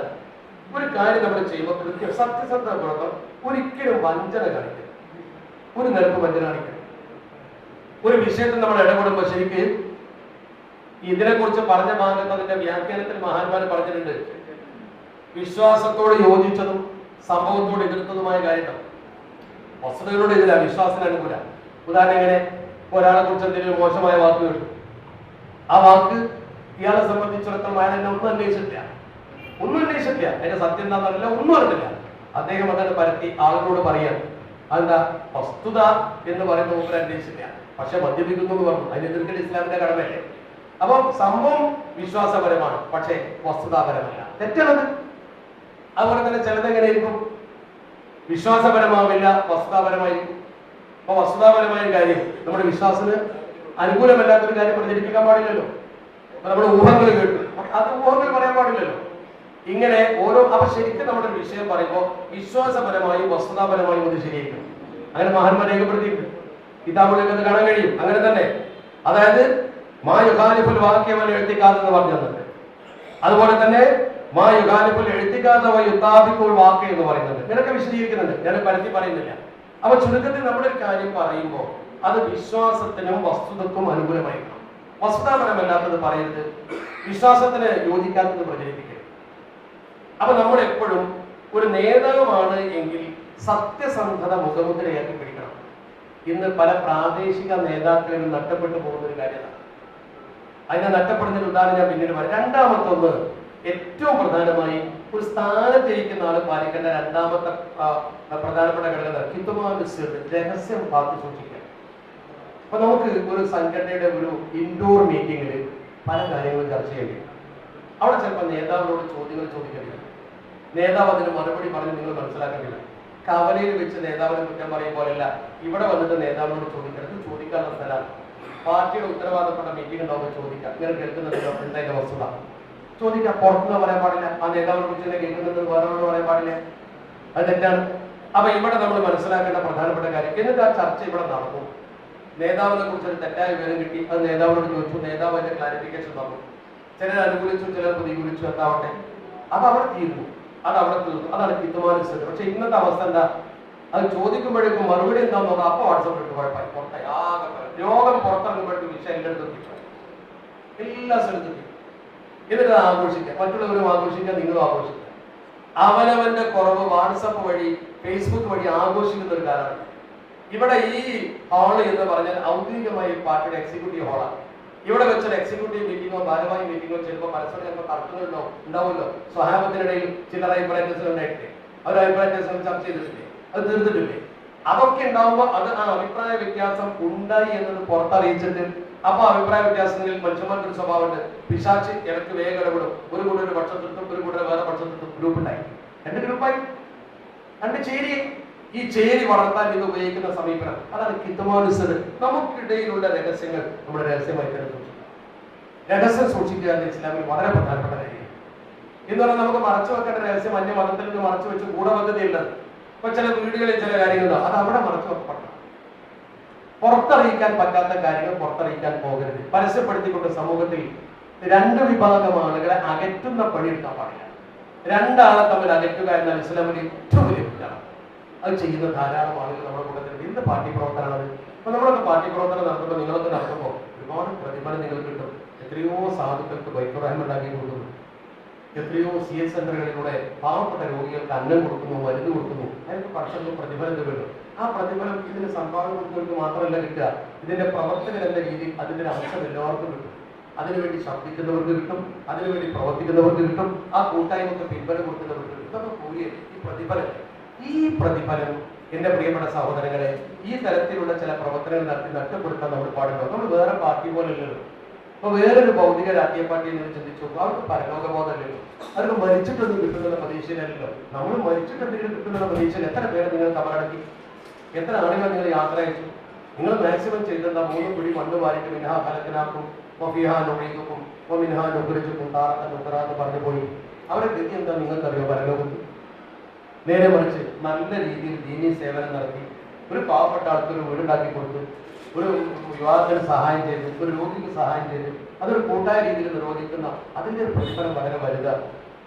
Speaker 5: ഒരു കാര്യം നമ്മൾ ചെയ്യുമ്പോൾ കൃത്യം സത്യസന്ധത പുറത്ത് ഒരിക്കലും വഞ്ചന കാണിക്കരുത്, ഒരു നിരക്ക് വഞ്ചന കാണിക്കരുത്. ഒരു വിഷയത്തിൽ നമ്മൾ ഇടപെടുമ്പോൾ ശരിക്ക് ഇതിനെക്കുറിച്ച് പറഞ്ഞ ഭാഗത്ത് അതിന്റെ വ്യാഖ്യാനത്തിൽ മഹാന്മാർ പറഞ്ഞിട്ടുണ്ട്, വിശ്വാസത്തോട് യോജിച്ചതും സംഭവത്തോട് എതിർത്തതുമായ കാര്യങ്ങൾ. വസ്തുതകളോട് എതിരാ, വിശ്വാസത്തിന് അനുകൂല. ഉദാഹരണം എങ്ങനെ? ഒരാളെ കുറിച്ച് എന്തെങ്കിലും മോശമായ വാക്ക് കേട്ടു, ആ വാക്ക് ഇയാളെ സംബന്ധിച്ചിടത്തോളം അയാൾ എന്നെ ഒന്നും അന്വേഷിച്ചിട്ടില്ല, അതിന്റെ സത്യം എന്താണെന്നറിയില്ല, ഒന്നും അറിഞ്ഞില്ല. അദ്ദേഹം അതന്നെ പരത്തി ആളുകളോട് പറയാൻ, അതെന്താ വസ്തുത എന്ന് പറയുന്ന മൂപ്പർ അന്വേഷിച്ചില്ല, പക്ഷെ മദ്യപിക്കുന്നു എന്ന് പറഞ്ഞു. അതിന് എതിർക്കൽ ഇസ്ലാമിന്റെ കടമയല്ലേ? അപ്പം സംഭവം വിശ്വാസപരമാണ്, പക്ഷേ വസ്തുതാപരമല്ല. തെറ്റാണത്. അതുപോലെ തന്നെ ചിലതെങ്ങനെയായിരിക്കും, വിശ്വാസപരമാവില്ല, വസ്തുതാപരമായിരിക്കും. അപ്പൊ വസ്തുതാപരമായ കാര്യം നമ്മുടെ വിശ്വാസത്തിന് അനുകൂലമല്ലാത്തൊരു കാര്യം പ്രചരിപ്പിക്കാൻ പാടില്ലല്ലോ. നമ്മൾ ഊഹങ്ങൾ കേട്ടു, അത് ഊഹങ്ങൾ പറയാൻ പാടില്ലല്ലോ. ഇങ്ങനെ ഓരോ അപ്പൊ ശരിക്കും നമ്മുടെ വിഷയം പറയുമ്പോൾ വിശ്വാസപരമായും വസ്തുതാപരമായും അത് ശരിയായിരിക്കും. അങ്ങനെ മഹാന്മാർ രേഖപ്പെടുത്തിയിട്ടുണ്ട്, കിതാബുകളിൽ അത് കാണാൻ കഴിയും. അങ്ങനെ തന്നെ അതായത് മാ യുഖാലിഫുൽ വാക്യമൽ എഴുത്തിക്കാതെന്ന് പറഞ്ഞു തന്നിട്ട്, അതുപോലെ തന്നെ മാ യുഖാലിഫുൽ എഴുത്തിക്കാതെ യുത്താബിക്കുൽ വാക്യ എന്ന് പറയുന്നുണ്ട്. ഇതൊക്കെ വിശദീകരിക്കുന്നുണ്ട്, ഞാൻ പരത്തി പറയുന്നില്ല. അപ്പൊ ചുരുക്കത്തിൽ നമ്മളൊരു കാര്യം പറയുമ്പോൾ അത് വിശ്വാസത്തിനും വസ്തുതക്കും അനുകൂലമായിരിക്കണം. വസ്തുതാപരമല്ലാത്തത് പറയരുത്, വിശ്വാസത്തിന് യോജിക്കാത്തത് പ്രചരിപ്പിക്കരുത്. അപ്പൊ നമ്മൾ എപ്പോഴും ഒരു നേതാവാണ് എങ്കിൽ സത്യസന്ധത മുഖമുദ്രയാക്കി പിടിക്കണം. ഇന്ന് പല പ്രാദേശിക നേതാക്കളിലും നഷ്ടപ്പെട്ടു പോകുന്ന ഒരു കാര്യമാണ്. അതിനെ നഷ്ടപ്പെടുന്നതിന് ഉദാഹരണം ഞാൻ പിന്നീട് പറയാം. രണ്ടാമത്തൊന്ന്, ഏറ്റവും പ്രധാനമായി ഒരു സ്ഥാനത്തിരിക്കുന്ന ആൾ പാലിക്കേണ്ട രണ്ടാമത്തെ പ്രധാനപ്പെട്ട ഘടകം കിത്തുമാനുസൃത രഹസ്യം കാത്തു സൂക്ഷിക്കുക. അപ്പൊ നമുക്ക് ഒരു സംഘടനയുടെ ഒരു ഇൻഡോർ മീറ്റിംഗിൽ പല കാര്യങ്ങളും ചർച്ച ചെയ്യേണ്ടി, അവിടെ ചിലപ്പോൾ നേതാവിനോട് ചോദ്യങ്ങൾ ചോദിക്കേണ്ടി, നേതാവ് അതിന് മറുപടി പറഞ്ഞ് നിങ്ങൾ മനസ്സിലാക്കേണ്ടില്ല. കവലയിൽ വെച്ച് നേതാവിനെ കുറ്റം പറയും പോലെയല്ല, ഇവിടെ വന്നിട്ട് നേതാവിനോട് ചോദിക്കരുത്, ചോദിക്കാനുള്ള സ്ഥലമാണ്. പാർട്ടിയുടെ ഉത്തരവാദപ്പെട്ട മീറ്റിംഗ് ഉണ്ടാവുമ്പോൾ ചോദിക്കാം, ഇങ്ങനെ കേൾക്കുന്നുണ്ടല്ലോ, എന്തായാലും വസ്തുത ചോദിക്കാം. പുറത്തുനിന്ന് പറയാൻ പാടില്ല, ആ നേതാവിനെ കുറിച്ച് കേൾക്കുന്നത് വേറൊരു പറയാൻ പാടില്ല, അത് തെറ്റാണ്. അപ്പൊ ഇവിടെ നമ്മൾ മനസ്സിലാക്കേണ്ട പ്രധാനപ്പെട്ട കാര്യം, എന്നിട്ട് ആ ചർച്ച ഇവിടെ നടന്നു. നേതാവിനെ കുറിച്ച് ഒരു തെറ്റായ വിവരം കിട്ടി, അത് നേതാവിനോട് ചോദിച്ചു, നേതാവ് അതിന്റെ ക്ലാരിഫിക്കേഷൻ തന്നു. ചിലർ അനുകൂലിച്ചു, ചിലർ പ്രതികൂലിച്ചു, എന്താവട്ടെ, അത് അവിടെ തീർന്നു, അത് അവിടെ തീർന്നു. അതാണ് കിത്തുമാനുസൃതം. പക്ഷെ ഇന്നത്തെ അവസ്ഥ എന്താ, അത് ചോദിക്കുമ്പോഴേക്കും മറുപടി എന്താന്ന് നോക്കാം, അപ്പൊ വാട്സപ്പ് ഇട്ട് കുഴപ്പമായി, പുറത്തായി, ആകെ രോഗം പുറത്തിറങ്ങുമ്പോഴേക്കും വിഷയം എല്ലായിടത്തും എത്തിച്ചു, എല്ലാ സ്ഥലത്തും എത്തി. എന്നിട്ട് ആഘോഷിക്കുക, മറ്റുള്ളവരും ആഘോഷിക്കുക, നിങ്ങളും ആഘോഷിക്കുക. അവനവന്റെ കുറവ് വാട്സപ്പ് വഴി ഫേസ്ബുക്ക് വഴി ആഘോഷിക്കുന്ന ഒരു കാലമാണ്. ഇവിടെ ഈ ഹാള് എന്ന് പറഞ്ഞാൽ ഔദ്യോഗികമായി പാർട്ടിയുടെ എക്സിക്യൂട്ടീവ് ഹാളാണ്. ഇവിടെ വെച്ചൊരു എക്സിക്യൂട്ടീവ് മീറ്റിംഗോ ഭാരവാഹി മീറ്റിംഗോ ചിലപ്പോൾ പരസ്പരം ചിലപ്പോൾ തർക്കങ്ങളുണ്ടോ ഉണ്ടാവുമല്ലോ. സ്വഹാബത്തിനിടയിൽ ചിലർ അഭിപ്രായ വ്യത്യാസം ഉണ്ടായിട്ടില്ലേ, അവർ അഭിപ്രായ വ്യത്യാസം ചർച്ച ചെയ്തിട്ടില്ലേ, അത് തീർത്തിട്ടില്ലേ? അതൊക്കെ ഉണ്ടാവുമ്പോൾ അത് ആ അഭിപ്രായ വ്യത്യാസം ഉണ്ടായി എന്നത് പുറത്തറിയിച്ചിട്ട്, അപ്പൊ അഭിപ്രായ വ്യത്യാസങ്ങളിൽ മനുഷ്യന്മാർക്ക് ഒരു സ്വഭാവമുണ്ട്, പിശാച്ച് ഇടയ്ക്ക് വേഗം ഇടപെടും. ഒരു കൂടെ ഒരു പക്ഷത്തിട്ടും ഒരു കൂടെ വേറെ പക്ഷത്തിട്ടും ഗ്രൂപ്പ് ഉണ്ടായി, രണ്ട് ഗ്രൂപ്പായി, രണ്ട് ചേരി. ഈ ചേരി വളർത്താൻ ഇത് ഉപയോഗിക്കുന്ന സമീപനം അതാണ് കിത്തുമാനുസൃതം. നമുക്കിടയിലുള്ള രഹസ്യങ്ങൾ നമ്മുടെ രഹസ്യമായി തന്നെ സൂക്ഷിക്കുക. രഹസ്യം സൂക്ഷിക്കുക എന്ന് ഇസ്ലാമിൽ വളരെ പ്രധാനപ്പെട്ട കാര്യമാണ്. എന്ന് പറഞ്ഞാൽ നമുക്ക് മറച്ചു വെക്കേണ്ട രഹസ്യം അന്യ മതത്തിൽ നിന്ന് മറച്ചു വെച്ച് ഗൂഢപദ്ധതിയുള്ളത്. ഇപ്പൊ ചില വീടുകളിൽ ചില കാര്യങ്ങളുണ്ടോ, അത് അവിടെ മറച്ചു വെക്കപ്പെടണം. പുറത്തറിയിക്കാൻ പറ്റാത്ത കാര്യങ്ങൾ പുറത്തറിയിക്കാൻ പോകരുത്. പരസ്യപ്പെടുത്തിക്കൊണ്ട് സമൂഹത്തിൽ രണ്ട് വിഭാഗം ആളുകളെ അകറ്റുന്ന പണിയെടുക്കാൻ പാടില്ല. രണ്ടാളെ തമ്മിൽ അകറ്റുക എന്നാൽ ഇസ്ലാമിൽ ഏറ്റവും വലിയ കുറ്റമാണ്. അത് ചെയ്യുന്ന ധാരാളം ആളുകൾ നമ്മുടെ കൂട്ടത്തിൽ എന്ത് പാർട്ടി പ്രവർത്തനമാണ്. അപ്പൊ നമ്മളൊക്കെ പാർട്ടി പ്രവർത്തനം നടത്തുമ്പോൾ, നിങ്ങളൊക്കെ നടത്തുമ്പോൾ ഒരുപാട് പ്രതിഫലം നിങ്ങൾ കിട്ടും. എത്രയോ സാധുക്കൾക്ക് ബൈക്കുറായ്മ ഉണ്ടാക്കി കൊടുക്കുന്നു, എത്രയോ CS സെന്ററുകളിലൂടെ പാവപ്പെട്ട രോഗികൾക്ക് അന്നം കൊടുക്കുന്നു, മരുന്ന് കൊടുക്കുന്നു. അതിന് പക്ഷേ പ്രതിഫലം കിട്ടും. ആ പ്രതിഫലം ഇതിന് സംഭാവന കൊടുത്തവർക്ക് മാത്രമല്ല കിട്ടുക, ഇതിന്റെ പ്രവർത്തകർ എന്ന രീതിയിൽ അതിന്റെ അംശം എല്ലാവർക്കും കിട്ടും. അതിനുവേണ്ടി ശബ്ദിക്കുന്നവർക്ക് കിട്ടും, അതിനുവേണ്ടി പ്രവർത്തിക്കുന്നവർക്ക് കിട്ടും, ആ കൂട്ടായ്മക്ക് പിൻബലം കൊടുക്കുന്നവർക്ക് കിട്ടും. ഇതൊക്കെ കൂടിയ ഈ പ്രതിഫലം എന്റെ പ്രിയപ്പെട്ട സഹോദരങ്ങളെ, ഈ തരത്തിലുള്ള ചില പ്രവർത്തനങ്ങൾ നടത്തി നഷ്ടപ്പെടുത്താൻ നമ്മൾ പാടുണ്ടോ? നമ്മൾ വേറെ പാർട്ടി പോലെ അല്ലല്ലോ. അപ്പൊ വേറൊരു ഭൗതിക രാഷ്ട്രീയ പാർട്ടി എന്ന് ചിന്തിച്ചു, അവർക്ക് പരലോകബോധമല്ലല്ലോ, അവർക്ക് മരിച്ചിട്ടൊന്നും കിട്ടുന്നുള്ള പ്രതീക്ഷയിലല്ലോ. നമ്മൾ മരിച്ചിട്ടെന്തെങ്കിലും കിട്ടുന്നുള്ള പ്രതീക്ഷയിൽ എത്ര പേരെ നിങ്ങൾ കബറടക്കി, എത്ര ആളുകൾ നിങ്ങൾ യാത്ര അയച്ചു? നിങ്ങൾ മാക്സിമം ചെയ്തെന്താ, 3 പിടി മണ്ണ് വാരിട്ട് മിൻഹാ ഖലഖനാക്കും വഫീഹാ നുഈദുക്കും വമിൻഹാ നുഖ്രിജുക്കും താറത്തൻ ഉഖ്റാ എന്ന് പറഞ്ഞു പോയി. അവരുടെ ഗതി എന്താ നിങ്ങൾക്കറിയോ? പരലോകത്ത് നേരെ മറിച്ച് നല്ല രീതിയിൽ ദീനീ സേവനം നടത്തി, ഒരു പാവപ്പെട്ട ആൾക്കൊരു വീടുണ്ടാക്കി കൊടുത്ത്, ഒരു വിവാഹത്തിന് സഹായം ചെയ്ത്, ഒരു രോഗിക്ക് സഹായം ചെയ്ത്, അതൊരു കൂട്ടായ രീതിയിൽ നിർവഹിക്കുന്ന അതിൻ്റെ ഒരു പ്രതിഫലം വളരെ വലുതാണ്.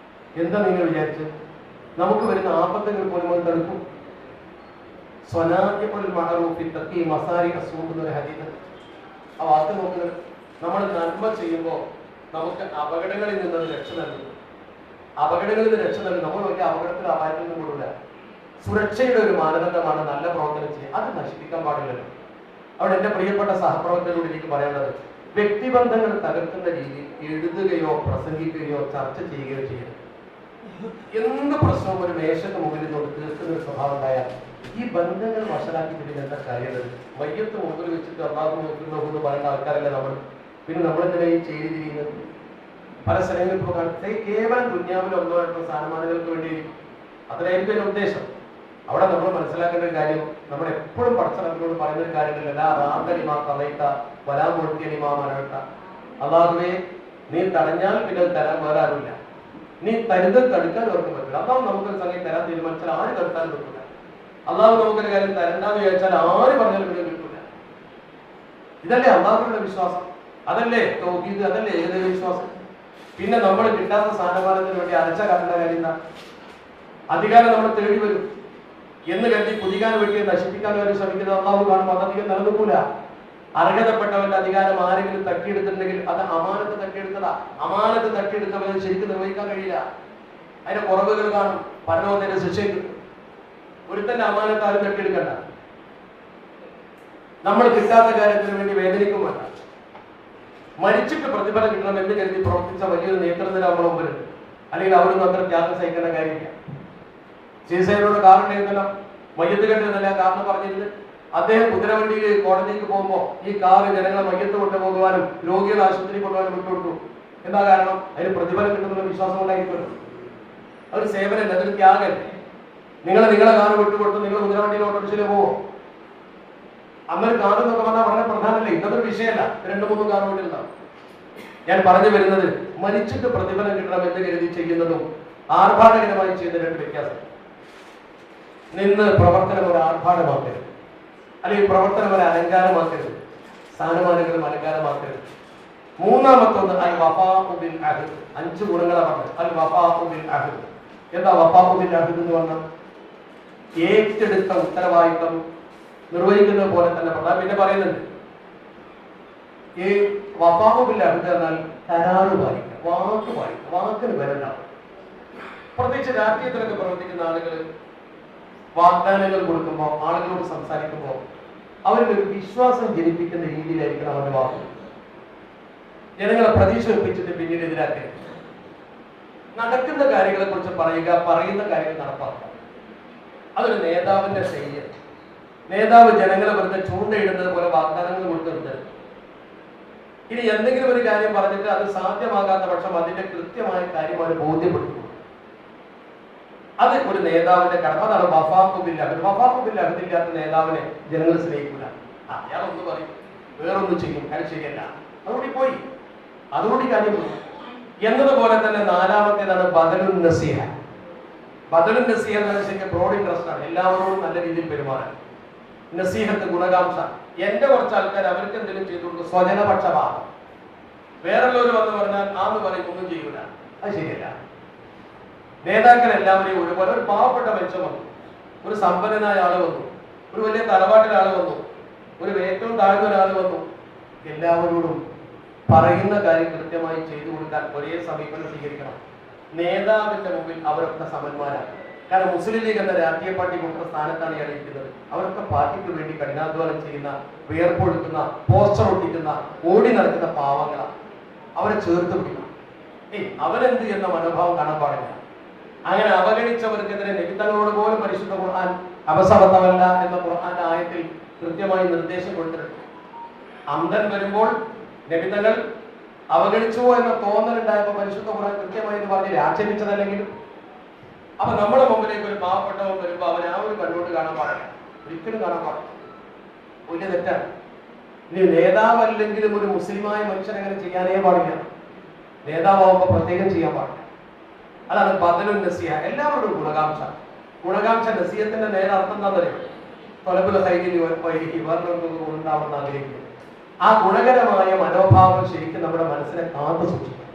Speaker 5: എന്താ നിങ്ങൾ വിചാരിച്ച് നമുക്ക് വരുന്ന ആപത്തുകൾ പോലും അത് തടുക്കും. സ്വനാത്യപ്പോൾ മഹറൂഫി തക്കി മസാരി അസൂഖെന്നൊരു ഹദീസ്, ആ വാക്ക് നോക്കുക. നമ്മൾ നന്മ ചെയ്യുമ്പോൾ നമുക്ക് അപകടങ്ങളിൽ നിന്നത് രക്ഷ നൽകുന്നു. അപകടങ്ങളിൽ നിന്ന് രക്ഷ നൽകും. നമ്മൾ വലിയ അപകടത്തിൽ അപായത്തിൽ നിന്നും കൂടില്ല. സുരക്ഷയുടെ ഒരു മാനദണ്ഡമാണ് നല്ല പ്രവർത്തനം ചെയ്യുക. അത് നശിപ്പിക്കാൻ പാടില്ലല്ലോ. അവിടെ എൻ്റെ പ്രിയപ്പെട്ട സഹപ്രവർത്തകരോട് എനിക്ക് പറയാനുള്ളത്, വ്യക്തിബന്ധങ്ങൾ തകർക്കുന്ന രീതിയിൽ എഴുതുകയോ പ്രസംഗിക്കുകയോ ചർച്ച ചെയ്യുകയോ ചെയ്യരുത്. എന്ത് പ്രശ്നവും ഒരു മേശക്ക് മുകളിൽ നിന്ന് തീർക്കുന്ന ഒരു സ്വഭാവം ഉണ്ടായാൽ ഈ ബന്ധങ്ങൾ വഷളാക്കിയിട്ട് എന്താ കാര്യമുള്ളത്? മയ്യത്ത് മുമ്പിൽ വെച്ചിട്ട് അള്ളാഹു നോക്കുന്നു പറയുന്ന ആൾക്കാരല്ല നമ്മൾ. പിന്നെ നമ്മളെന്തിനാ ഈ ചെയ്തി തിരിയുന്നത്? പല സ്ഥലങ്ങളിൽ ഇപ്പോൾ കേവലം ദുന്യാവിൽ ഒന്നോ രണ്ടോ സ്ഥാനമാനങ്ങൾക്ക് വേണ്ടി അതിനായിരിക്കും എൻ്റെ ഉദ്ദേശം. അവിടെ നമ്മൾ മനസ്സിലാക്കേണ്ട ഒരു കാര്യം, നമ്മൾ എപ്പോഴും പഠിച്ചവരോട് പറയുന്ന ഒരു കാര്യമില്ല, റാന്തലിമാ തലയിട്ട വരാമൊഴുക്കിയലിമാ മനവിട്ട. അള്ളാഹുവേ, നീ തടഞ്ഞാൽ പിന്നെ തരാൻ വേറെ ആരുമില്ല, നീ തരുന്നത് തടുക്കാൻ അവർക്ക് പറ്റില്ല. അള്ളാഹു നമുക്കൊരു സംഗതി തരാൻ തീരുമാനിച്ചാൽ ആര് തടുത്താലും കിട്ടില്ല. അള്ളാഹു നമുക്കൊരു കാര്യം തരണ്ടാന്ന് വിചാരിച്ചാൽ ആര് പറഞ്ഞാലും പിന്നെ കിട്ടില്ല. ഇതല്ലേ അള്ളാഹുവിനുള്ള വിശ്വാസം, അതല്ലേ തൗഹീദ്, അതല്ലേ ഏകദൈവ വിശ്വാസം. പിന്നെ നമ്മൾ കിട്ടാത്ത സ്ഥാനമാനത്തിന് വേണ്ടി അരച്ച കാട്ടേണ്ട കാര്യം എന്താ? അധികാരം നമ്മൾ തേടി വരും എന്ന് കരുതി കുതിക്കാൻ വേണ്ടി നശിപ്പിക്കാൻ വേണ്ടി ശ്രമിക്കുന്നത് അള്ളാഹു കാണുമ്പോൾ അതധികം നിലനിൽക്കൂല. അർഹതപ്പെട്ടവന്റെ അധികാരം ആരെങ്കിലും തട്ടിയെടുത്തിട്ടുണ്ടെങ്കിൽ അത് അമാനത്ത് തട്ടിയെടുത്തതാ. അമാനത്ത് തട്ടിയെടുത്തവന് ശരിക്കും നിർവഹിക്കാൻ കഴിയില്ല. അതിന്റെ കുറവുകൾ കാണും, പരലോകത്തിന്റെ ശിക്ഷയ്ക്ക്. ഒരുത്തന്റെ അമാനത്ത് ആരും തട്ടിയെടുക്കണ്ട. നമ്മൾ കിട്ടാത്ത കാര്യത്തിന് വേണ്ടി വേദനിക്കും വേണ്ട. മരിച്ചിട്ട് പ്രതിഫലം കിട്ടണം എന്ന് കരുതി പ്രവർത്തിച്ച വലിയൊരു നേതൃത്വം നമ്മുടെ മുമ്പിലുണ്ട്. അല്ലെങ്കിൽ അവരൊന്നും അത്ര ത്യാഗം സഹിക്കേണ്ട കാര്യമില്ല. സീസൈഡിനോട് കാറുണ്ടായിരുന്നല്ലോ, മയ്യത്ത് കെട്ടുന്നില്ല കാരണം പറഞ്ഞിരുന്നത് അദ്ദേഹം കുതിരവണ്ടിയിൽ കോടതിക്ക് പോകുമ്പോൾ ഈ കാറ് ജനങ്ങളെ മയ്യത്ത് കൊണ്ടുപോകുവാനും രോഗികളെ ആശുപത്രി കൊണ്ടുപോകാനും വിട്ടുകൊടുത്തു. എന്താ കാരണം? അതിന് പ്രതിഫലം കിട്ടുന്നുള്ള വിശ്വാസം കൊണ്ടായിരിക്കുമല്ലോ. അതൊരു സേവനമല്ല, അതൊരു ത്യാഗമല്ലേ. നിങ്ങളെ കാറ് വിട്ടുകൊടുത്ത് നിങ്ങൾ കുതിരവണ്ടിയിൽ ഓട്ടോറിക്ഷയിൽ പോവോ? അന്നൊരു കാറ് എന്നൊക്കെ പറഞ്ഞാൽ വളരെ പ്രധാനമല്ലേ. ഇന്നതൊരു വിഷയമല്ല, 2-3 കാറ് വീട്ടിലുണ്ടാവും. ഞാൻ പറഞ്ഞു വരുന്നത്, മരിച്ചിട്ട് പ്രതിഫലം കിട്ടണം എന്ന് കരുതി ചെയ്യുന്നതും ആർഭാടകരമായി ചെയ്യുന്ന രണ്ട് വ്യത്യാസം. നിന്ന് പ്രവർത്തനം ഒരു ആർഭാടമാക്കരുത്, അല്ലെങ്കിൽ പ്രവർത്തനം ഒരു അലങ്കാരമാക്കരുത്, സ്ഥാനമാനങ്ങളും അലങ്കാരമാക്കരുത്. മൂന്നാമത്തൊന്ന് അൽ വഫാഉ ബിൽ അഹ്ദ്. 5 ഗുണങ്ങളാണ് പറഞ്ഞത്. അൽ വഫാഉ ബിൽ അഹ്ദ്. എന്താ വഫാഉ ബിൽ അഹ്ദ് എന്ന് പറഞ്ഞാൽ? ഏറ്റെടുത്ത ഉത്തരവാദിത്തം നിർവഹിക്കുന്നത് പോലെ തന്നെ പ്രധാനം. പിന്നെ പറയുന്നുണ്ട്, ഈ വഫാഉ ബിൽ അഹ്ദ് എന്നാൽ കരാറ് പാലിക്കുക, വാക്ക് പാലിക്കുക, വാക്കിന് വരണ്ടാവും. പ്രത്യേകിച്ച് രാഷ്ട്രീയത്തിലൊക്കെ പ്രവർത്തിക്കുന്ന ആളുകൾ വാഗ്ദാനങ്ങൾ കൊടുക്കുമ്പോൾ, ആളുകളോട് സംസാരിക്കുമ്പോൾ അവരുടെ ഒരു വിശ്വാസം ജനിപ്പിക്കുന്ന രീതിയിലായിരിക്കണം അവരുടെ വാക്ക്. ജനങ്ങളെ പ്രതീക്ഷ വെപ്പിച്ചിട്ട് പിന്നീട് എതിരാക്കുക. നടക്കുന്ന കാര്യങ്ങളെ കുറിച്ച് പറയുക, പറയുന്ന കാര്യങ്ങൾ നടപ്പാക്കുക. അതൊരു നേതാവിന്റെ ശൈലിയാണ്. നേതാവ് ജനങ്ങളെ വെറുതെ ചൂണ്ടയിടുന്നത് പോലെ വാഗ്ദാനങ്ങൾ കൊടുക്കുന്നത്. ഇനി എന്തെങ്കിലും ഒരു കാര്യം പറഞ്ഞിട്ട് അത് സാധ്യമാകാത്ത പക്ഷം അതിന്റെ കൃത്യമായ കാര്യം അവർ ബോധ്യപ്പെടുത്തും. അത് ഒരു നേതാവിന്റെ കടമ. അതാണ് വഫാഖു ബിൽ അഹ്ദ്. വഫാഖു ബിൽ അഹ്ദ് ഇല്ലാത്ത നേതാവിനെ ജനങ്ങൾ സ്നേഹിക്കില്ല. അയാളൊന്ന് പറയും, വേറൊന്നും ചെയ്യും, കാര്യം ശരിയല്ല, അതുകൂടി പോയി, അതുകൂടി കാര്യം പോയി എന്നതുപോലെ തന്നെ നാലാമത്തേതാണ് ബദലുൻ നസീഹ. ബദലുൻ നസീഹ എന്ന് പറഞ്ഞാൽ ശരിക്കും ബ്രോഡ് ഇൻട്രസ്റ്റ് ആണ്. എല്ലാവരോടും നല്ല രീതിയിൽ പെരുമാറാൻ. നസീഹത്ത് ഗുണകാംക്ഷ. എന്റെ കുറച്ച് ആൾക്കാർ അവർക്ക് എന്തെങ്കിലും ചെയ്തു കൊടുക്കും. സ്വജനപക്ഷപാതം. വേറുള്ളവർ വന്ന് പറഞ്ഞാൽ ആന്ന് പറയും, ഒന്നും ചെയ്യൂല, അത് ശരിയല്ല. നേതാക്കൾ എല്ലാവരെയും ഒരുപോലെ. ഒരു പാവപ്പെട്ട മനുഷ്യൻ വന്നു, ഒരു സമ്പന്നനായ ആള് വന്നു, ഒരു വലിയ തറവാട്ടിലെ ആള് വന്നു, ഒരു ഏറ്റവും താഴ്ന്ന ഒരാൾ വന്നു, എല്ലാവരോടും പറയുന്ന കാര്യം കൃത്യമായി ചെയ്തു കൊടുക്കാൻ ഒരേ സമീപനം സ്വീകരിക്കണം. നേതാവിന്റെ മുമ്പിൽ അവരൊക്കെ സമന്മാരാണ്. കാരണം മുസ്ലിം ലീഗ് എന്ന രാഷ്ട്രീയ പാർട്ടി കൊടുത്ത സ്ഥാനത്താണ് ഇയാൾ ഇരിക്കുന്നത്. അവരൊക്കെ പാർട്ടിക്ക് വേണ്ടി കഠിനാധ്വാനം ചെയ്യുന്ന, വിയർപ്പൊഴുക്കുന്ന, പോസ്റ്റർ ഒട്ടിക്കുന്ന, ഓടി നടക്കുന്ന പാവങ്ങളാണ്. അവരെ ചേർത്ത് പിടിക്കണം. അവരെന്ത് എന്ന മനോഭാവം കാണാൻ പാടില്ല. അങ്ങനെ അവഗണിച്ചവർക്കെതിരെ നബിതങ്ങളോട് പോലും പരിശുദ്ധ ഖുർആൻ അപസവത്തമല്ല എന്ന ഖുർആന്റെ ആയത്തിൽ കൃത്യമായി നിർദ്ദേശം കൊടുത്തിട്ടുണ്ട്. അന്തൻ വരുമ്പോൾ നബിതങ്ങൾ അവഗണിച്ചുവോ എന്ന തോന്നലുണ്ടായപ്പോൾ പരിശുദ്ധ ഖുർആൻ കൃത്യമായി എന്ന് പറഞ്ഞില്ല, ആക്ഷേപിച്ചതല്ലെങ്കിലും. അപ്പൊ നമ്മുടെ മുമ്പിലേക്ക് ഒരു പാവപ്പെട്ടവൻ വരുമ്പോൾ അവൻ ആ ഒരു കണ്ണോട്ട് കാണാൻ പാടില്ല, ഒരിക്കലും കാണാൻ പാടില്ല. വലിയ തെറ്റാണ്. ഇനി നേതാവല്ലെങ്കിലും ഒരു മുസ്ലിമായ മനുഷ്യൻ അങ്ങനെ ചെയ്യാനേ പാടില്ല. നേതാവാകുമ്പോൾ പ്രത്യേകം ചെയ്യാൻ പാടില്ല. അതാണ് ബദലുൻ നസീഹ. എല്ലാവരുടെയും ഗുണകാംക്ഷ. ഗുണകാംക്ഷ നസീഹത്തിന്റെ നേരെ അർത്ഥം എന്താ പറയുക? തൊലബുൽ ഖൈരി വൽഫൈരി, വേറൊരു ഉണ്ടാവുന്ന ആഗ്രഹിക്കുന്നത്. ആ ഗുണകരമായ മനോഭാവം ശരിക്കും നമ്മുടെ മനസ്സിനെ കാത്തു സൂക്ഷിക്കണം.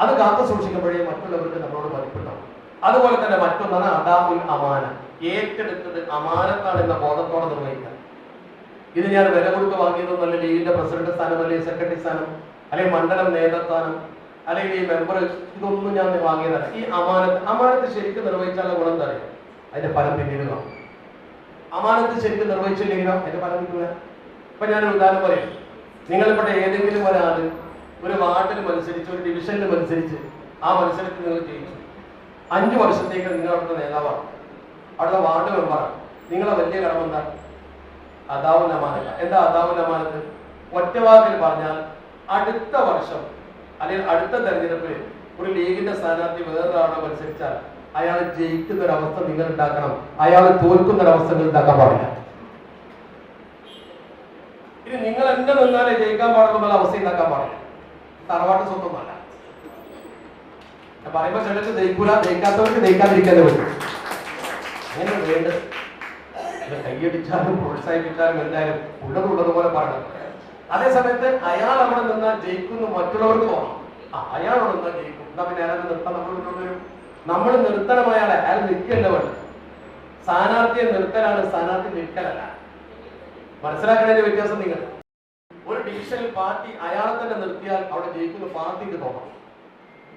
Speaker 5: അത് കാത്തു സൂക്ഷിക്കുമ്പോഴേ മറ്റുള്ളവർക്ക് നമ്മളോട് മതിപ്പുണ്ടാവും. അതുപോലെ തന്നെ മറ്റൊന്നാണ് അദാഉൽ അമാന. ഏറ്റെടുത്തത് അമാനത്താണ് എന്ന ബോധത്തോടെ നിർവഹിക്കുക. ഇത് ഞാൻ വില കൊടുത്ത് വാങ്ങിയതൊന്നല്ല. ലീഗിന്റെ പ്രസിഡന്റ് സ്ഥാനം, അല്ലെങ്കിൽ സെക്രട്ടറി സ്ഥാനം, അല്ലെങ്കിൽ മണ്ഡലം നേതൃസ്ഥാനം, അല്ലെങ്കിൽ ഈ മെമ്പർ, ഇതൊന്നും ഞാൻ വാങ്ങിയതല്ല. ഈ അമാനത്ത് ശരിക്കും നിർവഹിച്ചാലുള്ള ഗുണം എന്താ അറിയാം? അതിന്റെ ഫലം പിന്നീട് കാണും. അമാനത്ത് ശരിക്കും നിർവഹിച്ചില്ലെങ്കിലോ അതിന്റെ ഫലം കിട്ടുക. ഇപ്പൊ ഞാനൊരു ഉദാഹരണം പറയാം. നിങ്ങളിവിടെ ഏതെങ്കിലും ഒരാൾ ഒരു വാർഡിൽ മത്സരിച്ച്, ഒരു ഡിവിഷനിൽ മത്സരിച്ച് ആ മത്സരത്തിൽ നിങ്ങൾ ജയിച്ചു. 5 വർഷത്തേക്ക് നിങ്ങൾ അവിടുത്തെ നേതാവാണ്, അവിടുത്തെ വാർഡ് മെമ്പറാണ്. നിങ്ങളെ വലിയ കടമ എന്താ? അദാവുൽ അമാനത്ത്. എന്താ അദാവുൽ അമാനത്ത്? ഒറ്റവാക്കിൽ പറഞ്ഞാൽ അടുത്ത വർഷം അല്ലെങ്കിൽ അടുത്ത തെരഞ്ഞെടുപ്പിൽ ഒരു ലീഗിന്റെ സ്ഥാനാർത്ഥി വേറൊരാളെ മത്സരിച്ചാൽ അയാൾ ജയിക്കുന്ന ഒരവസ്ഥ നിങ്ങൾ ഉണ്ടാക്കണം, അയാൾ തോൽക്കുന്ന ഒരവസ്ഥ നിങ്ങൾ ഉണ്ടാക്കാൻ പാടില്ല. ഇനി നിങ്ങൾ എന്നെ നിന്നാലേ ജയിക്കാൻ പാടുള്ള അവസ്ഥ ഉണ്ടാക്കാൻ പാടില്ല. തറവാട്ട് സ്വത്തൊന്നുമല്ല. ഞാൻ പറയുമ്പോ ചിലർക്ക് ജയിക്കൂല, ജയിക്കാത്തവർക്ക് ജയിക്കാതിരിക്കാതെ പറ്റും. അങ്ങനെ വേണ്ടത് കൈയടിച്ചാലും പ്രോത്സാഹിപ്പിച്ചാലും എന്തായാലും ഉള്ളതുപോലെ പറയണം. അതേസമയത്ത് അയാൾ അവിടെ നിന്നാൽ ജയിക്കുന്നു മറ്റുള്ളവർക്ക് തോന്നാം, അയാൾ അവിടെ നിന്നാൽ ജയിക്കും, എന്നാ പിന്നെ അയാളെ നിർത്താൻ നമ്മൾ മുന്നോട്ട് വരും. നമ്മൾ നിർത്തണം അയാളെ. അയാൾ നിൽക്കല്ല വേണ്ടത്. സ്ഥാനാർത്ഥിയെ നിർത്തലാണ്, സ്ഥാനാർത്ഥി നിൽക്കലല്ല. മനസ്സിലാക്കുന്നതിന്റെ വ്യത്യാസം. നിങ്ങൾ ഒരു ഡിവിഷനിൽ പാർട്ടി അയാളെ തന്നെ നിർത്തിയാൽ അവിടെ ജയിക്കുന്ന പാർട്ടിക്ക് തോന്നാം.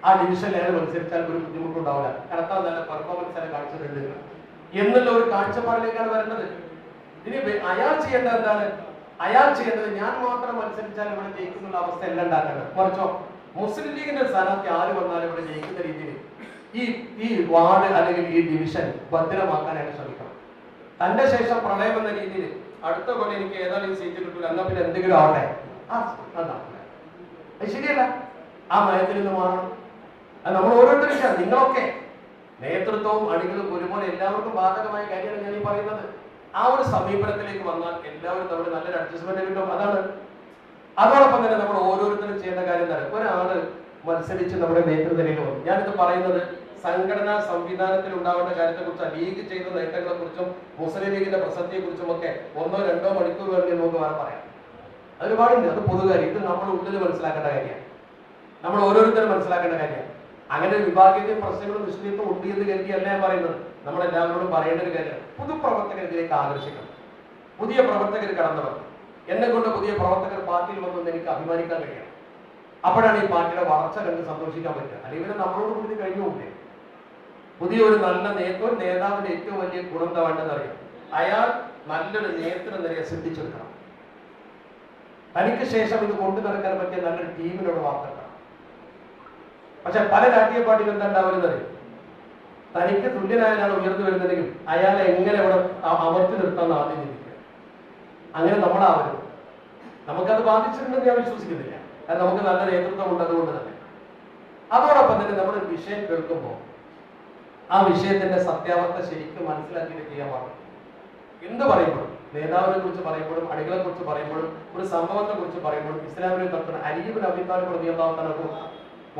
Speaker 5: ആ ഡിവിഷനിൽ അയാൾ മത്സരിച്ചാൽ ഒരു ബുദ്ധിമുട്ടുണ്ടാവില്ല, കടത്താൻ നല്ല പെർഫോമൻസ് അയാൾ കാണിച്ചിട്ടുണ്ട് എന്നുള്ള ഒരു കാഴ്ചപ്പാടിലേക്കാണ് വരേണ്ടത്. ഇനി അയാൾ ചെയ്യേണ്ടത് എന്താണ്? അയാൾ ചെയ്യേണ്ടത് ഞാൻ മാത്രം മത്സരിച്ചാൽ ഇവിടെ ജയിക്കുന്നുള്ള അവസ്ഥ എല്ലാം ഉണ്ടാക്കേണ്ടത്. മറിച്ചോ മുസ്ലിം ലീഗിന്റെ സ്ഥാനാർത്ഥി ആര് വന്നാലും ഇവിടെ ജയിക്കുന്ന രീതിയിൽ ഈ വാർഡ് അല്ലെങ്കിൽ ഈ ഡിവിഷൻ ഭദ്രമാക്കാനായിട്ട് ശ്രമിക്കണം. തന്റെ ശേഷം പ്രളയം എന്ന രീതിയിൽ അടുത്ത പോലെ എനിക്ക് ഏതായാലും ഈ സീറ്റ് കിട്ടൂല, എന്നാ പിന്നെ എന്തെങ്കിലും ആവട്ടെ, അത് ശരിയല്ല. ആ നയത്തിൽ നിന്ന് മാറണം. അത് നമ്മൾ ഓരോരുത്തരും, നിങ്ങളൊക്കെ നേതൃത്വവും അണികളും ഒരുപോലെ എല്ലാവർക്കും ബാധകമായ കാര്യമാണ് ഞാൻ ഈ പറയുന്നത്. ആ ഒരു സമീപനത്തിലേക്ക് വന്നാൽ എല്ലാവരും നമ്മൾ നല്ലൊരു അഡ്ജസ്റ്റ്മെന്റ് കിട്ടും. അതാണ്. അതോടൊപ്പം തന്നെ നമ്മൾ ഓരോരുത്തരും ചെയ്യേണ്ട കാര്യം എന്താണ്? ഒരാള് മത്സരിച്ച് നമ്മുടെ നേതൃനിരയിൽ വന്നു. ഞാനിത് പറയുന്നത് സംഘടനാ സംവിധാനത്തിൽ ഉണ്ടാവേണ്ട കാര്യത്തെക്കുറിച്ച്, ലീഗ് ചെയ്ത നേട്ടങ്ങളെ കുറിച്ചും മുസ്ലിം ലീഗിന്റെ പ്രസക്തിയെ കുറിച്ചും ഒക്കെ 1-2 മണിക്കൂർ വേണമെങ്കിൽ നമുക്ക് വേറെ പറയാം. ഒരുപാടുണ്ട്. അത് പൊതുകാര്യം. ഇത് നമ്മൾ ഉള്ളിൽ മനസ്സിലാക്കേണ്ട കാര്യമാണ്, നമ്മൾ ഓരോരുത്തരും മനസ്സിലാക്കേണ്ട കാര്യമാണ്. അങ്ങനെ വിഭാഗീയതയും പ്രശ്നങ്ങളും നിശ്ചിതത്വം ഉണ്ട് എന്ന് കരുതിയല്ല ഞാൻ പറയുന്നത്. നമ്മളെല്ലാവരോടും പറയേണ്ട ഒരു കാര്യമാണ്. പുതുപ്രവർത്തകരിലേക്ക് ആകർഷിക്കണം. പുതിയ പ്രവർത്തകർ കടന്നവർ, എന്നെ കൊണ്ട് പുതിയ പ്രവർത്തകർ പാർട്ടിയിൽ വന്നെന്ന് എനിക്ക് അഭിമാനിക്കാൻ കഴിയണം. അപ്പോഴാണ് ഈ പാർട്ടിയുടെ വളർച്ച കണ്ട് സന്തോഷിക്കാൻ പറ്റുക. അല്ലെങ്കിൽ നമ്മളോട് കൂടി കഴിഞ്ഞു പോകേ. പുതിയ ഒരു നല്ല നേതാവിന്റെ ഏറ്റവും വലിയ ഗുണം എന്താ വേണ്ടതെന്ന് അറിയാം? അയാൾ നല്ലൊരു നേതൃനിരയെ സൃഷ്ടിച്ചെടുക്കണം. തനിക്ക് ശേഷം ഇത് കൊണ്ടു നടക്കാൻ പറ്റിയ നല്ലൊരു ടീമിനോട് വാർത്തെടുക്കണം. പക്ഷെ പല രാഷ്ട്രീയ പാർട്ടികൾ എന്താ ഉണ്ടാവുന്നത്? തനിക്ക് തുല്യനായാലാണ് ഉയർന്നു വരുന്നതെങ്കിൽ അയാളെ എങ്ങനെ ഇവിടെ അമർത്തി നിർത്താൻ ആദ്യം ചിന്തിക്കുക. അങ്ങനെ നമ്മളാവരുത്. നമുക്കത് ബാധിച്ചിട്ടുണ്ടെന്ന് ഞാൻ വിശ്വസിക്കുന്നില്ല. കാരണം നമുക്ക് നല്ല നേതൃത്വം ഉണ്ട്. അതുകൊണ്ട് തന്നെ അതോടൊപ്പം തന്നെ നമ്മൾ വിഷയം കേൾക്കുമ്പോൾ ആ വിഷയത്തിന്റെ സത്യാവസ്ഥ ശരിക്കും മനസ്സിലാക്കിയിട്ട് ചെയ്യാൻ പാടില്ല. എന്ത് പറയുമ്പോഴും, നേതാവിനെ കുറിച്ച് പറയുമ്പോഴും, അണികളെ കുറിച്ച് പറയുമ്പോഴും, ഒരു സംഭവത്തെ കുറിച്ച് പറയുമ്പോഴും ഇസ്ലാമിനെ തട്ടുന്ന അലി ഇബ്നു അബീ താലിബ് റളിയല്ലാഹു തആല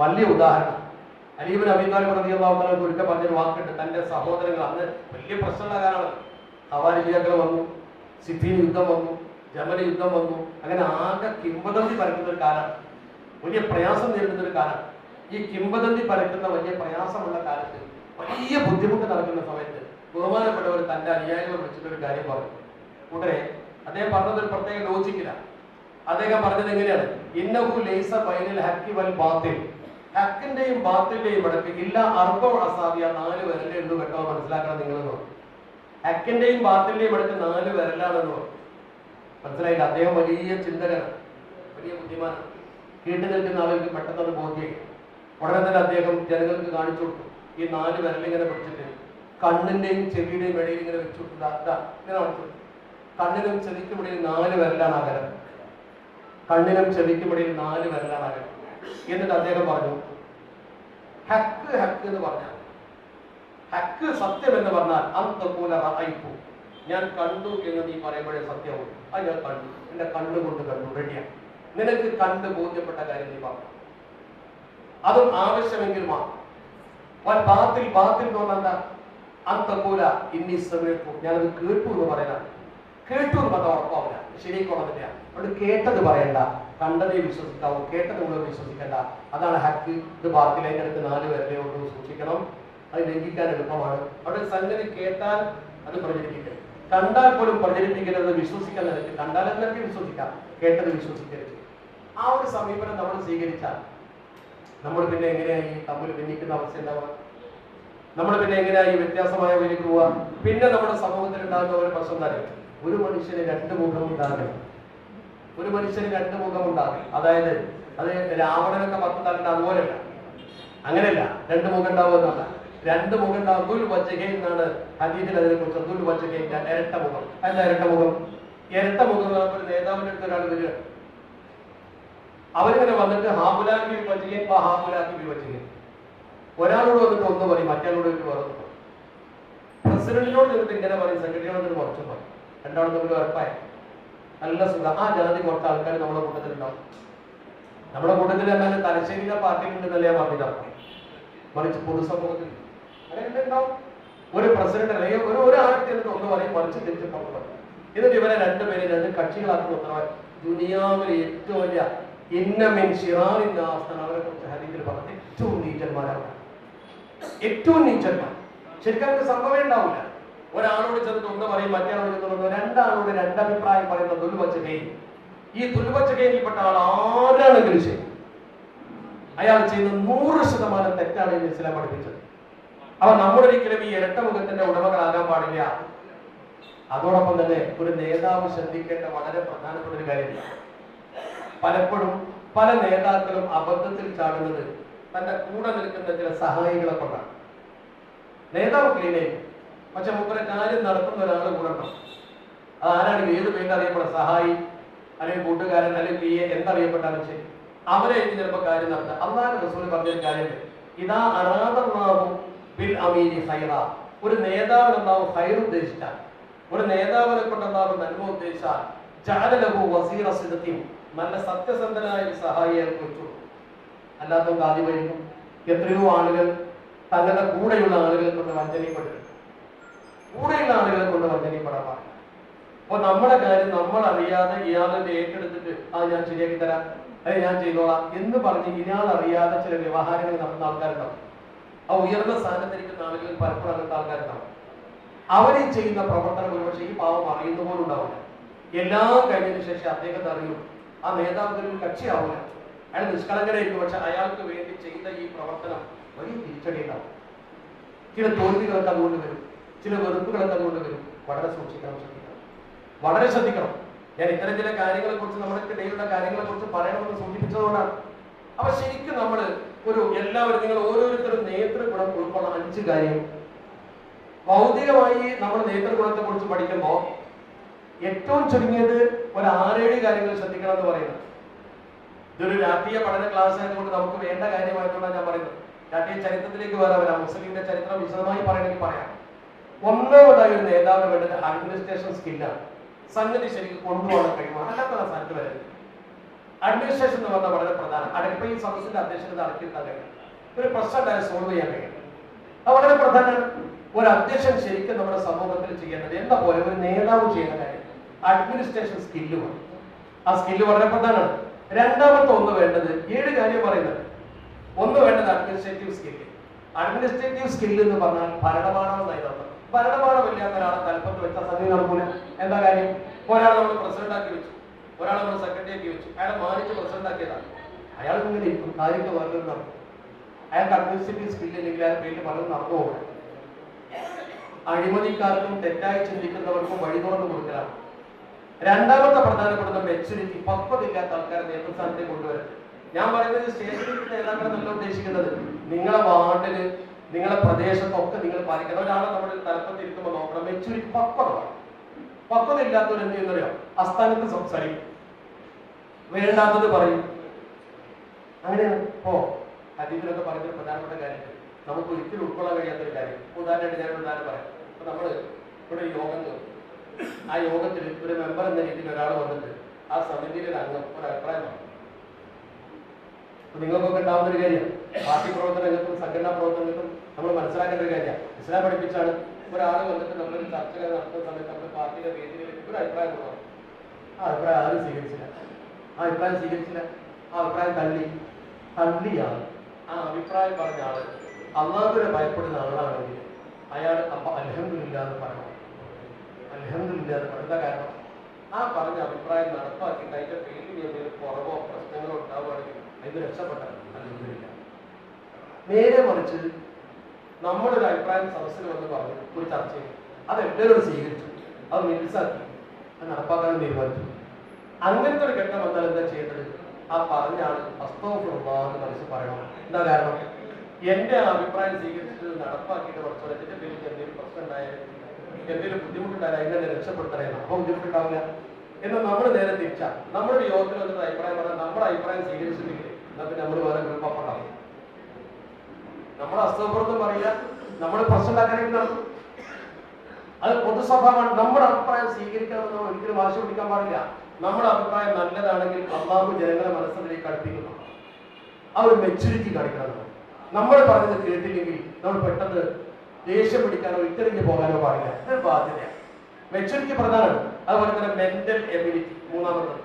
Speaker 5: വലിയ ഉദാഹരണം. അലി ഇബ്നു അബീ താലിബ് റളിയല്ലാഹു തആല ഒരിക്കൽ പറഞ്ഞൊരു വാക്കുണ്ട്. തന്റെ സഹോദരങ്ങൾ, അന്ന് വലിയ പ്രശ്നമുള്ള കാലമാണ്. ഖവാരിജികൾ വന്നു, സിഫീൻ യുദ്ധം വന്നു, ജമൽ യുദ്ധം വന്നു. അങ്ങനെ ആകെ കിംവദന്തി പരക്കുന്ന ഒരു കാലമാണ്. വലിയ പ്രയാസം നേരിടുന്ന ഒരു കാലമാണ്. ഈ കിംവദന്തി പരക്കുന്ന വലിയ പ്രയാസമുള്ള കാലത്ത്, വലിയ ബുദ്ധിമുട്ട് നടക്കുന്ന സമയത്ത് ബഹുമാനപ്പെട്ടവർ തന്റെ അനുയായികളെ വിളിച്ചിട്ടൊരു കാര്യം പറഞ്ഞു. കൂട്ടരെ, അദ്ദേഹം പറഞ്ഞതൊരു പ്രത്യേക ലോജിക്കില്ല. അദ്ദേഹം പറഞ്ഞത് എങ്ങനെയാണ്? ഇന്നഹു ലൈസ ബൈനൽ ഹഖി വൽ ബാത്തിൽ. ഹക്കിന്റെയും ബാത്തിന്റെയും ഇടയ്ക്ക് ഇല്ല അർബഉ അസാബിയ, 4 വിരലേ ഉള്ളൂ കേട്ടോ. മനസ്സിലാക്കണം നിങ്ങൾ. ഹക്കിന്റെയും ബാത്തിന്റെയും ഇടയ്ക്ക് 4 വിരലാണെന്ന് പറഞ്ഞു. മനസ്സിലായില്ല? അദ്ദേഹം വലിയ ചിന്തകനാണ്, വലിയ ബുദ്ധിമാനാണ്. കേട്ടു നിൽക്കുന്ന ആളുകൾക്ക് പെട്ടെന്ന് അത് ബോധ്യായി. ഉടനെ തന്നെ അദ്ദേഹം ജനങ്ങൾക്ക് കാണിച്ചു കൊടുത്തു. ഈ 4 വിരലിങ്ങനെ പിടിച്ചിട്ട് കണ്ണിന്റെയും ചെവിയുടെയും ഇടയിൽ ഇങ്ങനെ വെച്ചു കൊടുത്തു. ഇങ്ങനെ കാണിച്ചു. കണ്ണിനും ചെവിക്കും ഇടയിൽ 4 വിരലാണ് അകലം. കണ്ണിനും ചെവിക്കും ഇടയിൽ 4 വിരലാണ് അകലം. എന്നിട്ട് അദ്ദേഹം പറഞ്ഞു, ഹക്ക് ഹക്ക് എന്ന് പറഞ്ഞാൽ, ഹക്ക് സത്യം എന്ന് പറഞ്ഞാൽ അന്തകൂല റഅയ്തു, ഞാൻ കണ്ടു എന്ന് നീ പറയുമ്പോഴേ സത്യവും. അത് ഞാൻ കണ്ടു, എന്റെ കണ്ണുകൊണ്ട് കണ്ടു, റെഡിയാണ്. നിനക്ക് കണ്ട് ബോധ്യപ്പെട്ട കാര്യം നീ പറഞ്ഞു, അതും ആവശ്യമെങ്കിൽ മാത്രം. ബാത്തിൽ ബാത്തിൽ എന്ന് പറഞ്ഞാൽ എന്താ? അന്തകൂല ഇന്നി സമയത്തു, ഞാനത് കേട്ടു എന്ന് പറയാനാണ്. കേട്ടു എന്ന് പറഞ്ഞാൽ ഉറപ്പാവില്ല, ശരിയായിക്കോളന്നില്ല. അതുകൊണ്ട് കേട്ടത് പറയണ്ട, കണ്ടതേ വിശ്വസിക്കാവൂ, കേട്ടത് കൂടെ വിശ്വസിക്കണ്ട. അതാണ് ഹക്ക്. ഇത് ബാത്തിലേക്ക് അടുത്ത് 4 പേരുടെ കൊണ്ട് സൂക്ഷിക്കണം. അത് ലംഘിക്കാൻ എളുപ്പമാണ്. അവിടെ സംഗതി കേട്ടാൽ അത് പ്രചരിപ്പിക്കരുത്, കണ്ടാൽ പോലും പ്രചരിപ്പിക്കരുത്. വിശ്വസിക്കാൻ നിനക്ക് കണ്ടാൽ എന്നൊക്കെ വിശ്വസിക്കാം, കേട്ടത് വിശ്വസിക്കരുത്. ആ ഒരു സമീപനം നമ്മൾ സ്വീകരിച്ചാൽ നമ്മൾ പിന്നെ എങ്ങനെയായി തമ്മിൽ ഭിന്നിക്കുന്ന അവസ്ഥ ഉണ്ടാവുക? നമ്മൾ പിന്നെ എങ്ങനെയായി വ്യത്യാസമായ വഴിക്ക് പോവുക? പിന്നെ നമ്മുടെ സമൂഹത്തിൽ ഉണ്ടാകുന്ന ഒരു പ്രശ്നം തന്നെ, ഒരു മനുഷ്യന് 2 മുഖം ഉണ്ടാകണം. ഒരു മനുഷ്യന് രണ്ട് മുഖമുണ്ടാകും. അതായത് അത് രാവണനൊക്കെ 10 തലണ്ട് അതുപോലെയല്ല, അങ്ങനെയല്ല. രണ്ട് മുഖം ഉണ്ടാവുമെന്നല്ല, രണ്ട് മുഖം ഉണ്ടാവും. ദുൽ വജ്ഹൈൻ എന്നാണ് ഹദീസിൽ അതിനെ കുറിച്ച്. ദുൽ വജ്ഹൈൻ, ഇരട്ട മുഖം. എന്താ ഇരട്ട മുഖം? ഇരട്ട മുഖം എന്ന് പറഞ്ഞാൽ ഒരു നേതാവിന്റെ അടുത്ത് ഒരാൾ വരിക, അവരിങ്ങനെ വന്നിട്ട് ഹാബുലാക്കി വിഭജിക്കാൻ ഹാബുലാക്കി വിഭജിക്കാൻ, ഒരാളോട് വന്നിട്ട് ഒന്ന് പറയും, മറ്റൊരാളോട് വേറെ പറയും. പ്രസിഡന്റിനോട് ചെന്നിട്ട് ഇങ്ങനെ പറയും, സെക്രട്ടറിയോട് കുറച്ചും പറയും. രണ്ടാളും തമ്മിൽ ഉറപ്പായ നല്ല സുഖം. ആ ജാതി കുറച്ച് ആൾക്കാർ നമ്മുടെ കൂട്ടത്തിലുണ്ടാവും. നമ്മുടെ കൂട്ടത്തിൽ എന്നാൽ തലശ്ശേരിയിലെ പാർട്ടിയിലുണ്ടെന്നല്ലേ ഞാൻ പറഞ്ഞിട്ടാണ്, മറിച്ച് പൊതുസമൂഹത്തിൽ അങ്ങനെ ഉണ്ടാവും. ഒരു പ്രസിഡന്റ് അല്ലെങ്കിൽ ഒരാൾക്ക് ചെന്നിട്ട് ഒന്ന് പറയും, മറിച്ച് തിരിച്ച് പുറത്ത് പറയും. എന്നിട്ട് ഇവരെ രണ്ടുപേരെ രണ്ട് കക്ഷികളാക്കുന്ന ഉത്തരവാദിത്വം. ദുനിയാവിലെ ഏറ്റവും വലിയ ഇന്നമിൻ ഷിറാറിനാസ്ഥാൻ അവരെ കുറിച്ച് ഹദീസിൽ പറഞ്ഞത് ഏറ്റവും നീചന്മാരാണ്, ഏറ്റവും നീചന്മാർ. ശരിക്കും അവർക്ക് സംഭവം ഉണ്ടാവില്ല. ഒരാളോട് ചെന്നിട്ട് ഒന്ന് പറയും, മറ്റേ ചെന്നിട്ട് രണ്ടാളോട് രണ്ടഭിപ്രായം പറയുന്ന ദുൽവജ്ഹൈൻ. ഈ ദുൽവജ്ഹൈനിൽപ്പെട്ട ആൾ ആരാണെങ്കിലും ശരി, അയാൾ ചെയ്യുന്ന 100% തെറ്റാണ് എന്ന് ഇസ്ലാം പഠിപ്പിച്ചത്. അപ്പൊ നമ്മളൊരിക്കലും ഈ ഇരട്ട മുഖത്തിന്റെ ഉടമകളാകാൻ പാടില്ല. അതോടൊപ്പം തന്നെ ഒരു നേതാവ് ശ്രദ്ധിക്കേണ്ട വളരെ പ്രധാനപ്പെട്ട ഒരു കാര്യമില്ല. പലപ്പോഴും പല നേതാക്കളും അബദ്ധത്തിൽ ചാടുന്നത് തന്റെ കൂടെ നിൽക്കുന്ന ചില സഹായികളെ കൊണ്ടാണ്. നേതാവ് ക്ലീനായി, പക്ഷെ മുമ്പേ കാര്യം നടത്തുന്ന ഒരാൾ കൂടെ ഉണ്ടാവും. അത് ആരാണ്, ഏത് പേര് അറിയപ്പെടുന്ന സഹായി അല്ലെങ്കിൽ കൂട്ടുകാരൻ അല്ലെങ്കിൽ എന്തറിയപ്പെട്ടാലും ശരി, അവരെ ചിലപ്പോൾ കാര്യം നടത്തുക. അല്ലാഹുവിന്റെ റസൂൽ പറഞ്ഞൊരു കാര്യമുണ്ട്, ഇദാ അറാദല്ലാഹു ബിൽ അമീരി ഖൈറ. ഒരു നേതാവിന് അല്ലാഹു ഖൈർ ഉദ്ദേശിച്ചാൽ, ഒരു നേതാവിനെ കൊണ്ട് അല്ലാഹു നന്മ ഉദ്ദേശിച്ചാൽ, ജഅല ലഹു വസീറ സിദ്ഖിൻ, നല്ല സത്യസന്ധനായ ഒരു സഹായിയെ വെച്ചു. അല്ലാത്തവർക്ക് ആദ്യം വരുന്നു. എത്രയോ ആളുകൾ തങ്ങളുടെ കൂടെയുള്ള ആളുകളെ കൊണ്ട് വഞ്ചനപ്പെട്ടിട്ടുണ്ട്. കൂടെയുള്ള ആളുകളെ കൊണ്ട് വഞ്ചനപ്പെടാൻ പാടില്ല. അപ്പൊ നമ്മുടെ കാര്യം നമ്മൾ അറിയാതെ ഇയാളുടെ ഏറ്റെടുത്തിട്ട് ഞാൻ ശരിയാക്കി തരാം, അല്ലെ ഞാൻ ചെയ്തോളാം എന്ന് പറഞ്ഞ് ഇയാൾ അറിയാതെ ചില വ്യവഹാരങ്ങൾ നടത്തുന്ന ആൾക്കാരുണ്ടാവും. ആ ഉയർന്ന സ്ഥാനത്തിരിക്കുന്ന ആളുകളിൽ പലപ്പോഴും അങ്ങനത്തെ ആൾക്കാരുണ്ടാവും. അവരെ ചെയ്യുന്ന പ്രവർത്തനം ഒരുപക്ഷെ ഈ പാവം അറിയുന്ന പോലും ഉണ്ടാവില്ല. എല്ലാം കഴിഞ്ഞതിന് ശേഷം അദ്ദേഹത്തെ അറിയും, ആ നേതാവിന് ഒരു കക്ഷിയാവില്ല, അയാൾ നിഷ്കളങ്കനായിരിക്കും. പക്ഷെ അയാൾക്ക് വേണ്ടി ചെയ്ത ഈ പ്രവർത്തനം വലിയ തിരിച്ചടി ഉണ്ടാവും. ചില തോൽവികളൊക്കെ അതുകൊണ്ട് വരും, ചില വെറുപ്പുകളൊക്കെ അതുകൊണ്ട് വരും. വളരെ സൂക്ഷിക്കണം, ശ്രദ്ധിക്കണം, വളരെ ശ്രദ്ധിക്കണം. ഞാൻ ഇത്തരം ചില കാര്യങ്ങളെ കുറിച്ച് നമ്മുടെ ഇടയിലുള്ള കാര്യങ്ങളെ കുറിച്ച് പറയണമെന്ന് സൂചിപ്പിച്ചതുകൊണ്ടാണ്. അപ്പൊ ശരിക്കും നമ്മൾ എല്ലാവരും, നിങ്ങൾ ഓരോരുത്തരും നേതൃഗുണം ഉൾക്കൊള്ള 5 കാര്യം. ഭൗതികമായി നമ്മൾ നേതൃഗുണത്തെ കുറിച്ച് പഠിക്കുമ്പോൾ ഏറ്റവും ചുരുങ്ങിയത് ഒരു 6-7 കാര്യങ്ങൾ ശ്രദ്ധിക്കണം എന്ന് പറയുന്നത്. ഇതൊരു രാഷ്ട്രീയ പഠന ക്ലാസ് ആയതുകൊണ്ട് നമുക്ക് വേണ്ട കാര്യമായിട്ടുള്ള ഞാൻ പറയുന്നത്. രാഷ്ട്രീയ ചരിത്രത്തിലേക്ക് വേറെ വരാം, മുസ്ലിമിന്റെ ചരിത്രം വിശദമായി പറയണമെങ്കിൽ പറയാം. ഒന്നാമതായി ഒരു നേതാവിന് വേണ്ടത് അഡ്മിനിസ്ട്രേഷൻ സ്കില്ലാണ്. സംഗതി ശരിക്കും കൊണ്ടുപോകാൻ കഴിയുമാണ്, അല്ലാത്ത സ്ഥലത്ത് വരരുത്. അഡ്മിനിസ്ട്രേഷൻ എന്ന് പറഞ്ഞാൽ വളരെ പ്രധാനം. അടുത്ത ഈ സദസ്സിന്റെ അധ്യക്ഷത അടക്കിയെടുക്കാൻ കഴിയും, ഒരു പ്രശ്നം ഉണ്ടായാൽ സോൾവ് ചെയ്യാൻ കഴിയും. അത് വളരെ പ്രധാനമാണ്. ഒരു അധ്യക്ഷൻ ശരിക്കും നമ്മുടെ സമൂഹത്തിൽ ചെയ്യേണ്ടത് എന്താ പോലെ ഒരു നേതാവ് ചെയ്യുന്ന കാര്യം അഡ്മിനിസ്ട്രേഷൻ സ്കില്ലുമാണ്. ആ സ്കില്ല് വളരെ പ്രധാനമാണ്. രണ്ടാമത്തെ ഒന്ന് വേണ്ടത് 7 കാര്യം പറയുന്നത്. ഒന്ന് വേണ്ടത് അഡ്മിനിസ്ട്രേറ്റീവ് സ്കില്ല്. അഡ്മിനിസ്ട്രേറ്റീവ് സ്കില്ല് എന്ന് പറഞ്ഞാൽ ഭരണപാഠം എന്നായിരുന്നു. ഭരണപാഠമില്ലാത്ത ഒരാളെ തലപ്പത്ത് വെച്ച സംഗതി നടക്കൂല. എന്താ കാര്യം? ഒരാൾ നമ്മൾ പ്രസിഡന്റ് ആക്കി വെച്ചു, ഒരാൾ നമ്മൾ സെക്രട്ടറി ആക്കി വെച്ചു, അയാളെ മാനിച്ച് പ്രസിഡന്റ് ആക്കിയതാണ്. അയാൾ ഇങ്ങനെ ഇരിക്കും, കാര്യങ്ങൾ വേറെ നടക്കും. അയാൾക്ക് അഡ്മിനിസ്ട്രേറ്റീവ് സ്കില്ല് ഇല്ലെങ്കിൽ അയാൾ പേരിൽ പലരും നടന്നു പോകണം. അഴിമതിക്കാർക്കും തെറ്റായി ചിന്തിക്കുന്നവർക്കും വഴി തുറന്നു കൊടുക്കലാണ്. രണ്ടാമത്തെ പ്രധാനപ്പെടുന്ന മെച്യൂരിറ്റി, പക്വതയില്ലാത്ത ആൾക്കാരെ നേതൃസ്ഥാനത്തേക്ക് കൊണ്ടുവരും. ഞാൻ പറയുന്നത് സ്റ്റേറ്റിലേക്ക് നേതാക്കളെന്നല്ല ഉദ്ദേശിക്കുന്നത്. നിങ്ങളെ വാർഡില്, നിങ്ങളെ പ്രദേശത്തൊക്കെ നിങ്ങൾ പാലിക്കണം. ഒരാളെ നമ്മുടെ തലപ്പത്ത് ഇരിക്കുമ്പോൾ നോക്കണം, മെച്യൂരിറ്റി, പക്വത വേണം. പക്വത ഇല്ലാത്തവർ എന്ത് ചെയ്യുന്നറിയോ? അസ്ഥാനത്ത് സംസാരിക്കും, വേണ്ടാത്തത് പറയും. അങ്ങനെയാണ്. ഇപ്പോ ഹദീസിലൊക്കെ പറയുന്ന പ്രധാനപ്പെട്ട കാര്യങ്ങൾ നമുക്ക് ഒരിക്കലും ഉൾക്കൊള്ളാൻ കഴിയാത്തൊരു കാര്യം. ഉദാഹരണമായിട്ട് ഞാൻ ഉദാഹരണം പറയാം. അപ്പൊ നമ്മള് ഇവിടെ യോഗം ചേർന്നു. ആ യോഗത്തിൽ ഒരു മെമ്പർ എന്ന രീതിയിൽ ഒരാൾ വന്നിട്ട് ആ സമിതിയിലെ ഒരു അംഗം ഒരു അഭിപ്രായം പറഞ്ഞു. നിങ്ങൾക്കൊക്കെ ഉണ്ടാവുന്ന ഒരു കാര്യമാണ്. പാർട്ടി പ്രവർത്തന രംഗത്തും സംഘടനാ പ്രവർത്തനങ്ങൾക്കും നമ്മൾ മനസ്സിലാക്കേണ്ട ഒരു കാര്യമാണ്. ഇസ്ലാം പഠിപ്പിച്ചാണ്. ഒരാൾ വന്നിട്ട് നമ്മളൊരു ചർച്ചകൾ നടത്തുന്ന സമയത്ത് നമ്മുടെ പാർട്ടിയുടെ വേദിയിൽ ഒരു അഭിപ്രായം പറഞ്ഞു. ആ അഭിപ്രായം ആരും സ്വീകരിച്ചില്ല. ആ അഭിപ്രായം സ്വീകരിച്ചില്ല. ആ അഭിപ്രായം തള്ളിയാണ്. ആ അഭിപ്രായം പറഞ്ഞ ആള് അല്ലാഹുവിനെ ഭയപ്പെടുന്ന ആളാണെങ്കിൽ അയാൾ അപ്പൊ അൽഹംദുലില്ലാ എന്ന് പറയണം. അൽഹംദുലില്ലാ എന്ന് പറയുന്ന കാരണം ആ പറഞ്ഞ അഭിപ്രായം നടപ്പാക്കിയിട്ട് അതിന്റെ പേരിൽ എന്തെങ്കിലും കുറവോ പ്രശ്നങ്ങളോ ഉണ്ടാവുകയാണെങ്കിൽ അതിന് രക്ഷപ്പെട്ടാൽ അൽഹംദുലില്ലാ. നേരെ മറിച്ച് നമ്മുടെ ഒരു അഭിപ്രായം സദസ്സിൽ വന്ന് പറഞ്ഞു, ഒരു ചർച്ചയിൽ അത് എല്ലാവരോടും സ്വീകരിച്ചു, അത് മിനിസാക്കി, അത് നടപ്പാക്കാനും തീരുമാനിച്ചു. അങ്ങനത്തെ ഒരു ഘട്ടം വന്നാൽ എന്താ ചെയ്യേണ്ടത്? ആ പറഞ്ഞ ആള് അസ്തഗ്ഫിറുല്ലാഹ് മനസ്സിൽ പറയണം. എന്താ കാരണം? എന്റെ അഭിപ്രായം സ്വീകരിച്ചിട്ട് നടപ്പാക്കിയിട്ട് കുറച്ച് എന്റെ പേരിൽ എന്തെങ്കിലും പ്രശ്നം ഉണ്ടായാലും എന്തെങ്കിലും ബുദ്ധിമുട്ടുണ്ടായാലും അതിനെ രക്ഷപ്പെടുത്തണേ. അപ്പൊ ബുദ്ധിമുട്ടുണ്ടാവില്ല എന്ന് നമ്മൾ നേരെ തിരിച്ചാൽ നമ്മുടെ യോഗത്തിൽ വന്നിട്ട് അഭിപ്രായം പറഞ്ഞാൽ നമ്മുടെ അഭിപ്രായം സ്വീകരിച്ചില്ലെങ്കിൽ എന്നാ പിന്നെ നമ്മൾ വേറെ ഗ്രൂപ്പ് അപ്പം ഉണ്ടാവും. നമ്മൾ അസ്തഗ്ഫിറുല്ലാഹ് പറയുക, നമ്മൾ പ്രശ്നം ഉണ്ടാക്കാനായിട്ട് നടക്കും. അത് പൊതുസ്വഭാവമാണ്. നമ്മുടെ അഭിപ്രായം സ്വീകരിക്കണമെന്ന് നമ്മൾ ഒരിക്കലും വാശി പിടിക്കാൻ പാടില്ല. നമ്മുടെ അഭിപ്രായം നല്ലതാണെങ്കിൽ അള്ളാഹു ജനങ്ങളെ മനസ്സിലേക്ക് അടുപ്പിക്കുന്നു. ആ ഒരു മെച്യൂരിറ്റി കാണിക്കണം. നമ്മൾ പറഞ്ഞത് കേട്ടില്ലെങ്കിൽ നമ്മൾ പെട്ടെന്ന് ദേഷ്യം പിടിക്കാനോ ഇട്ടറിഞ്ഞ് പോകാനോ പാടില്ല. ഇത് ബാധ്യതയാണ്. മെച്യൂരിറ്റി പ്രധാനമാണ്. അതുപോലെ തന്നെ മെന്റൽ എബിലിറ്റി മൂന്നാമത്തത്,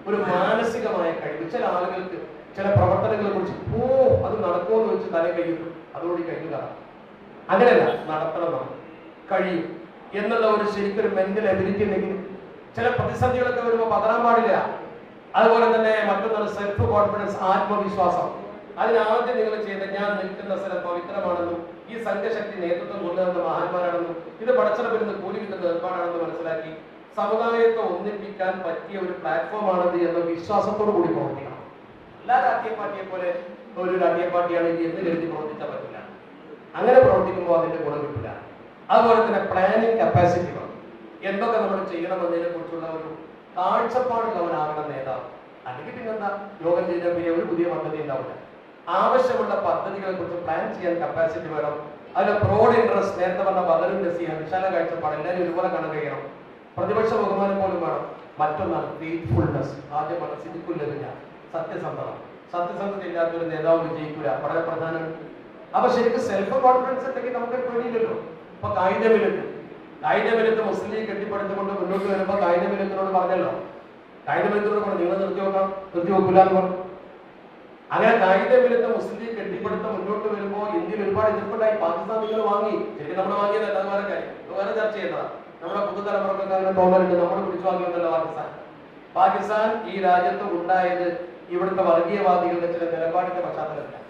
Speaker 5: ഒരു മാനസികമായ കഴിവ്. ചില ആളുകൾക്ക് ചില പ്രവർത്തനങ്ങളെ കുറിച്ച് അത് നടക്കുമെന്ന് വെച്ച് തല കഴിയും, അതോടെ കഴിയുക. അങ്ങനെയല്ല, നടത്തണം, നമ്മൾ കഴിയും എന്നുള്ള ഒരു ശരിക്കൊരു മെന്റൽ എബിലിറ്റി ഉണ്ടെങ്കിൽ ചില പ്രതിസന്ധികളൊക്കെ വരുമ്പോൾ പതറാൻ പാടില്ല. അതുപോലെ തന്നെ മറ്റൊന്നാണ് സെൽഫ് കോൺഫിഡൻസ്, ആത്മവിശ്വാസം. അതിനാദ്യം നിങ്ങൾ ചെയ്ത ഞാൻ നിൽക്കുന്ന സ്ഥലം പവിത്രമാണെന്നും ഈ സംഘശക്തി നേതൃത്വം കൊണ്ടുവന്ന മഹാന്മാരാണെന്നും ഇത് പടച്ചറപ്പിരുന്ന് കൂലി കിട്ടുന്ന ഏർപ്പാടാണെന്ന് മനസ്സിലാക്കി സമുദായത്തെ ഒന്നിപ്പിക്കാൻ പറ്റിയ ഒരു പ്ലാറ്റ്ഫോമാണത് എന്ന വിശ്വാസത്തോടു കൂടി പ്രവർത്തിക്കണം. എല്ലാ രാഷ്ട്രീയ പാർട്ടിയെ പോലെ ഒരു രാഷ്ട്രീയ പാർട്ടിയാണ് ഇത് എന്ന് കരുതി പ്രവർത്തിച്ചാൽ പറ്റില്ല. അങ്ങനെ പ്രവർത്തിക്കുമ്പോൾ അതിന്റെ ഗുണം കിട്ടില്ല. അതുപോലെ തന്നെ പ്ലാനിങ് കപ്പാസിറ്റി വേണം. എന്തൊക്കെ നമ്മൾ ചെയ്യണമെന്നതിനെ കുറിച്ചുള്ള ഒരു കാഴ്ചപ്പാടുള്ളവനാകണം നേതാവ്. അല്ലെങ്കിൽ പിന്നെന്താ, യോഗം ചെയ്താൽ പിന്നെ ഒരു പുതിയ പദ്ധതി ഉണ്ടാവില്ല. ആവശ്യമുള്ള പദ്ധതികളെ കുറിച്ച് പ്ലാൻ ചെയ്യാൻ കപ്പാസിറ്റി വേണം. അതിന്റെ ബ്രോഡ് ഇൻട്രസ്റ്റ്, നേരത്തെ പറഞ്ഞ ബദലും ചെയ്യാൻ വിശാല കാഴ്ചപ്പാട്, എല്ലാവരും ഒരുപോലെ കാണാൻ കഴിയണം. പ്രതിപക്ഷ ബഹുമാനം പോലും വേണം. മറ്റൊന്നാണ് ഫെയ്ത്ത്ഫുൾനെസ്. ആദ്യം പറഞ്ഞ സിദ്ദിഖുല്ലമില്ല, സത്യസന്ധത. സത്യസന്ധത ഇല്ലാത്ത ഒരു നേതാവ് വിജയിക്കില്ല, വളരെ പ്രധാനമാണ്. അപ്പൊ ശരിക്കും സെൽഫ് കോൺഫിഡൻസ് ഉണ്ടെങ്കിൽ നമുക്ക് പേടിയില്ലല്ലോ. ഇപ്പൊ കായികവിലത്ത് മുസ്ലിം ലീഗ് കെട്ടിപ്പടുത്തുകൊണ്ട് മുന്നോട്ട് വരുമ്പോ കായികവിലത്തിനോട് പറഞ്ഞല്ലോ, കായികവിലത്തിനോട് പറഞ്ഞു നിങ്ങൾ നിർത്തി വെക്കില്ല എന്ന് പറഞ്ഞു. അങ്ങനെ കായികവിലത്ത് മുസ്ലിം ലീഗ് കെട്ടിപ്പടുത്ത് മുന്നോട്ട് വരുമ്പോ ഇന്ത്യയിൽ ഒരുപാട് എതിർപ്പുണ്ടായി. പാകിസ്ഥാൻ നിങ്ങൾ വാങ്ങി, ശരിക്കും നമ്മൾ വാങ്ങിയതല്ല, അത് വേറെ കാര്യം, വേറെ ചർച്ച ചെയ്യുന്നതാണ്. നമ്മുടെ പുതുതലമുറക്കൊക്കെ അങ്ങനെ തോന്നലുണ്ട്, നമ്മൾ പിടിച്ചു വാങ്ങിയൊന്നല്ല പാകിസ്ഥാൻ ഈ രാജ്യത്ത് ഉണ്ടായത് ഇവിടുത്തെ വർഗീയവാദികളുടെ ചില നിലപാടിന്റെ പശ്ചാത്തലത്തിലാണ്.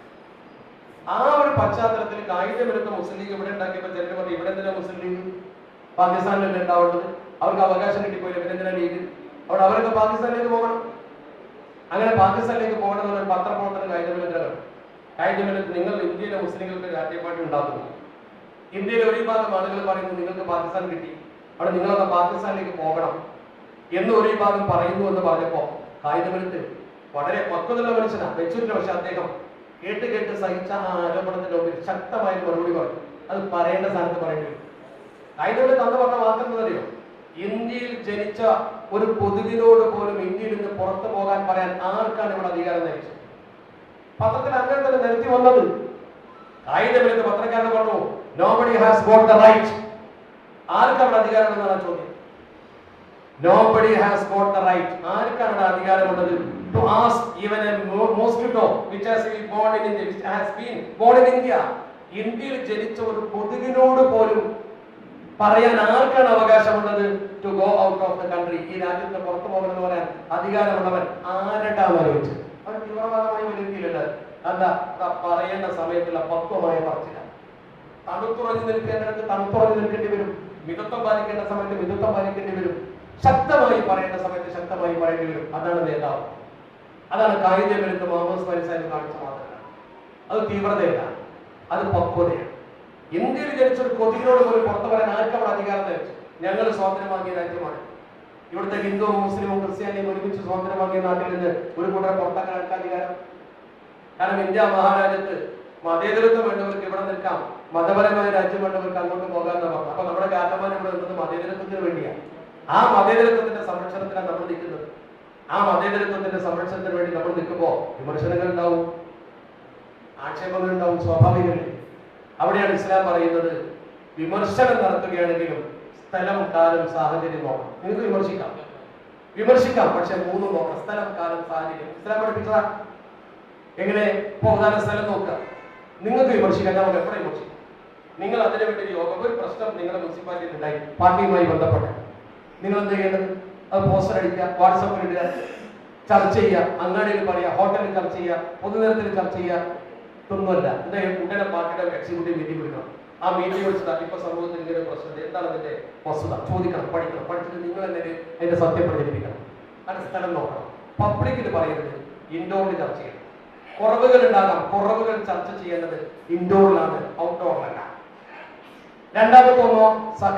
Speaker 5: ആ ഒരു പശ്ചാത്തലത്തിൽ കായികവിരുദ്ധ മുസ്ലിം ലീഗ് ഇവിടെ ഉണ്ടാക്കിയപ്പോൾ ചിലർ പറഞ്ഞു ഇവിടെ എന്തിനാ മുസ്ലിം ലീഗ്, പാകിസ്ഥാനിലല്ലേ ഉണ്ടാവുന്നത്, അവർക്ക് അവകാശം കിട്ടിപ്പോയില്ല, പിന്നെ എന്തിനാ ലീഗ്, അവിടെ അവരൊക്കെ പാകിസ്ഥാനിലേക്ക് പോകണം. അങ്ങനെ പാകിസ്ഥാനിലേക്ക് പോകണമെന്ന് ഒരു പത്രപ്രവർത്തനം കായികവിരുദ്ധ നിങ്ങൾ ഇന്ത്യയിലെ മുസ്ലിങ്ങൾക്ക് രാഷ്ട്രീയ പാർട്ടി ഉണ്ടാക്കുന്നു. ഇന്ത്യയിലെ ഒരു വിഭാഗം ആളുകൾ പറയുന്നു നിങ്ങൾക്ക് പാകിസ്ഥാൻ കിട്ടി, അവിടെ നിങ്ങളൊക്കെ പാകിസ്ഥാനിലേക്ക് പോകണം എന്ന് ഒരു വിഭാഗം പറയുന്നു എന്ന് പറഞ്ഞപ്പോ കായികവിരുദ്ധ വളരെ പക്വതയുള്ള മനുഷ്യനാണ്, വെച്ചിട്ട്. പക്ഷെ അദ്ദേഹം കേട്ട് സഹിച്ച ആ ആരോപണത്തിന്റെ മുമ്പിൽ ശക്തമായ മറുപടി പറഞ്ഞു. അത് പറയേണ്ട സ്ഥാനത്ത് പറയേണ്ടി വരും. കായികവിരുദ്ധ തന്നു പറഞ്ഞ വാക്കെന്നറിയോ, ഇന്ത്യയിൽ ജനിച്ച ഒരു പൊതുവിനോട് പോലും ഇന്ത്യയിൽ നിന്ന് പുറത്തു പോകാൻ പറയാൻ ആർക്കാണ് ഇവിടെ അധികാരം നയിച്ചത്? പത്രത്തിൽ അങ്ങനെ തന്നെ നിരത്തി വന്നത്. കായികവിരുദ്ധ പത്രക്കാരന് പറഞ്ഞു nobody has got the right. ആർക്കവിടെ അധികാരം എന്നാണ് ചോദ്യം. Nobody has got the right. ആർക്കാണ് അധികാരമുള്ളത്? To ask even a mosquito which has been born in India. ഇന്ത്യയിൽ ജനിച്ച ഒരു കൊതുകിനോട് പോലും പറയാൻ ആർക്കാണ് അവകാശമുള്ളത്? To go out of the country. ഈ രാജ്യത്തിന് പുറത്തു പോകണമെന്ന് പറയാൻ അധികാരമുള്ളവൻ ആരട്ടാണ് ആലോചിച്ചത്? അവർ തീവ്രവാദമായി വിലയിരുത്തിയില്ലല്ലോ. എന്താ പറയേണ്ട സമയത്തുള്ള പക്വമായ പറച്ചില്ല. തണുത്തുറഞ്ഞു നിൽക്കേണ്ടിടത്ത് തണുത്തുറഞ്ഞു നിൽക്കേണ്ടി വരും. മിതത്വം പാലിക്കേണ്ട സമയത്ത് മിതത്വം പാലിക്കേണ്ടി വരും. ശക്തമായി പറയേണ്ട സമയത്ത് ശക്തമായി പറയേണ്ടി വരും. അതാണ് നേതാവ്. അതാണ് കായികവിരുദ്ധ മുഹമ്മദ് ഫൈസായി കാണിച്ച മാതൃക. അത് തീവ്രതയല്ല, അത് പക്വതയാണ്. ഇന്ത്യയിൽ ജനിച്ച ഒരു കൊതിയോട് പോലും പുറത്തു പറയാൻ ആർക്കവിടെ അധികാരം ലഭിച്ചു? ഞങ്ങൾ സ്വാതന്ത്ര്യം വാങ്ങിയ രാജ്യമാണ്. ഇവിടുത്തെ ഹിന്ദുവും മുസ്ലിമും ക്രിസ്ത്യാനിയും ഒരുമിച്ച് സ്വാതന്ത്ര്യം വാങ്ങിയ നാട്ടിൽ നിന്ന് ഒരു കൂട്ടരെ പുറത്താക്കാൻ ആർക്കും അധികാരം? കാരണം ഇന്ത്യ മഹാരാജ്യത്ത് മതേതരത്വം വേണ്ടവർക്ക് ഇവിടെ നിൽക്കാം, മതപരമായ രാജ്യം വേണ്ടവർക്ക് അങ്ങോട്ട് പോകാമെന്ന് പറഞ്ഞു. അപ്പൊ നമ്മുടെ കാരണന്മാർ ഇവിടെ നിന്നത് മതേതരത്വത്തിന് വേണ്ടിയാണ്. ആ മതേതരത്വത്തിന്റെ സംരക്ഷണത്തിലാണ് നമ്മൾ നിൽക്കുന്നത്. ആ മതേതരത്വത്തിന്റെ സംരക്ഷണത്തിന് വേണ്ടി നമ്മൾ നിൽക്കുമ്പോൾ വിമർശനങ്ങൾ ഉണ്ടാവും, ആക്ഷേപങ്ങൾ ഉണ്ടാവും, സ്വാഭാവികമല്ലേ? അവിടെയാണ് ഇസ്ലാം പറയുന്നത് വിമർശനം നടത്തുകയാണെങ്കിലും സ്ഥലം, കാലം, സാഹചര്യം നോക്കണം. നിങ്ങൾക്ക് വിമർശിക്കാം, പക്ഷെ മൂന്നും നോക്കണം: സ്ഥലം, കാലം, സാഹചര്യം. ഇസ്ലാം പഠിപ്പിച്ചതാ. എങ്ങനെ? ഇപ്പൊ ഉദാഹരണ സ്ഥലം നോക്കുക. നിങ്ങൾക്ക് വിമർശിക്കാം, നമുക്ക് എപ്പോഴും വിമർശിക്കാം. നിങ്ങൾ അതിനു വേണ്ടി യോഗം, ഒരു പ്രശ്നം നിങ്ങളുടെ മുനിസിപ്പാലിറ്റിയിൽ ഉണ്ടായി, പാർട്ടിയുമായി ബന്ധപ്പെട്ട് നിങ്ങൾ എന്ത് ചെയ്യേണ്ടത്? അത് പോസ്റ്റർ അടിക്കുക, വാട്സപ്പിൽ ഇടുക, ചർച്ച ചെയ്യുക, അങ്ങാടിയിൽ പറയുക, ഹോട്ടലിൽ ചർച്ച ചെയ്യുക, പൊതുനിരത്തിൽ ചർച്ച ചെയ്യുക. ഇതൊന്നുമല്ല. എന്തായാലും ഉടനെ പാർട്ടിയുടെ എക്സിക്യൂട്ടീവ് മീറ്റിംഗ് വിളിക്കണം. ആ മീറ്റിംഗ് വിളിച്ചിട്ട് ഇപ്പൊ സമൂഹത്തിൽ ഇങ്ങനെ പ്രശ്നം, എന്താണ് അതിന്റെ വസ്തുത ചോദിക്കണം, പഠിക്കണം. പഠിച്ചിട്ട് നിങ്ങൾ തന്നെ അതിന്റെ സത്യം പ്രചരിപ്പിക്കണം. അത് സ്ഥലം നോക്കണം. പബ്ലിക്കിൽ പറയരുത്, ഇൻഡോറിൽ ചർച്ച ചെയ്യണം. കുറവുകൾ ഉണ്ടാകാം, കുറവുകൾ ചർച്ച ചെയ്യേണ്ടത് ഇൻഡോറിലാണ്, ഔട്ട്ഡോറിലല്ല. രണ്ടാമത്തെ ഒന്നോ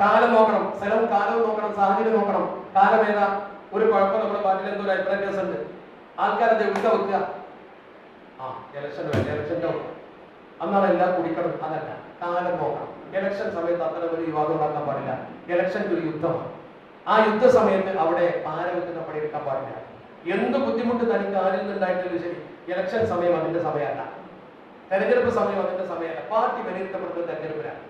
Speaker 5: കാലം നോക്കണം, സ്ഥലവും കാലവും നോക്കണം, സാഹചര്യം നോക്കണം. കാലം ഏതാ? ഒരു കുഴപ്പം നമ്മുടെ പാർട്ടിയിൽ എന്തോ ഒരു അഭിപ്രായം ഉണ്ട്, ആൾക്കാരത് എവിടെ വെക്കുക? ഇലക്ഷൻ വേണ്ട, ഇലക്ഷൻ്റെ അന്നാണ് എല്ലാം കുടിക്കണം. അതല്ല, കാലം നോക്കണം. ഇലക്ഷൻ സമയത്ത് അത്തരം ഒരു വിവാദം ഉണ്ടാക്കാൻ പാടില്ല. ഇലക്ഷൻ്റെ ഒരു യുദ്ധമാണ്. ആ യുദ്ധ സമയത്ത് അവിടെ പാരവെക്കുന്ന പണിയെടുക്കാൻ പാടില്ല. എന്ത് ബുദ്ധിമുട്ട് തനിക്ക് ആരിൽ നിന്നുണ്ടായിട്ടാലും ശരി, ഇലക്ഷൻ സമയം അതിന്റെ സമയമല്ല, തെരഞ്ഞെടുപ്പ് സമയം അതിന്റെ സമയമല്ല. പാർട്ടി വിലയിരുത്തപ്പെടുന്നത് തെരഞ്ഞെടുപ്പിലാണ്.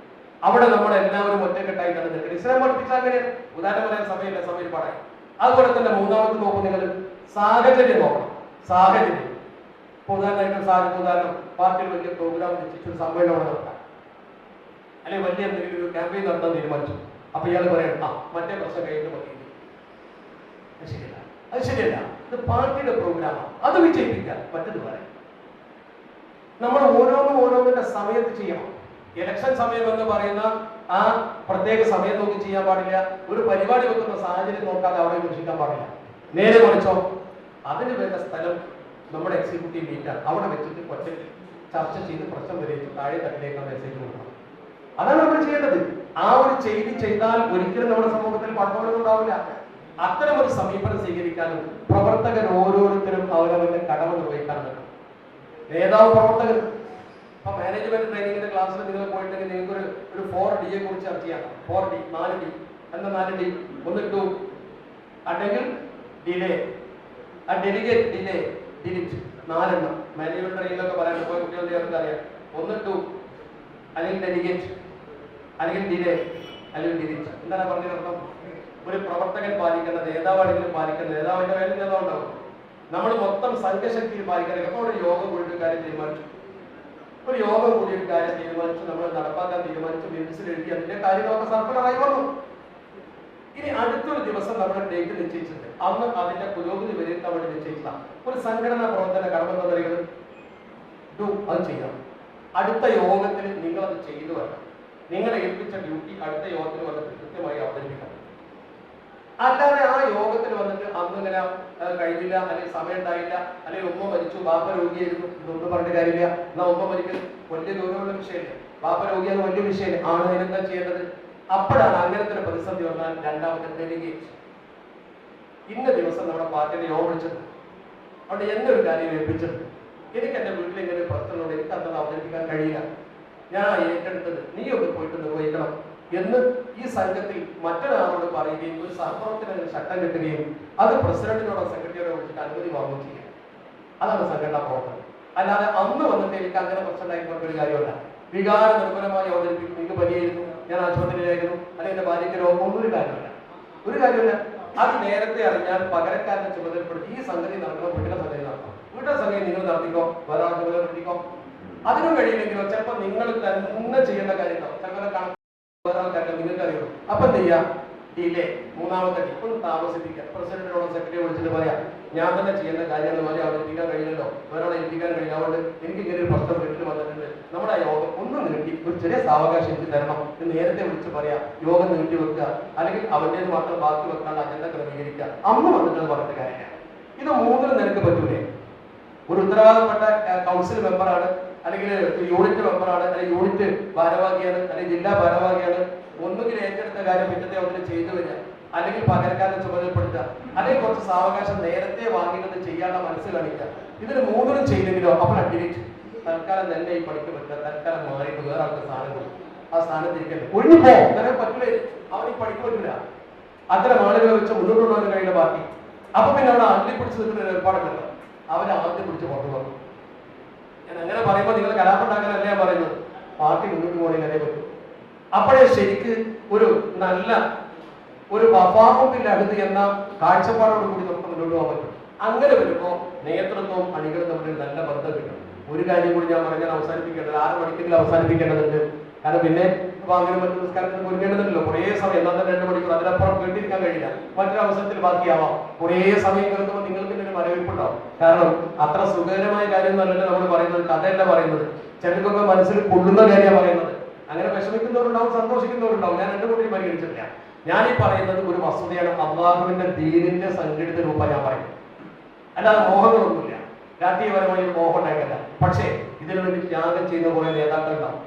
Speaker 5: അവിടെ നമ്മളെല്ലാവരും ഒറ്റക്കെട്ടായിട്ടാണ് നിൽക്കുന്നത്. ഇസ്ലാം പഠിപ്പിച്ചാൽ അങ്ങനെ ഉദാഹരണം പറയാൻ സമയമില്ല, സമയം പാടാൻ. അതുപോലെ തന്നെ മൂന്നാമത് നോക്കും, നിങ്ങൾ സാഹചര്യം നോക്കണം. സാഹചര്യം ഉദാഹരണം പാർട്ടിയിൽ വലിയ പ്രോഗ്രാം നിശ്ചയിച്ചൊരു സമ്മേളനം നടത്താം, അല്ലെങ്കിൽ വലിയ എന്തെങ്കിലും ഒരു ക്യാമ്പയിൻ നടത്താൻ തീരുമാനിച്ചു. അപ്പൊ ഇയാൾ പറയണം, മറ്റേ പ്രശ്നം കഴിഞ്ഞിട്ട് മതി. ശരിയല്ല, അത് ശരിയല്ല. ഇത് പാർട്ടിയുടെ പ്രോഗ്രാമാണ്, അത് വിജയിപ്പിക്കാൻ പറ്റത് പറയാം. നമ്മൾ ഓരോന്നിന്റെ സമയത്ത് ചെയ്യണം. ഇലക്ഷൻ സമയം എന്ന് പറയുന്ന ആ പ്രത്യേക സമയം നോക്കി ചെയ്യാൻ പാടില്ല. ഒരു പരിപാടി വെക്കുന്ന സാഹചര്യം നോക്കാതെ അവിടെ വിമർശിക്കാൻ പാടില്ല. നേരെ മറിച്ചോ, അതിന് വേണ്ട സ്ഥലം നമ്മുടെ എക്സിക്യൂട്ടീവ് മീറ്റാണ്. അവിടെ വെച്ചിട്ട് ഒറ്റയ്ക്ക് ചർച്ച ചെയ്ത് പ്രശ്നം വരേറ്റ് താഴെ തട്ടിലേക്ക് മെസ്സേജ് കൊടുക്കണം. അതാണ് നമ്മൾ ചെയ്യേണ്ടത്. ആ ഒരു ചെയ്തി ചെയ്താൽ ഒരിക്കലും നമ്മുടെ സമൂഹത്തിൽ കുഴപ്പങ്ങളൊന്നും ഉണ്ടാവില്ല. അത്തരം ഒരു സമീപനം സ്വീകരിക്കാനും പ്രവർത്തകർ ഓരോരുത്തരും അവരവരുടെ കടമ നിർവഹിക്കാനും വേണം. നേതാവ് പ്രവർത്തകർ ഇപ്പൊ മാനേജ്മെന്റ് ട്രെയിനിങ്ങിന്റെ ക്ലാസ്സിൽ നിങ്ങൾ പോയിട്ടുണ്ടെങ്കിൽ നിങ്ങൾക്ക് ഒരു 4D കുറിച്ച് ചർച്ച ചെയ്യാം. 4D, 4D. എന്താ 4D? 1 2 അല്ലെങ്കിൽ ഡിലേ, ഡെലിഗേറ്റ്, ഡിലേ, ഡിലിറ്റ്. 4 എണ്ണം മാനേജ്മെന്റ് ട്രെയിനിലൊക്കെ പറയാൻ പോയി കുട്ടികളുടെ അറിയാം. 1 2 അല്ലെങ്കിൽ ഡെലിഗേറ്റ്, അല്ലെങ്കിൽ ഡിലേ, അല്ലെങ്കിൽ ഡിലിറ്റ്. എന്താണ് പറഞ്ഞതിനർത്ഥം? ഒരു പ്രവർത്തകൻ പാലിക്കേണ്ട, നേതാവാണെങ്കിലും പാലിക്കേണ്ട, നേതാവിന്റെ വേണ്ടി നേതാവ് ഉണ്ടാവും. നമ്മൾ മൊത്തം സംഘശക്തിയിൽ പാലിക്കണം. എപ്പോൾ ഒരു യോഗം കൂടി കാര്യം തീരുമാനിച്ചു, ഒരു യോഗം കൂടി ഒരു കാര്യം തീരുമാനിച്ചു, നമ്മൾ നടപ്പാക്കാൻ തീരുമാനിച്ചു, മിനിറ്റ്സിൽ എഴുതി, അതിന്റെ കാര്യങ്ങളൊക്കെ സർക്കുലറായി വന്നു. ഇനി അടുത്തൊരു ദിവസം നമ്മൾ ഡേറ്റ് നിശ്ചയിച്ചിട്ടുണ്ട്. അന്ന് അതിന്റെ പുരോഗതി വിലയിരുത്താൻ വേണ്ടി നിശ്ചയിച്ച ഒരു സംഘടനാ പ്രവർത്തന കടമെന്ന് പറയുന്നത് അത് ചെയ്യണം. അടുത്ത യോഗത്തിൽ നിങ്ങൾ അത് ചെയ്തു വരണം. നിങ്ങളെ ഏൽപ്പിച്ച ഡ്യൂട്ടി അടുത്ത യോഗത്തിൽ വന്നിട്ട് കൃത്യമായി അവതരിപ്പിക്കണം. അല്ലാതെ ആ യോഗത്തിൽ വന്നിട്ട് അന്നിങ്ങനെ കഴിഞ്ഞില്ല, അല്ലെങ്കിൽ സമയം ഉണ്ടായില്ല, അല്ലെങ്കിൽ ഉമ്മ മരിച്ചു, ബാപ്പ രോഗിയായിരുന്നു, ഇതൊന്നും പറഞ്ഞിട്ട് കാര്യമില്ല. എന്നാ ഉമ്മ മരിക്കുന്നത് വലിയ ഗൗരവമുള്ള വിഷയമല്ലേ, ബാപ്പ രോഗിയാണ് വലിയ വിഷയമല്ലേ, ആണ് അതിനെന്താ ചെയ്യേണ്ടത്? അപ്പോഴാണ് അങ്ങനത്തെ ഒരു പ്രതിസന്ധി വന്നാൽ രണ്ടാമത്തെ ഡെലിഗേറ്റ്. ഇന്ന ദിവസം നമ്മുടെ പാർട്ടിയുടെ യോഗം വിളിച്ചത്, അവിടെ എന്നൊരു കാര്യം ഏൽപ്പിച്ചത്, എനിക്ക് എന്റെ വീട്ടിൽ ഇങ്ങനെ ഒരു പ്രശ്നമുണ്ട്, എനിക്ക് അന്നത് അവതരിപ്പിക്കാൻ കഴിയില്ല, ഞാൻ ഏറ്റെടുത്തത് നീ ഒന്ന് പോയിട്ട് നിർവഹിക്കണം എന്ന് ഈ സംഘത്തിൽ മറ്റൊരാളോട് പറയുകയും ഒരു സഹപ്രവർത്തകന് ചട്ടം കെട്ടുകയും അത് പ്രസിഡന്റിനോടോ സെക്രട്ടറിയോടോ വിളിച്ചിട്ട് അനുമതി വാങ്ങുകയും ചെയ്യുക. അതാണ് സംഘടനാ പ്രവർത്തനം. അല്ലാതെ അന്ന് വന്നിട്ട് എനിക്ക് അങ്ങനെ പ്രശ്നം ഉണ്ടാക്കി ഒരു കാര്യമല്ല. വികാര നിർഭരമായി അവതരിപ്പിക്കും, എനിക്ക് വലിയായിരുന്നു, ഞാൻ ആശുപത്രിയിലായിരുന്നു, അല്ലെങ്കിൽ എന്റെ ഭാര്യയ്ക്ക് രോഗം, ഒന്നും ഒരു കാര്യമില്ല. അത് നേരത്തെ അറിഞ്ഞാൽ പകരക്കാരനെ ചുമതലപ്പെടുത്തി ഈ സംഗതി നടക്കണം, വീട്ടിലെ സംഗതി നടക്കണം. വീട്ടിലെ സംഗതി നിങ്ങൾ നടത്തിക്കോ, വേറെ ചുമതലപ്പെടുത്തിക്കോ. അതിനും കഴിയില്ലെങ്കിലോ ചിലപ്പോൾ നിങ്ങൾ തന്നെ ചെയ്യേണ്ട കാര്യങ്ങളോ ചിലപ്പോൾ വേറെ ആൾക്കാരുടെ നിങ്ങൾക്ക് അറിയുള്ളൂ. അപ്പൊ എന്ത് ചെയ്യാം? ഡിലേ, മൂന്നാമത്തെ ഒന്ന് താമസിപ്പിക്കുക. പ്രസിഡന്റിനോട് സെക്രട്ടറി വിളിച്ചിട്ട് പറയാം, ഞാൻ തന്നെ ചെയ്യേണ്ട കാര്യങ്ങൾ പോലെ അവതരിപ്പിക്കാൻ കഴിയില്ലല്ലോ, വേറെ ഏൽപ്പിക്കാൻ കഴിയില്ല, അതുകൊണ്ട് എനിക്ക് ഇങ്ങനെ ഒരു പ്രശ്നം വീട്ടിൽ വന്നിട്ടുണ്ട്, നമ്മുടെ ആ യോഗം ഒന്ന് നീട്ടി ഒരു ചെറിയ സാവകാശം എനിക്ക് തരണം എന്ന് നേരത്തെ വിളിച്ച് പറയാം. യോഗം നീട്ടി വെക്കുക, അല്ലെങ്കിൽ അവൻ്റേത് മാത്രം ബാക്കി വെക്കാനുള്ള അജണ്ട ക്രമീകരിക്കുക. അന്ന് വന്നിട്ട് പറഞ്ഞിട്ട് കാര്യമില്ല. ഇത് മൂന്നിനും നിനക്ക് പറ്റൂലേ? ഒരു ഉത്തരവാദപ്പെട്ട കൗൺസിൽ മെമ്പറാണ്, അല്ലെങ്കിൽ യൂണിറ്റ് മെമ്പറാണ്, അല്ലെങ്കിൽ യൂണിറ്റ് ഭാരവാഹിയാണ്, അല്ലെങ്കിൽ ജില്ലാ ഭാരവാഹിയാണ്, ഒന്നുകിൽ ഏറ്റെടുത്ത കാര്യം പിറ്റത്തെ ഒന്നിന് ചെയ്തു വരിക, അല്ലെങ്കിൽ പകരക്കാരനെ ചുമതലപ്പെടുത്തുക, അല്ലെങ്കിൽ കുറച്ച് സാവകാശം നേരത്തെ വാങ്ങിയിട്ട് ചെയ്യാനുള്ള മനസ്സ് കാണിക്കുക. ഇതിന് മൂന്നിനും ചെയ്തെങ്കിലോ അപ്പോൾ ഡിലീറ്റ്, തൽക്കാലം തന്നെ ഈ പണിക്ക് പറ്റുക, തൽക്കാലം മാറിയിട്ട് വേറെ ആൾക്ക് സ്ഥാനം കൊടുക്കും, ആ സ്ഥാനത്തിരിക്കല്ലേ, ഒഴിഞ്ഞു പോ, അങ്ങനെ പറ്റില്ല, അവൻ ഈ പണിക്ക് പറ്റില്ല. അത്തരം ആളുകളെ വെച്ച് മുന്നോട്ട് കൊണ്ടുപോകാൻ കഴിയുന്ന പാർട്ടി. അപ്പൊ പിന്നെ അവിടെ അള്ളിപ്പിടിച്ച് നിൽക്കുന്ന ഏർപ്പാടുണ്ടല്ലോ, അവരെ ആദ്യം പിടിച്ച് പുറത്തു പോകും. ഞാൻ അങ്ങനെ പറയുമ്പോൾ നിങ്ങൾ കലാപുണ്ടാക്കാനല്ല ഞാൻ പറയുന്നത്, പാർട്ടി മുന്നോട്ട് പോകണമെങ്കിൽ അതേ പറ്റും. അപ്പോഴേ ശരിക്ക് ഒരു നല്ല ഒരു വഫാഖിന്റെ അടുത്ത് എന്ന കാഴ്ചപ്പാടോട് കൂടി നമുക്ക് മുന്നോട്ട് പോകാൻ പറ്റും. അങ്ങനെ വരുമ്പോൾ നേതൃത്വവും അണികളും തമ്മിൽ നല്ല ബന്ധം കിട്ടും. ഒരു കാര്യം കൂടി ഞാൻ പറഞ്ഞാൽ അവസാനിപ്പിക്കേണ്ടത്, 6 മണിക്കെങ്കിലും അവസാനിപ്പിക്കേണ്ടതുണ്ട്. കാരണം പിന്നെ അങ്ങനെ മറ്റു നിസ്കാരത്തിന് ഒരുങ്ങേണ്ടതല്ലോ, കുറേ സമയം, എന്നാൽ തന്നെ 2 മണിക്കൂർ, അതിനപ്പുറം കേട്ടിരിക്കാൻ കഴിയില്ല. മറ്റൊരു അവസരത്തിൽ ബാക്കിയാവാം. കുറേ സമയം കേൾക്കുമ്പോൾ നിങ്ങൾക്ക് ഒരു മരവിപ്പുണ്ടാവും. കാരണം അത്ര സുഖകരമായ കാര്യം എന്നല്ലല്ലോ നമ്മൾ പറയുന്നത്, കഥയല്ല പറയുന്നത്, ചിലർക്കൊക്കെ മനസ്സിൽ കൊള്ളുന്ന കാര്യമാണ് പറയുന്നത്. അങ്ങനെ വിഷമിക്കുന്നവരുണ്ടാവും, സന്തോഷിക്കുന്നവരുണ്ടാവും. ഞാൻ 2 കൂടി പരിഗണിച്ചിട്ടില്ല. ഞാനീ പറയുന്നത് ഒരു വസ്തുതയാണ്. അള്ളാഹുവിന്റെ ദീനിന്റെ സംഘടിത രൂപം ഞാൻ പറയും, അല്ലാതെ മോഹങ്ങളൊന്നുമില്ല, രാഷ്ട്രീയപരമായ ഒരു മോഹം ഉണ്ടായിട്ടല്ല. പക്ഷേ ഇതിനു വേണ്ടി ത്യാഗം ചെയ്യുന്ന കുറെ നേതാക്കളുണ്ടാവും,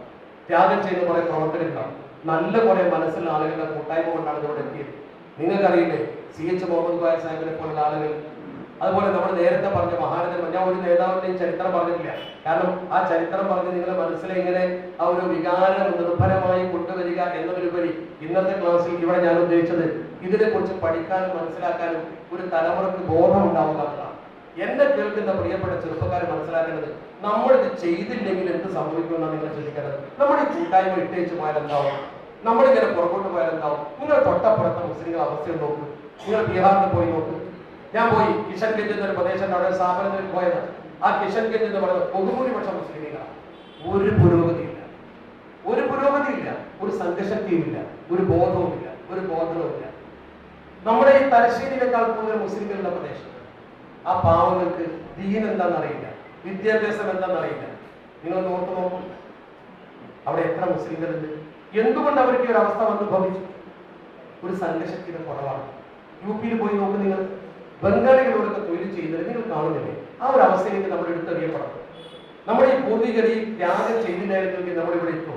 Speaker 5: ത്യാഗം ചെയ്യുന്ന കുറെ പ്രവർത്തകരുണ്ടാവും, നല്ല കുറെ മനസ്സിലുള്ള ആളുകളുടെ കൂട്ടായ്മ കൊണ്ടാണ് ഇവിടെ എത്തിയത്. നിങ്ങൾക്കറിയില്ലേ, CH മുഹമ്മദ് കോയ സാഹിബിനെ പോലുള്ള ആളുകൾ, അതുപോലെ നമ്മൾ നേരത്തെ പറഞ്ഞ മഹാരഥന്മാർ. ഞാൻ ഒരു നേതാവിന്റെയും ചരിത്രം പറഞ്ഞിട്ടില്ല, കാരണം ആ ചരിത്രം പറഞ്ഞ് നിങ്ങളുടെ മനസ്സിലെ ഇങ്ങനെ ആ ഒരു വികാരം നിർഭരമായി കൊണ്ടുവരിക എന്നതിലുപരി ഇന്നത്തെ ക്ലാസ്സിൽ ഇവിടെ ഞാൻ ഉദ്ദേശിച്ചത് ഇതിനെക്കുറിച്ച് പഠിക്കാനും മനസ്സിലാക്കാനും ഒരു തലമുറക്ക് ബോധം ഉണ്ടാവുക എന്നതാണ്. എന്നെ കേൾക്കുന്ന പ്രിയപ്പെട്ട ചെറുപ്പക്കാർ മനസ്സിലാക്കേണ്ടത്, നമ്മളിത് ചെയ്തില്ലെങ്കിൽ എന്ത് സംഭവിക്കുമെന്നാണ് നിങ്ങൾ ചിന്തിക്കേണ്ടത്. നമ്മുടെ ഈ കൂട്ടായ്മ ഇട്ടേച്ച് പോയാൽ എന്താവും, നമ്മളിങ്ങനെ പുറകോട്ട് പോയാൽ എന്താവും. നിങ്ങൾ തൊട്ടപ്പുറത്തെ മുസ്ലിങ്ങളുടെ അവസ്ഥ നോക്ക്, നിങ്ങൾ ബീഹാറിൽ പോയി നോക്ക്. ഞാൻ പോയി കിഷൻഗഞ്ച് എന്നൊരു പ്രദേശത്ത് അവിടെ സ്ഥാപനത്തിൽ പോയത്. ആ കിഷൻഗഞ്ച് എന്ന് പറയുന്നത് ബഹുഭൂരിപക്ഷം മുസ്ലിങ്ങളാണ്. ഒരു പുരോഗതിയില്ല, ഒരു പുരോഗതിയില്ല, ഒരു സംഘശക്തിയുമില്ല, ഒരു ബോധവുമില്ല, ഒരു ബോധവുമില്ല. നമ്മുടെ ഈ തലശ്ശേരിയിലേക്കാൾ കൂടുതൽ മുസ്ലിങ്ങളുള്ള പ്രദേശം. ആ പാവങ്ങൾക്ക് ദീൻ എന്താണെന്നറിയില്ല, വിദ്യാഭ്യാസം എന്താണെന്നറിയില്ല. നിങ്ങൾ ഓർത്ത് നോക്കും, അവിടെ എത്ര മുസ്ലിങ്ങളുണ്ട്. എന്തുകൊണ്ട് അവർക്ക് ഈ ഒരു അവസ്ഥ വന്ന് ഭവിച്ചു? ഒരു സംഘശക്തിയുടെ കുറവാണ്. UP-യിൽ പോയി നോക്ക് നിങ്ങൾ, ബംഗാളികളോടൊക്കെ തൊഴിൽ ചെയ്യുന്നത് നിങ്ങൾ കാണുന്നില്ലേ? ആ ഒരു അവസ്ഥയിലേക്ക് നമ്മൾ എടുത്തെറിയപ്പെടണം. നമ്മുടെ ഈ പൂർവികർ ഈ ത്യാഗം ചെയ്തില്ലായിരുന്നെങ്കിൽ നമ്മൾ ഇവിടെ എത്തുമോ?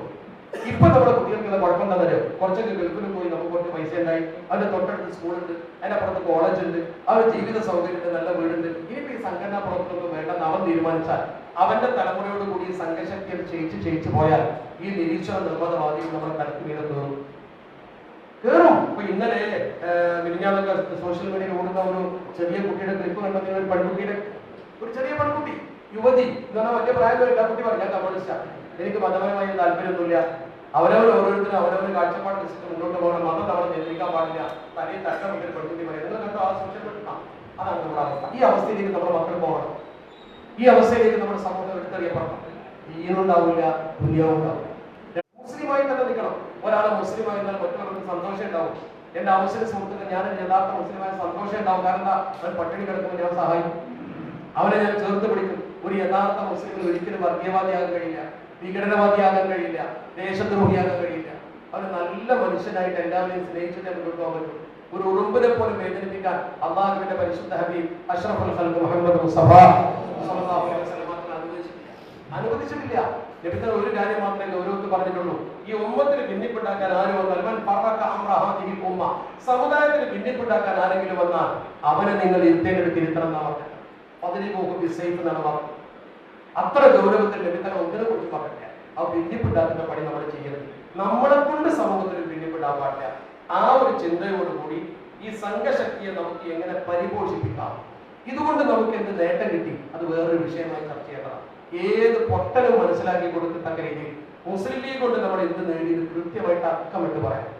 Speaker 5: ഇപ്പൊ നമ്മുടെ കുട്ടികൾക്കുള്ള കുഴപ്പം എന്താ തരും? കുറച്ചൊക്കെ ഗൾഫിൽ പോയി നമുക്ക് കുറച്ച് പൈസ ഉണ്ടായി, അതിന്റെ തൊട്ടടുത്ത് സ്കൂളുണ്ട്, അതിന്റെ അപ്പുറത്ത് കോളേജ് ഉണ്ട്, ആ ഒരു ജീവിത സൗകര്യത്തിൽ നല്ല വീടുണ്ട്. ഇനിയിപ്പോ ഈ സംഘടനാ പ്രവർത്തനമൊന്നും വേണ്ടെന്ന് അവൻ തീരുമാനിച്ചാൽ അവന്റെ തലമുറയോട് കൂടി ഈ സംഘശക്തി ക്ഷയിച്ചു പോയാൽ ഈ നിരീക്ഷണ നിർബന്ധവാദികൾ നമ്മുടെ തലക്ക് വീട് കയറും. ഇപ്പൊ ഇന്നലെ മിനിഞ്ഞാന്നൊക്കെ സോഷ്യൽ മീഡിയയിൽ ഓടുന്ന ഒരു ചെറിയ കുട്ടിയുടെ ക്ലിപ്പ് കണ്ട നിങ്ങൾ, പെൺകുട്ടിയുടെ ഒരു ചെറിയ പെൺകുട്ടി, യുവതി എന്ന് പറഞ്ഞാൽ വലിയ പ്രായമില്ല. കുട്ടി പറഞ്ഞു, ഞാൻ കമ്മ്യൂണിസ്റ്റാണ്, എനിക്ക് മതപരമായ താല്പര്യമൊന്നുമില്ല, ഓരോരുത്തരും അവരവരുടെ കാഴ്ചപ്പാട് വെച്ചിട്ട് മുന്നോട്ട് പോകണം, മതം നമ്മൾ നിയന്ത്രിക്കാൻ പാടില്ല, തനിയെ തട്ടം ഒരു പെൺകുട്ടി പറയുന്നത്. നിങ്ങൾ കണ്ടോ ആ സോഷ്യൽ മീഡിയ? അതാണ് നമ്മുടെ അവസ്ഥ. ഈ അവസ്ഥയിലേക്ക് നമ്മുടെ മക്കൾ പോകണം, ഈ അവസ്ഥയിലേക്ക് നമ്മുടെ സമൂഹം എടുത്തെറിയപ്പെടണം. ദീനുണ്ടാവില്ല, ദുനിയാവും ഉണ്ടാവില്ല. മുസ്ലിമായി തന്നെ നിൽക്കണം. ഒരാൾ മുസ്ലിമായി എന്നാൽ മറ്റുള്ളവർക്ക് സന്തോഷം ഉണ്ടാവും. എന്റെ അവസര സുഹൃത്തുക്കൾ, ഞാൻ യഥാർത്ഥ മുസ്ലിമായ സന്തോഷം ഉണ്ടാവും. കാരണം എന്താ, അവൻ പട്ടിണി കിടക്കുമ്പോൾ ഞാൻ സഹായിക്കും, അവനെ ഞാൻ ചേർത്ത് പിടിക്കും. ഒരു യഥാർത്ഥ മുസ്ലിമിന് ഒരിക്കലും വർഗീയവാദിയാകാൻ കഴിയില്ല, വിഘടനവാദിയാകാൻ കഴിയില്ല, ദേശദ്രോഹിയാകാൻ കഴിയില്ല. അവന് നല്ല മനുഷ്യനായിട്ട് എല്ലാവരെയും സ്നേഹിച്ചിട്ടേ മുന്നോട്ട് പോകാൻ പറ്റും. ഒരു ഉറുമ്പിനെ പോലും വേദനിപ്പിക്കാൻ അള്ളാഹുവിന്റെ പരിശുദ്ധ ഹബീബ് അഷ്റഫുൽ ഖൽഖ് മുഹമ്മദ് മുസ്തഫ സ്വല്ലല്ലാഹു അലൈഹി വസല്ലം അനുവദിച്ചിട്ടില്ല. നബിതങ്ങൾ ഒരു കാര്യം മാത്രമേ ഗൗരവത്തിൽ പറഞ്ഞിട്ടുള്ളൂ, ഈ ഉമ്മത്തിന് ഭിന്നിപ്പുണ്ടാക്കാൻ ആര് വന്നാൽ സമുദായത്തിന് ഭിന്നിപ്പുണ്ടാക്കാൻ ആരെങ്കിലും വന്നാൽ അവനെ നിങ്ങൾ തിരുത്തണം എന്നാണ് പറഞ്ഞത്. അതിനെ പോകും സേഫ് എന്നാണ് പറഞ്ഞത്. അത്ര ഗൗരവത്തിൽ നബിതങ്ങൾ ഒന്നിനെ കുറിച്ച് പറഞ്ഞില്ല. ആ ഭിന്നിപ്പുണ്ടാക്കുന്ന പണി നമ്മൾ ചെയ്യരുത്. നമ്മളെ കൊണ്ട് സമൂഹത്തിൽ ഭിന്നിപ്പുണ്ടാകാൻ പാടില്ല. ആ ഒരു ചിന്തയോടുകൂടി ഈ സംഘശക്തിയെ നമുക്ക് എങ്ങനെ പരിപോഷിപ്പിക്കാം, ഇതുകൊണ്ട് നമുക്ക് എന്ത് നേട്ടം കിട്ടി, അത് വേറൊരു വിഷയമായി ചർച്ച ചെയ്യണം. ഏത് പൊട്ടലും മനസ്സിലാക്കി കൊടുക്കത്തക്ക രീതിയിൽ മുസ്ലിം ലീഗ് കൊണ്ട് നമ്മൾ എന്ത് നേടിയത് കൃത്യമായിട്ട് അക്കമിട്ട് പറയാം.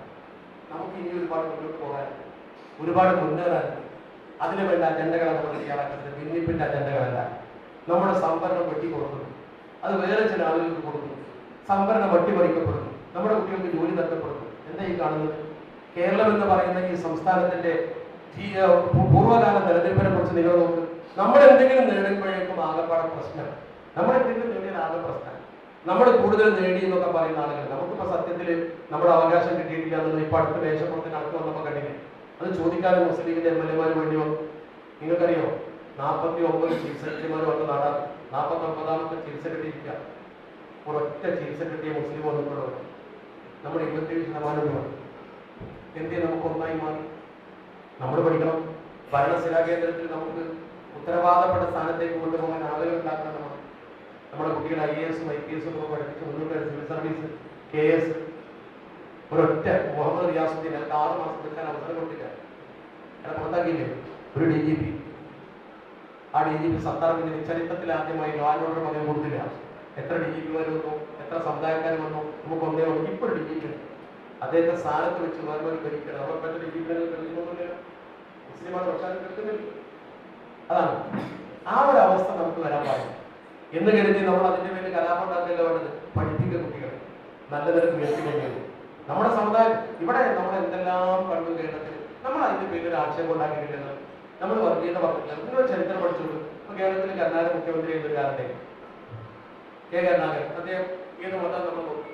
Speaker 5: നമുക്ക് ഇനി ഒരുപാട് മുന്നോട്ട് പോകാനുണ്ട്, ഒരുപാട് മുന്നേറാനുണ്ട്. അതിനു വേണ്ട അജണ്ടകളെ നമ്മൾ തയ്യാറാക്കുന്നത് ഭിന്നിപ്പിന്റെ അജണ്ടകളല്ല. നമ്മുടെ സംവരണം വെട്ടിക്കൊടുക്കുന്നു, അത് വേറെ ചില ആളുകൾക്ക് കൊടുക്കുന്നു. സംവരണം വെട്ടിമറിക്കപ്പെടുന്നു, നമ്മുടെ കുട്ടികൾക്ക് ജോലി നഷ്ടപ്പെടുന്നു. എന്താ ഈ കാണുന്നത്? കേരളം എന്ന് പറയുന്ന ഈ സംസ്ഥാനത്തിന്റെ പൂർവ്വകാല തെരഞ്ഞെടുപ്പിനെ കുറിച്ച് നിങ്ങൾ നോക്ക്. നമ്മൾ എന്തെങ്കിലും നേടുമ്പോഴേക്കും ആകെപ്പാടെ പ്രശ്നം, നമ്മൾ എന്തെങ്കിലും നേടിയത് ആകെ പ്രശ്നം. നമ്മൾ കൂടുതൽ നേടി എന്നൊക്കെ പറയുന്ന ആളുകൾ, നമുക്കിപ്പോ സത്യത്തിൽ നമ്മുടെ അവകാശം കിട്ടിയിട്ടില്ല എന്നുള്ളത് ഇപ്പൊ അടുത്ത മേശപ്പുറത്ത് കണക്ക് വന്നപ്പോ കണ്ടില്ലേ? അത് ചോദിക്കാനും മുസ്ലിം ലീഗിന്റെ MLA-മാർ വേണ്ടി വന്നു. നിങ്ങൾക്കറിയോ, 49 ചീഫ് സെക്രട്ടറിമാർ വന്ന നാടാണ്. 49ാമത്തെ ചീഫ് സെക്രട്ടറി ഇരിക്കുക. ഒരൊറ്റ ചീഫ് സെക്രട്ടറിയെ മുസ്ലിം വന്നിട്ടുള്ളൂ. നമ്മൾ 27% എന്തേ നമുക്ക് ഒന്നായി മാറി? നമ്മൾ പഠിക്കണം. ഭരണസിരാ കേന്ദ്രത്തിൽ നമുക്ക് ഉത്തരവാദപ്പെട്ട സ്ഥാനത്തേക്ക് കൊണ്ടുപോകാൻ ആളുകൾ ഉണ്ടാക്കണം. നമ്മുടെ കുട്ടികളെ IAS-ഉം IPS-ഉം ഒക്കെ പഠിപ്പിച്ച് മുന്നോട്ട് സിവിൽ സർവീസ്, KS. ഒരൊറ്റ മുഹമ്മദ് റിയാസുദ്ദീൻ 6 മാസം എടുക്കാൻ അവസരം കൊടുത്തില്ല, അയാളെ പുറത്താക്കിയില്ലേ? ഒരു DGP. ആ DGP സത്താറിന്റെ ചരിത്രത്തിൽ ആദ്യമായി ലോ ആൻഡ് ഓർഡർ പദവി കൊടുത്തില്ല. എത്ര DGP-മാർ വന്നു, എത്ര സമുദായക്കാർ വന്നു, നമുക്ക് ഒന്നേ ഉള്ളൂ. ഇപ്പോൾ DGP അദ്ദേഹത്തെ സ്ഥാനത്ത് വെച്ച് വേറെ ഭരിക്കണം. അവർ മറ്റൊരു DGP-നെ കളിക്കുന്നില്ല, മുസ്ലിമാണ് പക്ഷേ കേൾക്കുന്നില്ല. അതാണ് ആ ഒരു അവസ്ഥ നമുക്ക് വരാൻ പാടില്ല എന്ന് കരുതി നമ്മൾ അതിന്റെ പേരിൽ കലാപം ഉണ്ടാക്കില്ല വേണ്ടത്. പഠിപ്പിക്കുക കുട്ടികളെ, നല്ല നിലക്ക് ഉയർത്തിക്കൊണ്ടിരുന്നു. നമ്മുടെ സമുദായം ഇവിടെ നമ്മൾ എന്തെല്ലാം കണ്ടു കേരളത്തിൽ, നമ്മൾ അതിന്റെ പേരിൽ ആക്ഷേപം ഉണ്ടാക്കിയിട്ടില്ല. നമ്മൾ വർഗീയത പറഞ്ഞില്ല. നിങ്ങൾ ചരിത്രം പഠിച്ചോളൂ. ഇപ്പൊ കേരളത്തിൽ കർണാടക മുഖ്യമന്ത്രി എന്നൊരു കാലത്തെ K. കരുണാകരൻ, അദ്ദേഹം ഏത് മതം നമ്മൾ നോക്കി.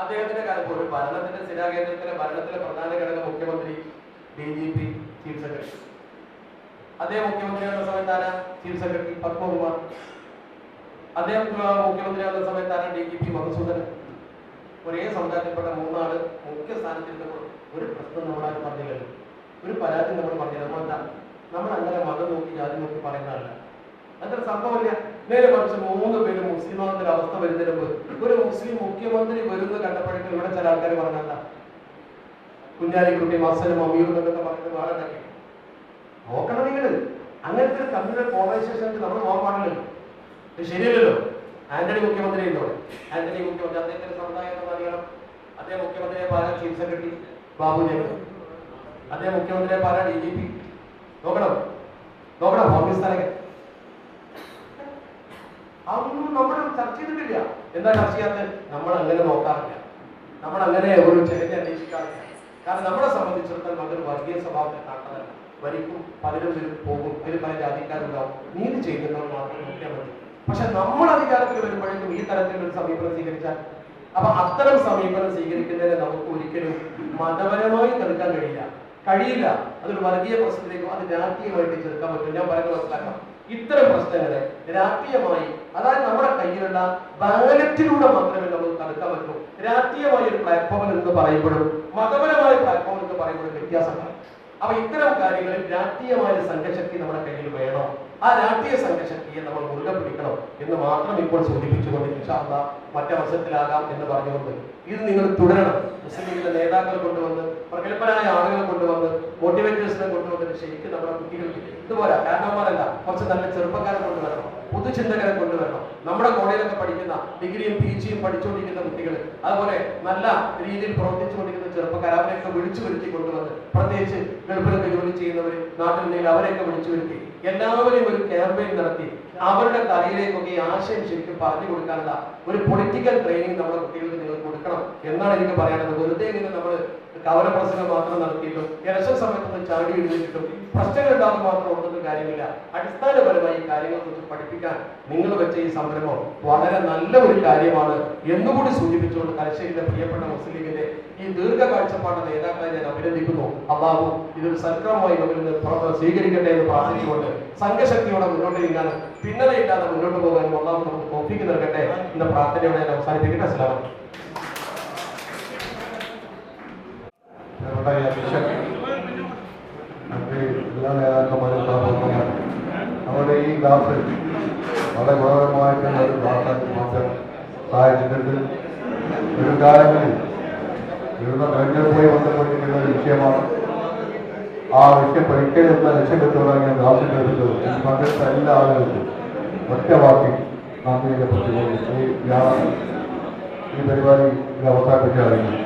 Speaker 5: അദ്ദേഹത്തിന്റെ കാലത്ത് ഒരു ഭരണത്തിന്റെ സ്ഥിരാകേന്ദ്രത്തിലെ ഭരണത്തിലെ പ്രധാന ഘടകം മുഖ്യമന്ത്രി, DGP, ചീഫ് സെക്രട്ടറി. അദ്ദേഹം മുഖ്യമന്ത്രിയാകുന്ന സമയത്താണ് ചീഫ് സെക്രട്ടറി പത്മകുമാർ. അദ്ദേഹം മുഖ്യമന്ത്രിയാകുന്ന സമയത്താണ് DGP മധുസൂദനൻ. ഒരേ സമുദായത്തിൽപ്പെട്ട മൂന്നാള് മുഖ്യ സ്ഥാനത്തിരുന്നപ്പോൾ ഒരു പ്രശ്നം നമ്മളാരും പറഞ്ഞില്ലല്ലോ, ഒരു പരാതി നമ്മൾ പറഞ്ഞില്ല. നമ്മൾ അങ്ങനെ മതം നോക്കി ജാതി നോക്കി പറയുന്നതല്ല, അതൊരു സംഭവമില്ല. നേരെ മറിച്ച് 3 പേര് മുസ്ലിമാകുന്ന ഒരു അവസ്ഥ വരുന്നതിന് മുമ്പ് ഒരു മുസ്ലിം മുഖ്യമന്ത്രി വരുന്ന കണ്ടപ്പോഴേക്കും ഇവിടെ ചില ആൾക്കാർ പറഞ്ഞല്ല, കുഞ്ഞാലിക്കുട്ടി, മസനും അമീറും എന്നൊക്കെ പറഞ്ഞിട്ട് വേറെ ഉണ്ടാക്കി നോക്കണം. നിങ്ങൾ അങ്ങനത്തെ ഒരു കമ്മ്യൂണൽ പോളറൈസേഷൻ നമ്മൾ പോകാൻ പാടില്ലല്ലോ, ശരിയല്ലല്ലോ. ആന്റണി മുഖ്യമന്ത്രി എന്നോട് ആന്റണി മുഖ്യമന്ത്രി അദ്ദേഹത്തിന്റെ സമുദായം എന്ന് അറിയണം. അദ്ദേഹം മുഖ്യമന്ത്രിയെ para chief secretary Babu Jacob, അദ്ദേഹം മുഖ്യമന്ത്രിയെ പാരാ DGP. നോക്കണം ഹോം മിനിസ്റ്ററൊക്കെ അതൊന്നും നമ്മൾ ചർച്ച ചെയ്തിട്ടില്ല. എന്താ ചർച്ച ചെയ്യാത്തത്? നമ്മൾ അങ്ങനെ നോക്കാറില്ല, നമ്മൾ അങ്ങനെ ഒരു ചെറിയ അന്വേഷിക്കാറില്ല. കാരണം നമ്മളെ സംബന്ധിച്ചിടത്തോളം അതൊരു വർഗീയ സ്വഭാവത്തിൽ കാട്ടതല്ല. വരിക്കും പലരും വരും പോകും, അതിൽ പല ജാതിക്കാരുണ്ടാവും, നീതി ചെയ്യുന്നവർ മാത്രം നോക്കിയാൽ മതി. പക്ഷെ നമ്മൾ അധികാരത്തിൽ വരുമ്പോഴേക്കും ഈ തരത്തിലൊരു സമീപനം സ്വീകരിച്ചാൽ, അപ്പൊ അത്തരം സമീപനം സ്വീകരിക്കുന്നതിനെ നമുക്ക് ഒരിക്കലും മതപരമായി തടുക്കാൻ കഴിയില്ല. അതൊരു വർഗീയ പ്രശ്നത്തിലേക്കും അത് രാഷ്ട്രീയമായിട്ട് ചെറുക്കാൻ പറ്റും. ഞാൻ പറയുന്നത് മനസ്സിലാക്കാം. ഇത്തരം പ്രശ്നങ്ങളെ രാഷ്ട്രീയമായി, അതായത് നമ്മുടെ കയ്യിലുള്ള ബാലറ്റിലൂടെ മാത്രമേ നമുക്ക് തടുക്കാൻ പറ്റൂ. രാഷ്ട്രീയമായ ഒരു പ്ലാറ്റ്ഫോമിൽ എന്ന് പറയുമ്പോഴും മതപരമായ പ്ലാറ്റ്ഫോമിൽ എന്ന് പറയുമ്പോഴും വ്യത്യാസമാണ്. അപ്പൊ ഇത്തരം കാര്യങ്ങളിൽ രാഷ്ട്രീയമായ സംഘശക്തി നമ്മുടെ കയ്യിൽ വേണം. ആ രാഷ്ട്രീയ സംഘശക്തിയെ നമ്മൾ മുറുകെ പിടിക്കണം എന്ന് മാത്രം ഇപ്പോൾ സൂചിപ്പിച്ചുകൊണ്ട് ഇൻഷാ അല്ലാഹ് മറ്റവസരത്തിലാകാം എന്ന് പറഞ്ഞുകൊണ്ട് ഇത് നിങ്ങൾ തുടരണം. മുസ്ലിം ലീഗിന്റെ നേതാക്കളെ കൊണ്ടുവന്ന്, പ്രഗത്ഭരായ ആളുകളെ കൊണ്ടുവന്ന്, മോട്ടിവേറ്റേഴ്സിനെ കൊണ്ടുവന്നിട്ട് ശരിക്കും നമ്മുടെ കുട്ടികൾക്ക് ഇതുപോലെ കാരണവന്മാരല്ല, കുറച്ച് നല്ല ചെറുപ്പക്കാരെ കൊണ്ടുവരണം, പുതുചിന്തകരെ കൊണ്ടുവരണം. നമ്മുടെ കോളേജിലൊക്കെ പഠിക്കുന്ന ഡിഗ്രിയും PGയും പഠിച്ചുകൊണ്ടിരിക്കുന്ന കുട്ടികൾ, അതുപോലെ നല്ല രീതിയിൽ പ്രവർത്തിച്ചുകൊണ്ടിരിക്കുന്ന ചെറുപ്പക്കാർ, അവരെയൊക്കെ വിളിച്ചു വരുത്തി കൊണ്ടുവന്ന്, പ്രത്യേകിച്ച് ഗൾഫിലൊക്കെ ജോലി ചെയ്യുന്നവർ, നാട്ടിലുണ്ടെങ്കിൽ അവരെയൊക്കെ വിളിച്ചു വരുത്തി എല്ലാവരെയും ഒരു ക്യാമ്പയിൻ നടത്തി അവരുടെ തലയിലേക്കൊക്കെ ഈ ആശയം ശരിക്കും പറഞ്ഞു കൊടുക്കാനുള്ള ഒരു പൊളിറ്റിക്കൽ ട്രെയിനിങ് നമ്മുടെ കുട്ടികൾക്ക് നിങ്ങൾ കൊടുക്കണം എന്നാണ് എനിക്ക് പറയാനുള്ളത്. വെറുതെ ഇങ്ങനെ നമ്മൾ കവല പ്രസംഗം മാത്രം നടത്തിയിട്ടും ഇലക്ഷൻ സമയത്തൊന്നും ചാടി എഴുതിയിട്ടും പ്രശ്നങ്ങൾ ഉണ്ടാകുന്ന മാത്രം ഒന്നും കാര്യമില്ല. അടിസ്ഥാനപരമായി ഈ കാര്യങ്ങളെ കുറിച്ച് പഠിപ്പിക്കാൻ നിങ്ങൾ വെച്ച ഈ സംരംഭം വളരെ നല്ല ഒരു കാര്യമാണ് എന്നുകൂടി സൂചിപ്പിച്ചുകൊണ്ട് തലശ്ശേരിയിലെ പ്രിയപ്പെട്ട മുസ്ലിം ലീഗിന്റെ ഈ ദീർഘകാഴ്ചപ്പാട് നേതാക്കളെ ഞാൻ അഭിനന്ദിക്കുന്നു. അല്ലാഹു ഇതൊരു സൽക്രമമായി നമ്മിൽ നിന്ന് സ്വീകരിക്കട്ടെ എന്ന് പ്രാർത്ഥിച്ചുകൊണ്ട് സംഘശക്തിയോടെ മുന്നോട്ട് നീങ്ങാനും ഭിന്നതയില്ലാതെ മുന്നോട്ട് പോകാനും അല്ലാഹു നമുക്ക് തൗഫീഖ് നൽകട്ടെ എന്ന പ്രാർത്ഥനയോടെ ഞാൻ അവസാനിപ്പിക്കട്ടെ. അസ്സലാമു അലൈക്കും.
Speaker 1: എല്ലാ നേതാക്കന്മാരും സഹപ്രവർത്തകർ നമ്മുടെ ഈ ക്ലാസ് വളരെ ഗുണകരമായിട്ടുള്ള ഒരു ക്ലാസ്സാക്കി മാറ്റാൻ സഹായിച്ചിട്ടുണ്ട്. ഒരു കാലങ്ങളിൽ ഇവിടുന്ന് തെരഞ്ഞെടുപ്പുമായി ബന്ധപ്പെട്ടിട്ടുള്ള ഒരു വിഷയമാണ്. ആ വിഷയം പഠിക്കലെന്ന ലക്ഷ്യം വെച്ചുകൊണ്ടാണ് ഞാൻ ക്ലാസ്സിൽ എടുത്തത്. പങ്കെടുത്ത എല്ലാ ആളുകൾക്കും ഒറ്റ വാക്കി നന്ദി രേഖപ്പെടുത്തിക്കൊണ്ട് ഈ പരിപാടി അവസാനിപ്പിച്ച് അറിയിക്കുന്നു.